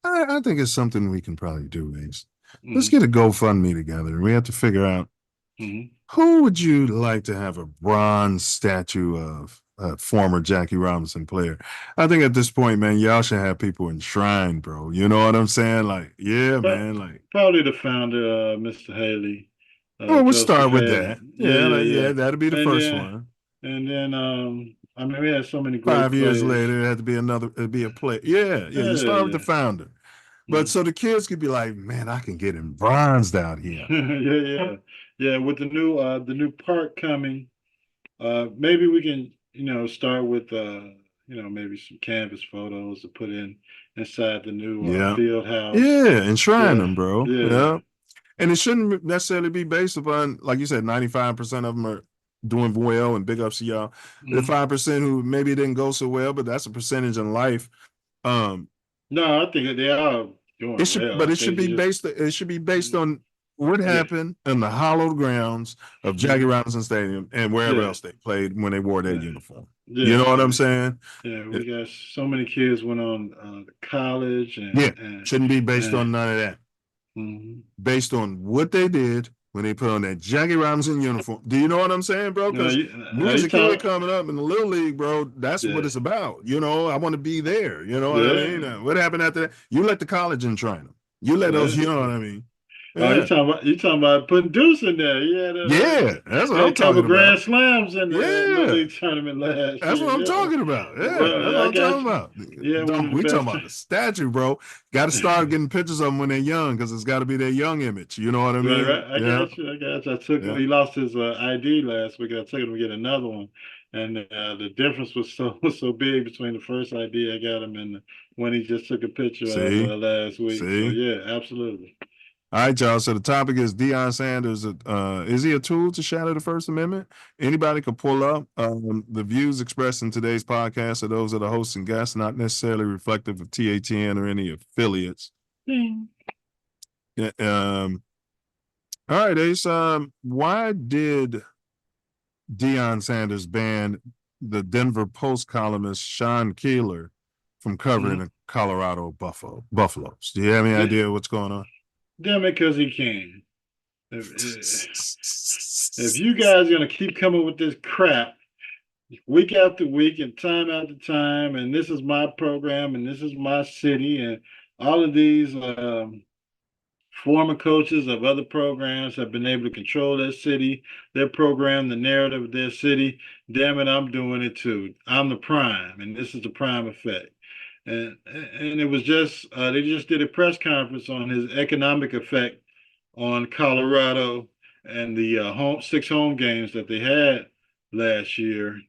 I think it's something we can probably do, Ace. Let's get a GoFundMe together. We have to figure out who would you like to have a bronze statue of a former Jackie Robinson player. I think at this point, man, y'all should have people enshrined, bro. You know what I'm saying? Like, yeah, man. Like probably the founder, Mr. Haley. We'll start with that. Yeah, that'll be the first one. And then, I mean, we had so many great 5 years players. later, it had to be it'd be a play. Yeah. You start with the founder. But so the kids could be like, man, I can get him bronzed out here. Yeah. With the new park coming, maybe we can, start with, maybe some canvas photos to put inside the new field house. Yeah, enshrine them, bro. Yeah. And it shouldn't necessarily be based upon, like you said, 95% of them are doing well, and big ups to y'all. The 5% who maybe didn't go so well, but that's a percentage in life. No, I think they are doing well. But it should be based on what happened in the hallowed grounds of Jackie Robinson Stadium and wherever else they played when they wore their uniform. You know what I'm saying? Yeah, we got so many kids went on college. And shouldn't be based on none of that. Based on what they did when they put on that Jackie Robinson uniform. Do you know what I'm saying, bro? Because me as a kid coming up in the Little League, bro, that's what it's about. I want to be there. You know what I mean? What happened after that? You let the college enshrine them. You let those, you know what I mean? You talking about putting Deuce in there? That's what I'm talking about. Grand slams in the Little League tournament last year. That's what I'm talking about. That's what I'm talking about. We talking about the statue, bro. Got to start getting pictures of them when they're young, because it's got to be their young image. You know what I mean? Right. I got you. He lost his ID last week. I took him to get another one, and the difference was so big between the first ID I got him and when he just took a picture of last week. So, yeah, absolutely. All right, y'all. So the topic is Deion Sanders. Is he a tool to shatter the First Amendment? Anybody can pull up. The views expressed in today's podcast are those of the hosts and guests, not necessarily reflective of TATN or any affiliates. Yeah, all right, Ace. Why did Deion Sanders ban the Denver Post columnist Sean Keeler from covering the Colorado Buffaloes? Do you have any idea what's going on? Damn it, because he can. If you guys are going to keep coming with this crap week after week and time after time, and this is my program and this is my city, and all of these former coaches of other programs have been able to control their city, their program, the narrative of their city. Damn it, I'm doing it too. I'm the prime, and this is the prime effect. And it was just they just did a press conference on his economic effect on Colorado and the 6 home games that they had last year.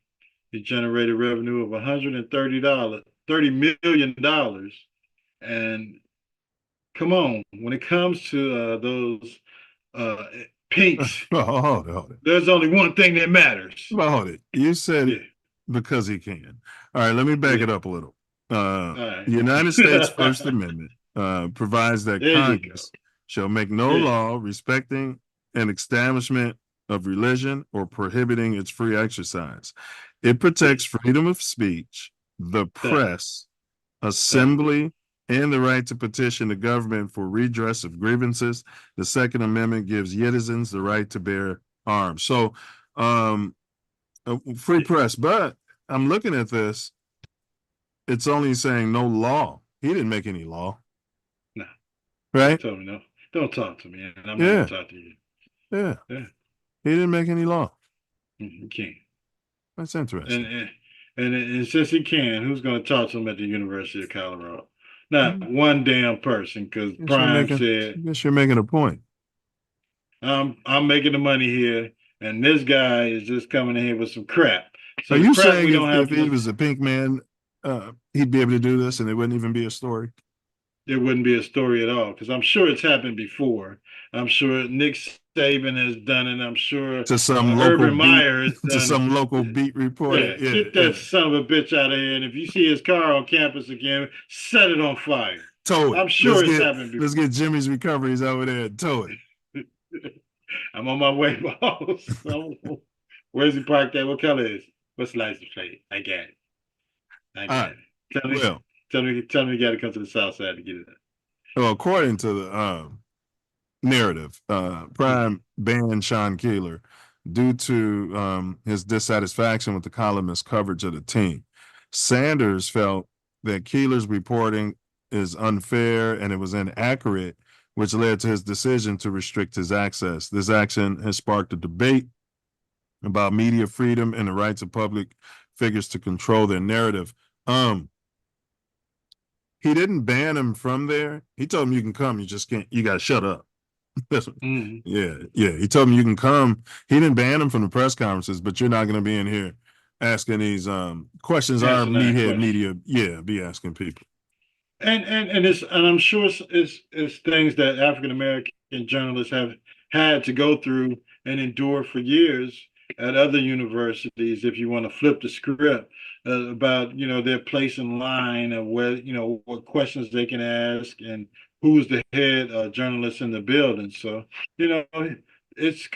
It generated revenue of $30 million. And come on, when it comes to those pinks, hold it. There's only one thing that matters. Hold it. You said because he can. All right, let me back it up a little. The United States First Amendment provides that Congress shall make no law respecting an establishment of religion or prohibiting its free exercise. It protects freedom of speech, the press, assembly, and the right to petition the government for redress of grievances. The Second Amendment gives citizens the right to bear arms. So, free press. But I'm looking at this. It's only saying no law. He didn't make any law. No. Right? Tell me no. Don't talk to me. And I'm not going to talk to you. Yeah. He didn't make any law. He can't. That's interesting. And since he can, who's going to talk to him at the University of Colorado? Not one damn person, because Prime said. I guess you're making a point. I'm making the money here, and this guy is just coming in here with some crap. So are you saying if he was a pink man, he'd be able to do this and it wouldn't even be a story? It wouldn't be a story at all, because I'm sure it's happened before. I'm sure Nick Saban has done it. I'm sure to some Urban Meyer has done to some local beat reporter. Get that son of a bitch out of here. And if you see his car on campus again, set it on fire. Tow it. I'm sure it's happened before. Let's get Jimmy's Recoveries over there and tow it. I'm on my way, boss. Where's he parked at? What color is it? What's license plate? I got it. I got it. Tell me you got to come to the south side to get it. Well, according to the narrative, Prime banned Sean Keeler due to his dissatisfaction with the columnist's coverage of the team. Sanders felt that Keeler's reporting is unfair and it was inaccurate, which led to his decision to restrict his access. This action has sparked a debate about media freedom and the rights of public figures to control their narrative. He didn't ban him from there. He told him you can come, you just can't, you got to shut up. Yeah. He told him you can come. He didn't ban him from the press conferences, but you're not going to be in here asking these questions our meathead media, be asking people. And I'm sure it's things that African American journalists have had to go through and endure for years at other universities. If you want to flip the script about their place in line of where what questions they can ask and who's the head journalist in the building. So it's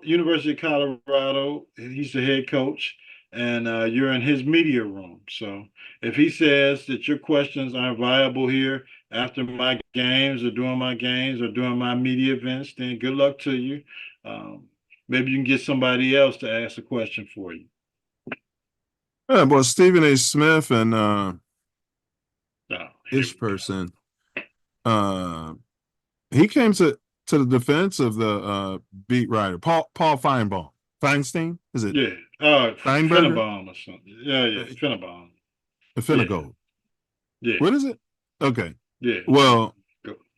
University of Colorado. He's the head coach. And you're in his media room. So if he says that your questions aren't viable here after my games or during my games or during my media events, then good luck to you. Maybe you can get somebody else to ask a question for you. Yeah, well, Stephen A. Smith and this person, he came to the defense of the beat writer, Paul Feinstein, is it? Yeah. Finnebaum or something. Yeah. Finnebaum. Finnegold. Yeah. What is it? Okay. Yeah. Well,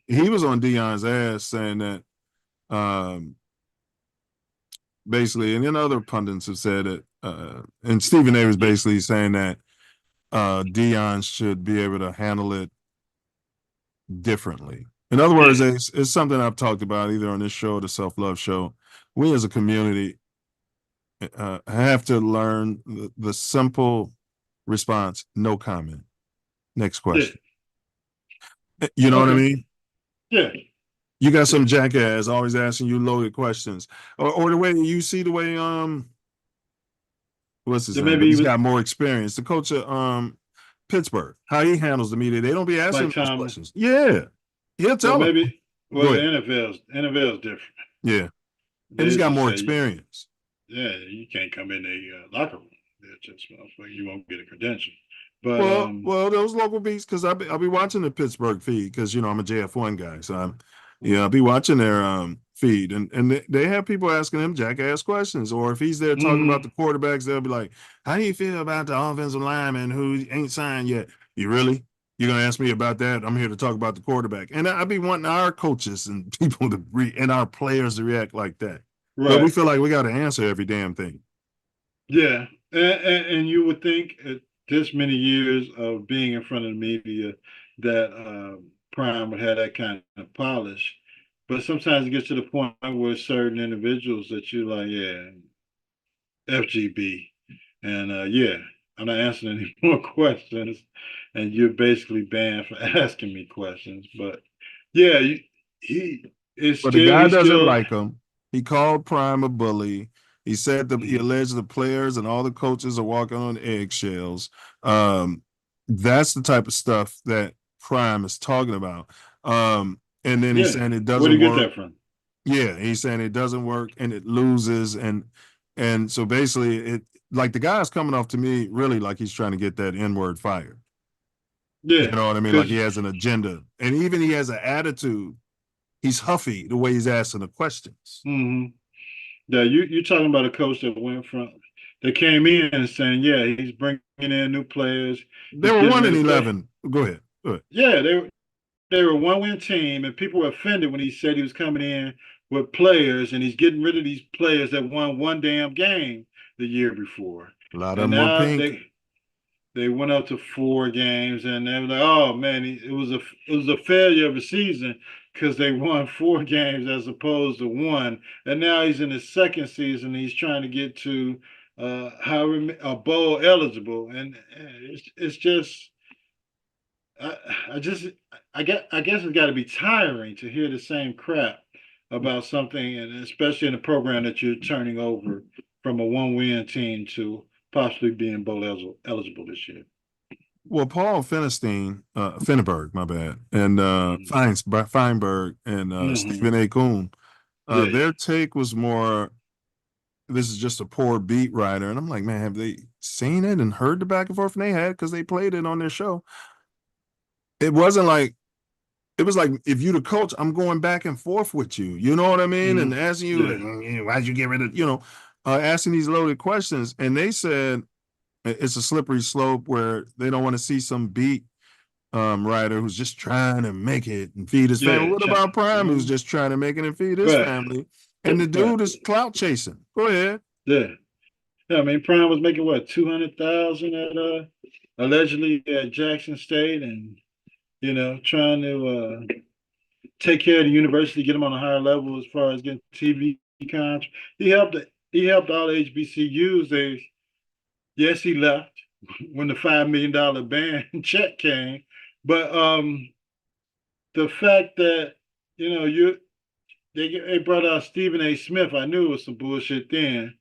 he was on Deion's ass saying that basically, and then other pundits have said it, and Stephen A was basically saying that Deion should be able to handle it differently. In other words, it's something I've talked about either on this show or the Self-Love Show. We as a community have to learn the simple response, no comment. Next question. You know what I mean? Yeah. You got some jackass always asking you loaded questions. Or the way you see the way what's his name? He's got more experience. The coach of Pittsburgh, how he handles the media. They don't be asking those questions. Yeah. He'll tell them. The NFL's different. Yeah. And he's got more experience. You can't come in a locker room. Just you won't get a credential. But well, those local beats, because I'll be watching the Pittsburgh feed because I'm a JF1 guy, so I'll be watching their feed, and they have people asking him jackass questions, or if he's there talking about the quarterbacks, they'll be like, "How do you feel about the offensive lineman who ain't signed yet?" You're gonna ask me about that? I'm here to talk about the quarterback, and I'll be wanting our coaches and people and our players to react like that. Right. But we feel like we got to answer every damn thing. Yeah, and you would think this many years of being in front of the media that Prime would have that kind of polish, but sometimes it gets to the point where certain individuals that you're like, FGB, and I'm not answering any more questions, and you're basically banned for asking me questions. But the guy doesn't like him. He called Prime a bully. He said he alleged the players and all the coaches are walking on eggshells. That's the type of stuff that Prime is talking about. And then he's saying it doesn't work. Where do you get that from? Yeah, he's saying it doesn't work and it loses. And so basically the guy's coming off to me really like he's trying to get that N-word fired. Yeah. You know what I mean? Like he has an agenda. And even he has an attitude. He's huffy the way he's asking the questions. Mm-hmm. Yeah, you're talking about a coach that came in and saying, he's bringing in new players. They were 1-11. Go ahead. Yeah, they were a one-win team, and people were offended when he said he was coming in with players, and he's getting rid of these players that won one damn game the year before. A lot of them were pink. They went up to 4 games, and they were like, "Oh man, it was a failure of a season." Because they won 4 games as opposed to 1, and now he's in his second season. He's trying to get to bowl eligible, and it's just, I guess it's got to be tiring to hear the same crap about something, and especially in a program that you're turning over from a 1-win team to possibly being bowl eligible this year. Well, Paul Feinberg, my bad, and Feinberg and Stephen A. Coon, their take was more, this is just a poor beat writer. And I'm like, man, have they seen it and heard the back and forth? And they had, because they played it on their show. It was like, if you the coach, I'm going back and forth with you. You know what I mean? And asking you, why'd you get rid of, asking these loaded questions. And they said, it's a slippery slope where they don't want to see some beat writer who's just trying to make it and feed his family. What about Prime, who's just trying to make it and feed his family? And the dude is clout chasing. Go ahead. Yeah. I mean, Prime was making what, $200,000 at allegedly at Jackson State, and trying to take care of the university, get them on a higher level as far as getting TV contracts. He helped all the HBCUs. Yes, he left when the $5 million ban check came, but the fact that they brought out Stephen A. Smith, I knew it was some bullshit then,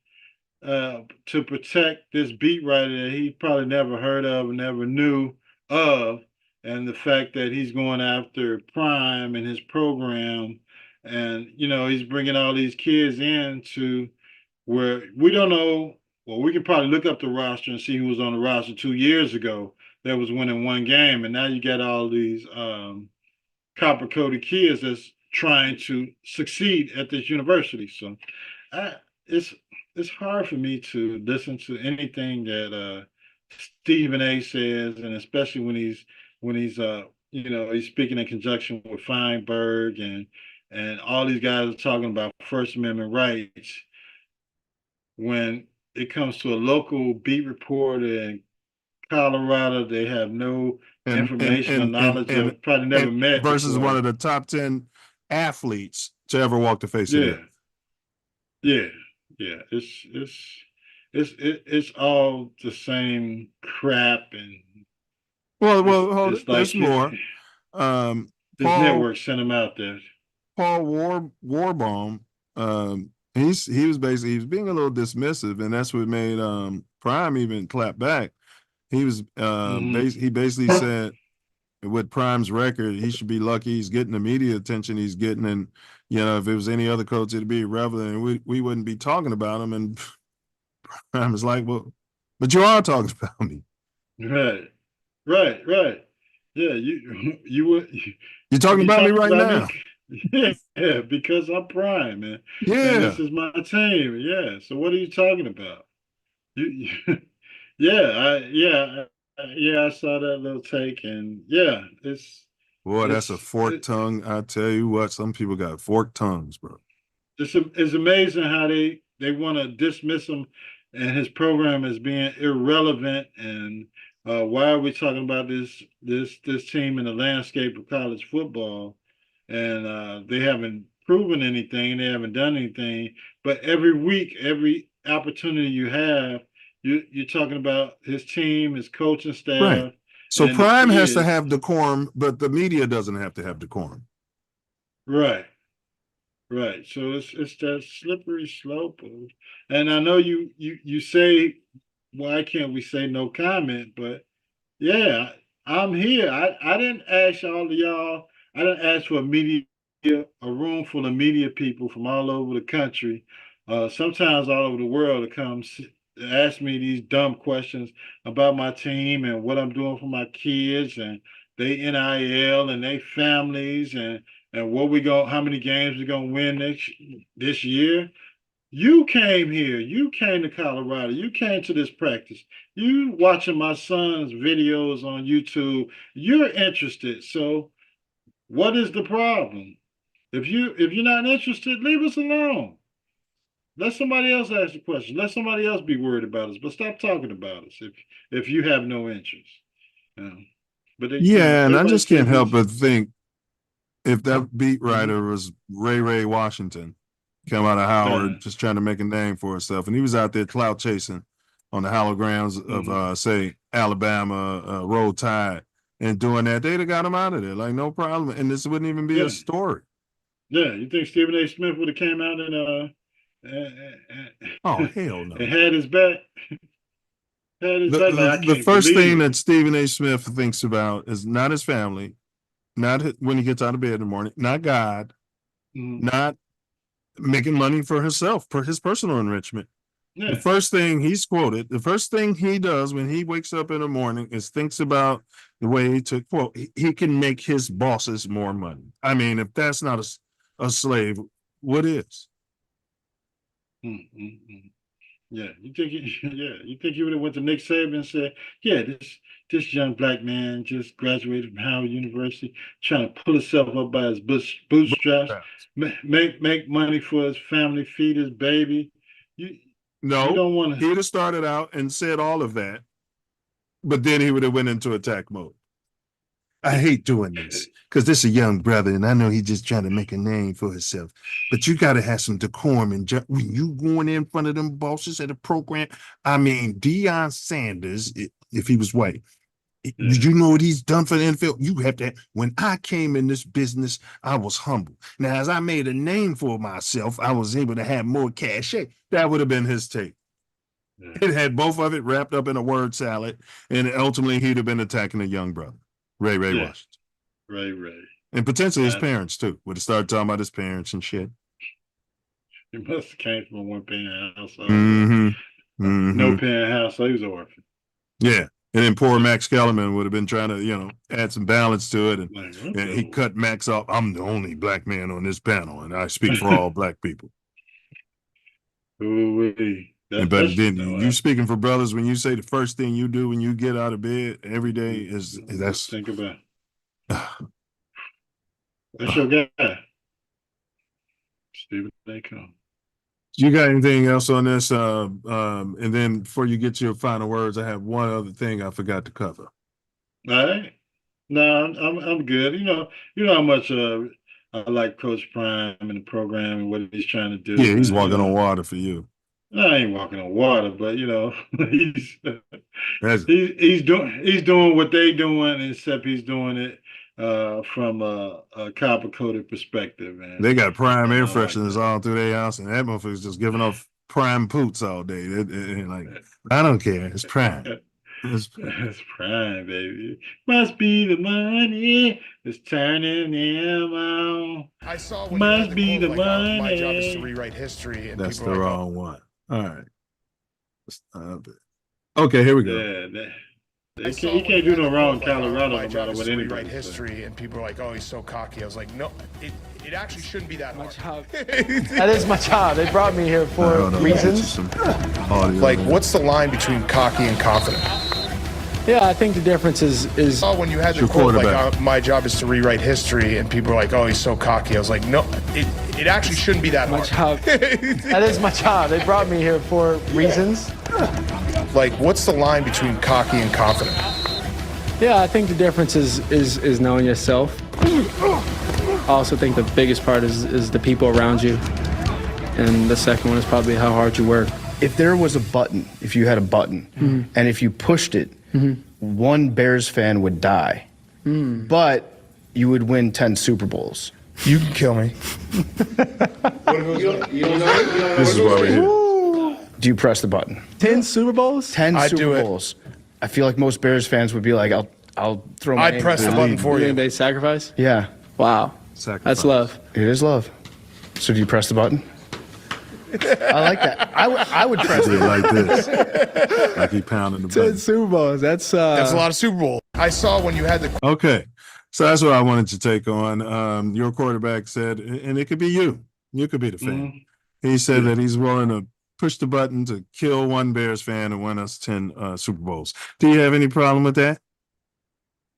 to protect this beat writer that he probably never heard of and never knew of, and the fact that he's going after Prime and his program, and he's bringing all these kids in to where we don't know. Well, we can probably look up the roster and see who was on the roster 2 years ago that was winning 1 game. And now you got all these copper-coated kids that's trying to succeed at this university. So it's hard for me to listen to anything that Stephen A. says, and especially when he's he's speaking in conjunction with Feinberg and all these guys are talking about First Amendment rights. When it comes to a local beat reporter in Colorado, they have no information or knowledge of probably never met versus before. one of the top 10 athletes to ever walk the face of the earth. Yeah. It's all the same crap, and there's more. This network sent him out there. Paul Warbaum, he was being a little dismissive, and that's what made Prime even clap back. He was he basically said with Prime's record, he should be lucky he's getting the media attention he's getting, and if it was any other coach, it'd be irrelevant, and we wouldn't be talking about him. And Prime is like, well, but you are talking about me. Right. Yeah, you're talking about me right now. Yeah, because I'm Prime, man. Yeah, and this is my team. Yeah, so what are you talking about? I saw that little take, and that's a forked tongue. I tell you what, some people got forked tongues, bro. It's amazing how they want to dismiss him and his program as being irrelevant. And why are we talking about this team in the landscape of college football? And they haven't proven anything. They haven't done anything. But every week, every opportunity you have, you're talking about his team, his coaching staff. Right. So Prime has to have decorum, but the media doesn't have to have decorum. Right. So it's that slippery slope. And I know you say, why can't we say no comment? But yeah, I'm here. I didn't ask all of y'all. I didn't ask for a room full of media people from all over the country, sometimes all over the world, to come ask me these dumb questions about my team and what I'm doing for my kids and they NIL and they families and how many games we're gonna win this year. You came here, you came to Colorado, you came to this practice, you watching my son's videos on YouTube, you're interested. So what is the problem? If you're not interested, leave us alone. Let somebody else ask the question. Let somebody else be worried about us, but stop talking about us if you have no interest. And I just can't help but think if that beat writer was Ray Washington, came out of Howard, just trying to make a name for himself, and he was out there clout chasing on the hallowed grounds of say Alabama, Roll Tide, and doing that, they'd have got him out of there, like no problem, and this wouldn't even be a story. Yeah, you think Stephen A. Smith would have came out and oh hell no, and had his back? The first thing that Stephen A. Smith thinks about is not his family, not when he gets out of bed in the morning, not God, not making money for himself, for his personal enrichment. Yeah. The first thing he's quoted, the first thing he does when he wakes up in the morning is thinks about the way he can make his bosses more money. I mean, if that's not a slave, what is? Yeah, you think he would have went to Nick Saban and said, "Yeah, this young black man just graduated from Howard University, trying to pull himself up by his bootstraps, make money for his family, feed his baby." No, you don't want to. He'd have started out and said all of that, but then he would have went into attack mode. I hate doing this because this is a young brother, and I know he's just trying to make a name for himself. But you got to have some decorum. And when you going in front of them bosses at a program, I mean, Deion Sanders, if he was white, did you know what he's done for the NFL? You have to. When I came in this business, I was humble. Now, as I made a name for myself, I was able to have more cachet. That would have been his take. Yeah. It had both of it wrapped up in a word salad, and ultimately he'd have been attacking a young brother. Ray Washington. Ray. And potentially his parents, too. Would have started talking about his parents and shit. He must have came from a one-parent household. No parent house, so he was an orphan. Yeah. And then poor Max Kellerman would have been trying to, add some balance to it. And he cut Max off. I'm the only black man on this panel, and I speak for all black people. But then you speaking for brothers when you say the first thing you do when you get out of bed every day is that's think about that's your guy, Stephen A. Come. You got anything else on this? And then before you get to your final words, I have one other thing I forgot to cover. All right. No, I'm good. You know how much I like Coach Prime and the program and what he's trying to Yeah, do. he's And walking on water for you. I ain't walking on water, but he's That's he's doing what they doing, except he's doing it from a copper coated perspective, and They got prime air I like fresheners that. all through their house, and that motherfucker's just giving off prime poots all day. Like, I don't care. It's prime. It's prime. That's Prime, baby. Must be the money that's turning them on. I saw when Must you be had the the quote, like, my job is to money. rewrite history, and That's people the are like, wrong one. All right. Stop it. Okay, here we go. Yeah, I saw he when can't you do had no the wrong in quote, like, Colorado, my no job matter is what to anybody rewrite says. history, and people are like, oh, he's so cocky. I was like, no, it actually shouldn't be that hard. That is my job. They brought me here for Hold on, reasons. Like, what's the line between cocky and confident? Yeah, I think the difference is Oh, when you had the Your quote, like, quarterback. my job is to rewrite history, and people are like, oh, he's so cocky. I was like, no, it actually shouldn't be that my hard. job. That is my job. They brought me here for reasons. Like, what's the line between cocky and confident? Yeah, I think the difference is knowing yourself. I also think the biggest part is the people around you. And the second one is probably how hard you work. If there was a button, if you had a button, and if you pushed it, one Bears fan would die, but you would win 10 Super Bowls. You can kill me. This is why we're here. Do you press the button? 10 Super Bowls? 10 I'd do Super it. Bowls. I feel like most Bears fans would be like, I'll throw my I'd name press the down. button for You you. think they sacrifice? Yeah, Wow. Sacrifice. That's love. it is love. So do you press the button? I like that. I would press Did it. like this. Like he pounding the 10 button. Super Bowls. That's That's a lot of Super Bowl. I saw when you had the Okay. So that's what I wanted to take on. Your quarterback said, and it could be you. You could be the fan. He said that he's willing to push the button to kill one Bears fan and win us 10 Super Bowls. Do you have any problem with that?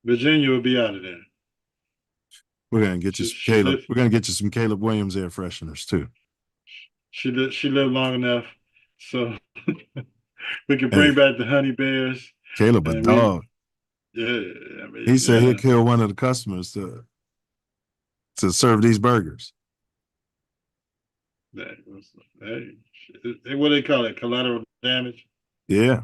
Virginia will be out of there. We're gonna get you some Caleb. We're gonna get you some Caleb Williams air fresheners too. She lived long enough, so we can bring back the Honey Bears. Caleb a And dog. Yeah, I mean, He said yeah. he'll kill one of the customers to serve these burgers. Hey, what do they call it? Collateral damage? Yeah.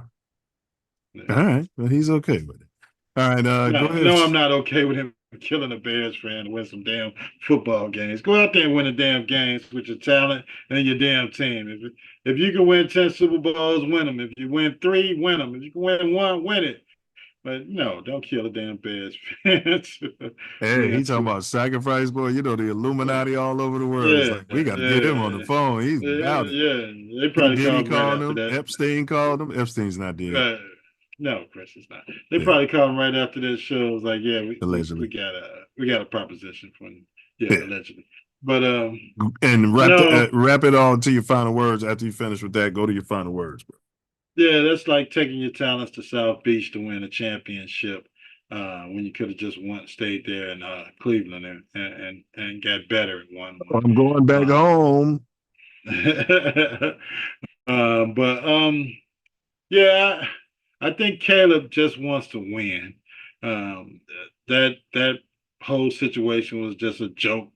All right. Well, he's okay with it. All right. Go ahead. No, I'm not okay with him killing a Bears fan to win some damn football games. Go out there and win the damn games with your talent and your damn team. If you can win 10 Super Bowls, win them. If you win 3, win them. If you can win 1, win it. But no, don't kill the damn Bears fans. Hey, he talking about sacrifice, boy. You know, the Illuminati all over the world. It's like, we got to get him on the phone. He's about it. Yeah, they probably Diddy called called right him. after that. Epstein called him. Epstein's not dead. No, Chris, it's not. They probably called him right after that show. It was like, yeah, Allegedly. we got a proposition for him. Yeah, allegedly. But and wrap it on to your final words. After you finish with that, go to your final words, bro. yeah, that's like taking your talents to South Beach to win a championship when you could have just stayed there in Cleveland and got better at one. I'm going back home. Yeah, I think Caleb just wants to win. That whole situation was just a joke,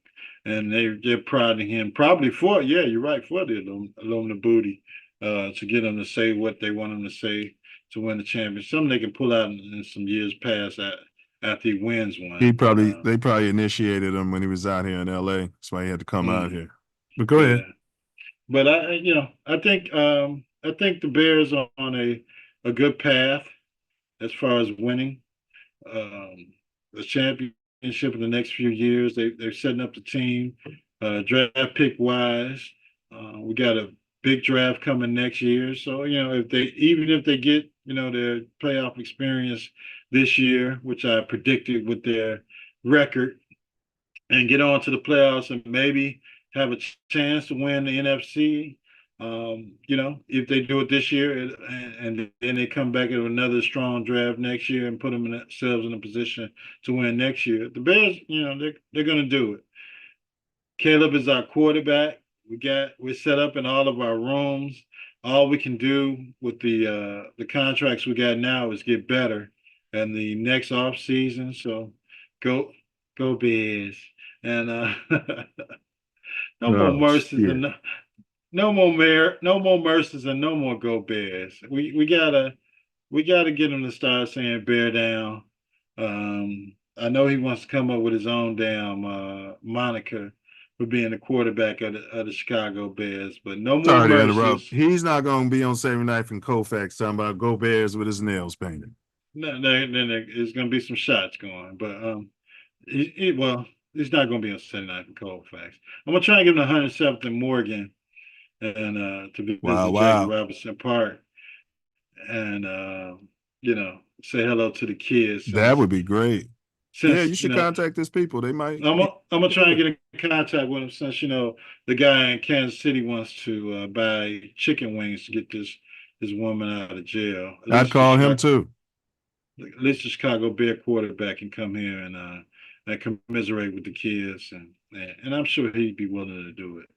and they're prodding him probably for you're right, for the aluminum booty to get him to say what they want him to say to win the championship. Something they can pull out in some years past after he wins one. They probably initiated him when he was out here in LA. That's why he had to come out here. But go ahead. But I think the Bears are on a good path as far as winning the championship in the next few years. They're setting up the team draft pick wise. We got a big draft coming next year. So, if they get, their playoff experience this year, which I predicted with their record, and get on to the playoffs and maybe have a chance to win the NFC, if they do it this year and then they come back with another strong draft next year and put themselves in a position to win next year, the Bears, they're going to do it. Caleb is our quarterback. We're set up in all of our rooms. All we can do with the contracts we got now is get better and the next off season. So go Bears. And no more mercies shit. and no more no more mercies and no more go Bears. We gotta get him to start saying bear down. I know he wants to come up with his own damn moniker for being the quarterback of the Chicago Bears, but no more Sorry to mercies. interrupt. He's not going to be on Saturday Night from Koufax talking about go Bears with his nails painted. No, then there's going to be some shots going, but he's not going to be on Saturday Night for Colfax. I'm going to try and give him 107th and Morgan, and to visit Jackie Robinson Park, and say hello to the kids. That would be great. Yeah, you should contact these people. They might. I'm gonna try and get in contact with him since the guy in Kansas City wants to buy chicken wings to get this woman out of jail. I'd call him too. At least the Chicago Bear quarterback can come here and commiserate with the kids, and I'm sure he'd be willing to do it.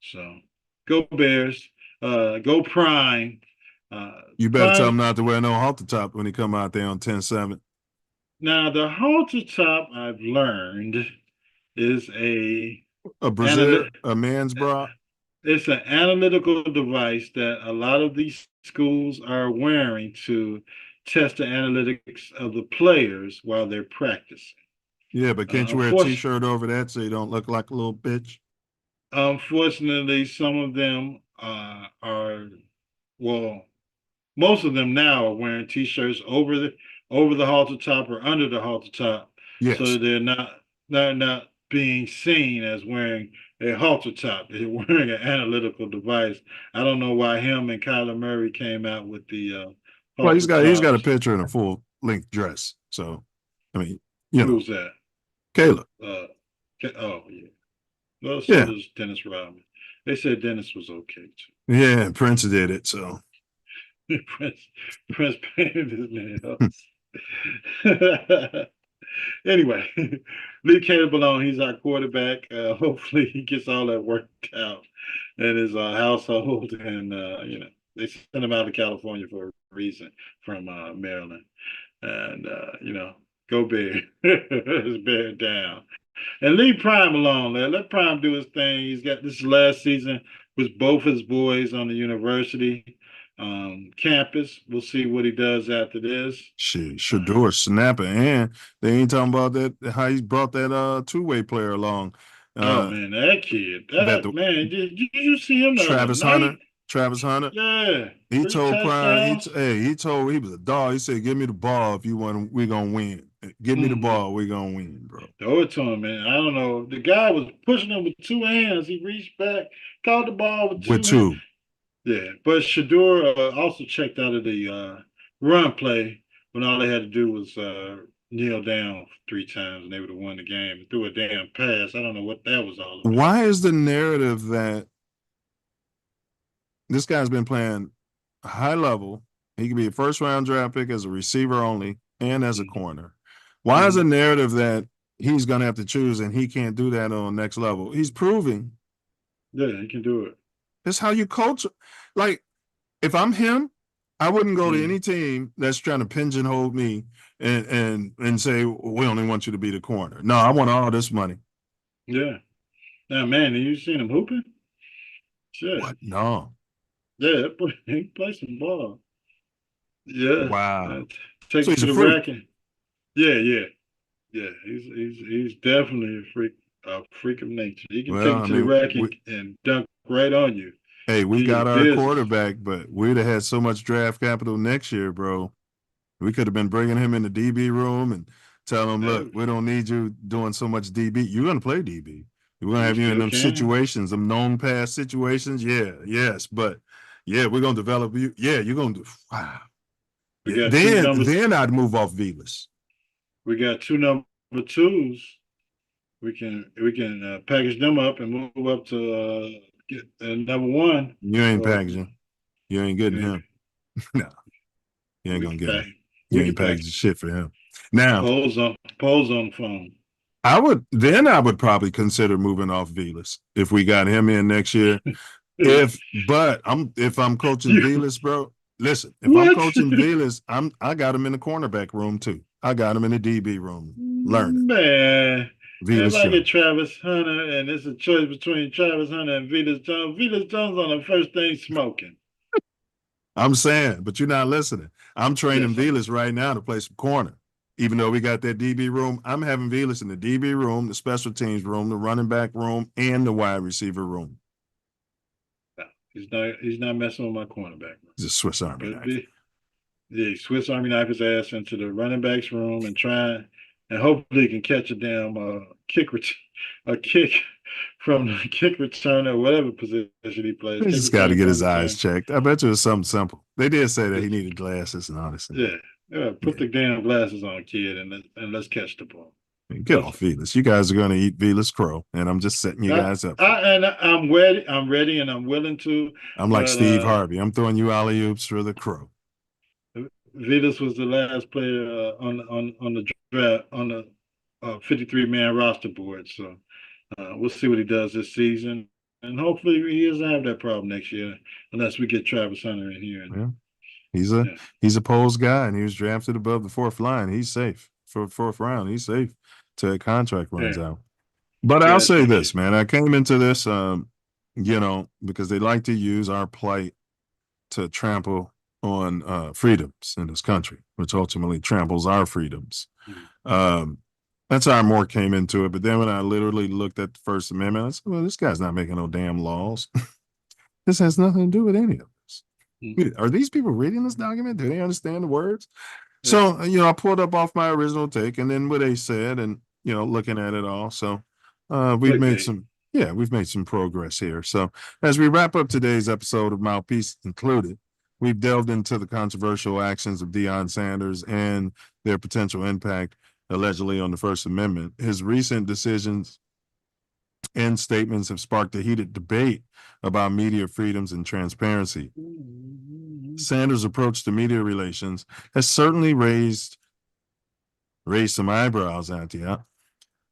So go Bears, go Prime. You better tell him not to wear no halter top when he come out there on 10-7. Now, the halter top, I've learned, is a man's bra. It's an analytical device that a lot of these schools are wearing to test the analytics of the players while they're practicing. Yeah, but can't you wear a T-shirt over that so you don't look like a little bitch? Unfortunately, some of them most of them now are wearing T-shirts over the halter top or under the halter top, so they're not being seen as wearing a halter top. They're wearing an analytical device. I don't know why him and Kyler Murray came out with the. Well, he's got a picture in a full length dress. So, I mean, who's that? Caleb. Oh yeah. Well, so does Dennis Rodman. They said Dennis was okay too. Yeah, and Prince did it. So. Prince painted his nails. Anyway, leave Caleb alone. He's our quarterback. Hopefully, he gets all that worked out in his household, and they sent him out to California for a reason from Maryland, and go Bear, bear down, and leave Prime alone. Let Prime do his thing. He's got this last season with both his boys on the university campus. We'll see what he does after this. Shit, Shador snapper, and they ain't talking about that. How he brought that two-way player along. Oh man, that kid, man, did you see him? Travis Hunter. Yeah, he told Prime. He was a dog. He said, "Give me the ball if you want. We gonna win. Give me the ball. We gonna win, bro." Throw it to him, man. I don't know. The guy was pushing him with two hands. He reached back, caught the ball with two. Hands. Yeah, but Shador also checked out of the run play when all they had to do was kneel down 3 times and they would have won the game. Threw a damn pass. I don't know what that was all about. Why is the narrative that this guy's been playing high level? He could be a first-round draft pick as a receiver only and as a corner. Why is the narrative that he's going to have to choose and he can't do that on the next level? He's proving. Yeah, he can do it. That's how you coach. Like, if I'm him, I wouldn't go to any team that's trying to pigeonhole me and say, we only want you to be the corner. No, I want all this money. Yeah. Now, man, have you seen him hooping? Shit. What? No. Yeah, he plays some ball. Yeah. Wow. Take so it to the rack. Yeah. He's definitely a freak of nature. He can take it to the rack and dunk right on you. Hey, we got our quarterback, but we'd have had so much draft capital next year, bro. We could have been bringing him in the DB room and telling him, look, we don't need you doing so much DB. You're going to play DB. We're going to have you in them situations, them known pass situations. Yeah, yes. But, yeah, we're going to develop you. Yeah, you're going to do – wow. Then I'd move off Velas. We got 2 number 2s. We can package them up and move up to get number 1. You ain't packaging. You ain't getting him. No. You ain't going to get him. You ain't packaging shit for him. Now. Polls on the phone. I would probably consider moving off Velas if we got him in next year. If I'm coaching Velas, bro, listen, if I'm coaching Vilas, I got him in the cornerback room too. I got him in the DB room learning. Man, Vilas if I get Jones. Travis Hunter and it's a choice between Travis Hunter and Vilas Jones on the first thing smoking. I'm saying, but you're not listening. I'm training Vilas right now to play some corner. Even though we got that DB room, I'm having Vilas in the DB room, the special teams room, the running back room, and the wide receiver room. No, he's not messing with my cornerback room. He's a Swiss Army knife. The Swiss Army knife his ass into the running backs room and try and hopefully he can catch a damn kick from the kick return or whatever position he plays. He just got to get his eyes checked. I bet you it's something simple. They did say that he needed glasses and all this. Yeah, put the damn glasses on, kid, and let's catch the ball. Get off Vilas. You guys are going to eat Vilas crow, and I'm just setting you guys up. I'm ready. I'm ready, and I'm willing to. I'm like Steve Harvey. I'm throwing you alley oops for the crow. Vilas was the last player on the draft on the 53-man roster board. So we'll see what he does this season, and hopefully he doesn't have that problem next year, unless we get Travis Hunter in here. Yeah. He's a Poles guy, and he was drafted above the fourth line. He's safe for fourth round. He's safe till the contract runs out. But I'll say this, man. I came into this, because they like to use our plight to trample on freedoms in this country, which ultimately tramples our freedoms. That's how I more came into it. But then when I literally looked at the First Amendment, I said, well, this guy's not making no damn laws. This has nothing to do with any of this. Are these people reading this document? Do they understand the words? So, I pulled up off my original take and then what they said and, looking at it all. So we've made some progress here. So as we wrap up today's episode of Mouthpiece Included, we've delved into the controversial actions of Deion Sanders and their potential impact allegedly on the First Amendment. His recent decisions and statements have sparked a heated debate about media freedoms and transparency. Sanders' approach to media relations has certainly raised some eyebrows out there,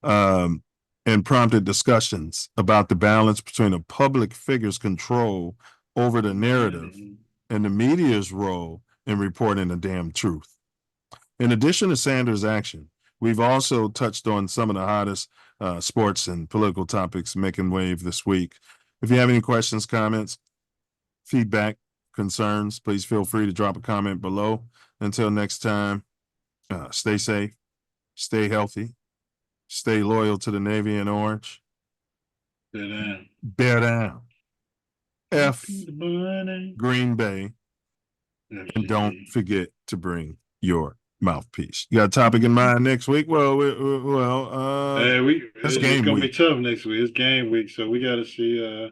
and prompted discussions about the balance between a public figure's control over the narrative and the media's role in reporting the damn truth. In addition to Sanders' action, we've also touched on some of the hottest sports and political topics making wave this week. If you have any questions, comments, feedback, concerns, please feel free to drop a comment below. Until next time, stay safe, stay healthy, stay loyal to the Navy and Orange. Bear down. F Green Bay. And don't forget to bring your mouthpiece. You got a topic in mind next week? It's gonna be tough next week. It's game week, so we got to see.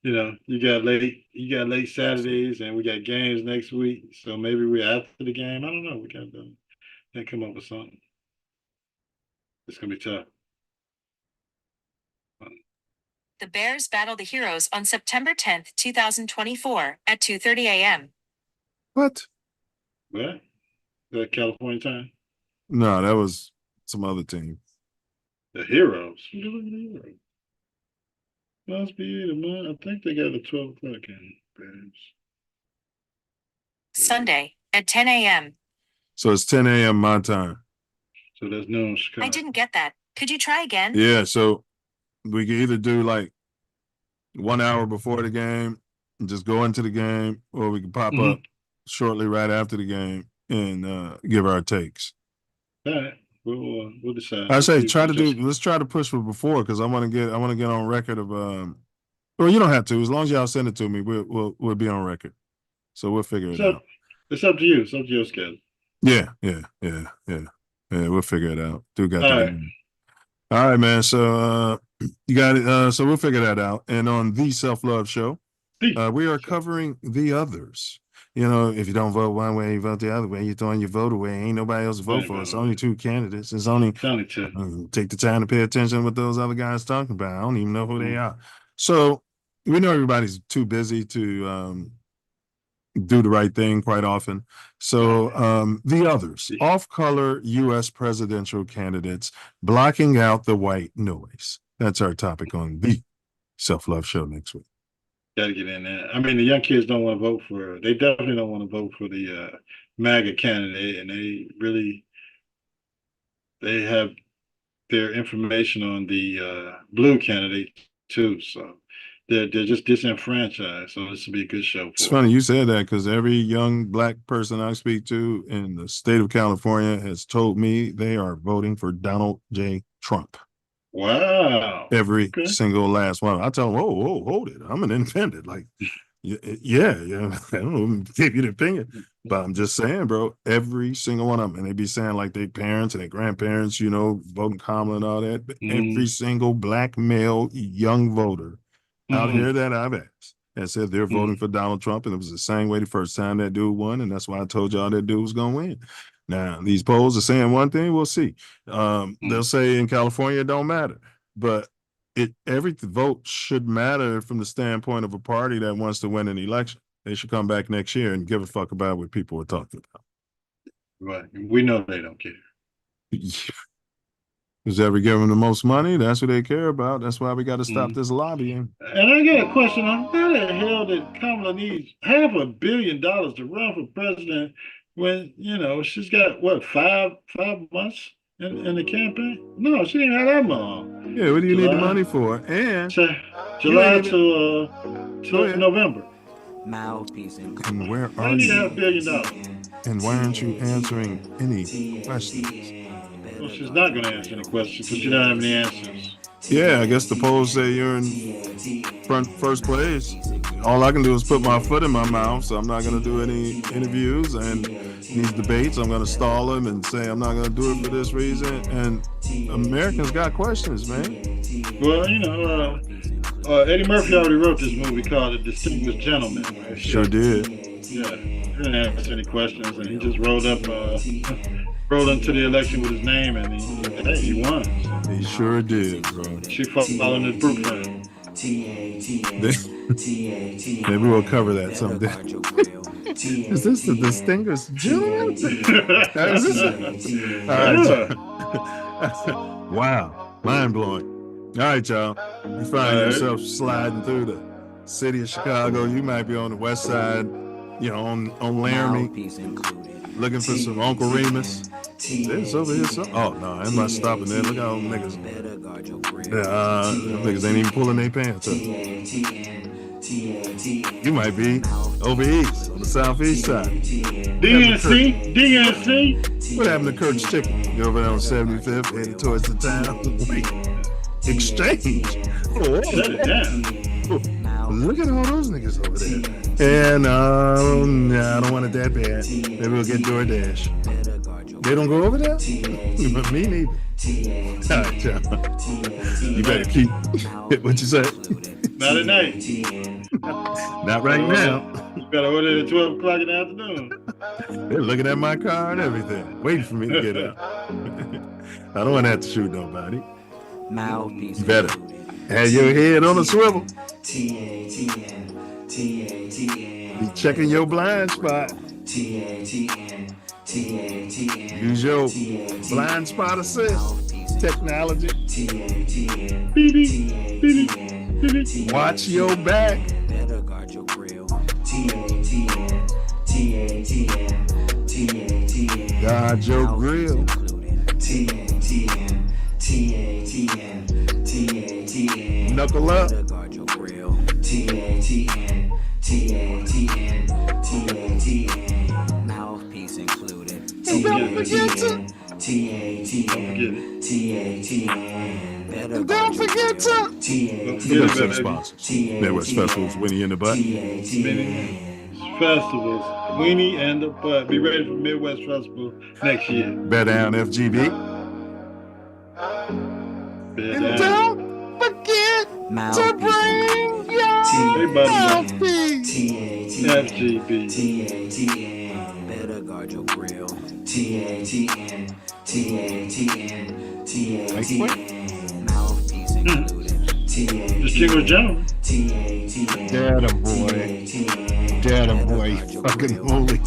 You got late Saturdays, and we got games next week. So maybe we're after the game. I don't know. We got to come up with something. It's gonna be tough. The Bears battle the Heroes on September 10th, 2024 at 2:30 a.m. What? What? That California time? No, that was some other team. The Heroes. Must be the month. I think they got a 12 o'clock game. Bears. Sunday at 10 a.m. So it's 10 a.m. my time. So there's no Chicago. I didn't get that. Could you try again? Yeah, so we can either do like 1 hour before the game and just go into the game, or we can pop up shortly right after the game and give our takes. All right, we'll decide. I say let's try to push for before, because I want to get on record of well, you don't have to, as long as y'all send it to me, we'll be on record. So we'll figure it out. It's up to you. It's up to your schedule. Yeah. We'll figure it out. All right, man. So you got it. So we'll figure that out. And on the Self Love Show, we are covering the others. If you don't vote one way, you vote the other way. You're throwing your vote away. Ain't nobody else to vote for. It's only two candidates. It's only two. Take the time to pay attention to what those other guys talking about. I don't even know who they are. So we know everybody's too busy to do the right thing quite often. So the others, off-color U.S. presidential candidates blocking out the white noise. That's our topic on the Self-Love Show next week. Got to get in there. I mean, the young kids don't want to vote for. They definitely don't want to vote for the MAGA candidate, and they have their information on the blue candidate too. So they're just disenfranchised. So this will be a good show. It's funny you said that because every young black person I speak to in the state of California has told me they are voting for Donald J. Trump. Wow. Every single last one. I tell them, whoa, hold it. I'm an independent. Like, yeah. I don't know, give you the opinion, but I'm just saying, bro, every single one of them. And they be saying like their parents and their grandparents, voting Kamala and all that. But every single black male young voter out here that I've asked and said they're voting for Donald Trump. And it was the same way the first time that dude won. And that's why I told y'all that dude was going to win. Now, these polls are saying one thing, we'll see. They'll say in California it don't matter. But every vote should matter from the standpoint of a party that wants to win an election. They should come back next year and give a fuck about what people are talking about. Right. We know they don't care. Who's ever given them the most money? That's what they care about. That's why we got to stop this lobbying. And I got a question on how the hell did Kamala need $500 million to run for president when, she's got, what, five months in the campaign? No, she didn't have that long. Yeah, what do you need the money for? And July to November. Mouthpiece Incl. And where I are need you? $500 million. And why aren't you answering any questions? Well, she's not going to answer any questions because she doesn't have any answers. Yeah, I guess the polls say you're in first place. All I can do is put my foot in my mouth, so I'm not going to do any interviews. And these debates, I'm going to stall them and say I'm not going to do it for this reason. And Americans got questions, man. Well, Eddie Murphy already wrote this movie called The Distinguished Gentleman. Right? Sure did. Yeah, he didn't answer any questions, and he just rolled into the election with his name, and he won. So. He sure did, bro. She following his blueprint. Maybe we'll cover that someday. Is this the distinguished gentleman? Wow, mind blowing. All right, y'all. You find yourself sliding through the city of Chicago. You might be on the west side, on Laramie, looking for some Uncle Remus. It's over here. Oh no, I'm not stopping there. Look at all them niggas. Them niggas ain't even pulling their pants up. You might be over east on the southeast side. DNC. What happened to Kurt's Chicken? You over there on 75th, headed towards the town. Exchange. Shut it down. Look at all those niggas over there. And I don't want it that bad. Maybe we'll get DoorDash. They don't go over there? Me neither. All right, John. You better keep what you say. Not at night. Not right now. You better order it at 12 o'clock in the afternoon. They're looking at my car and everything, waiting for me to get up. I don't want to have to shoot nobody. Mouthpiece. You better have your head on a swivel. Be checking your blind spot. Use your blind spot assist technology. Watch your back. Guard your grill. Knuckle up. Mouthpiece included. And don't forget to. And don't forget to. Sponsors. Network specials, Winnie in the Butt. Festivals, Winnie and the Butt. Be ready for Midwest Festival next year. Bear down, FGB. And don't forget to bring your mouthpiece. FGB. Better guard your grill. TATN. Mouthpiece included. Distinguished gentleman. Data boy. Fucking holy.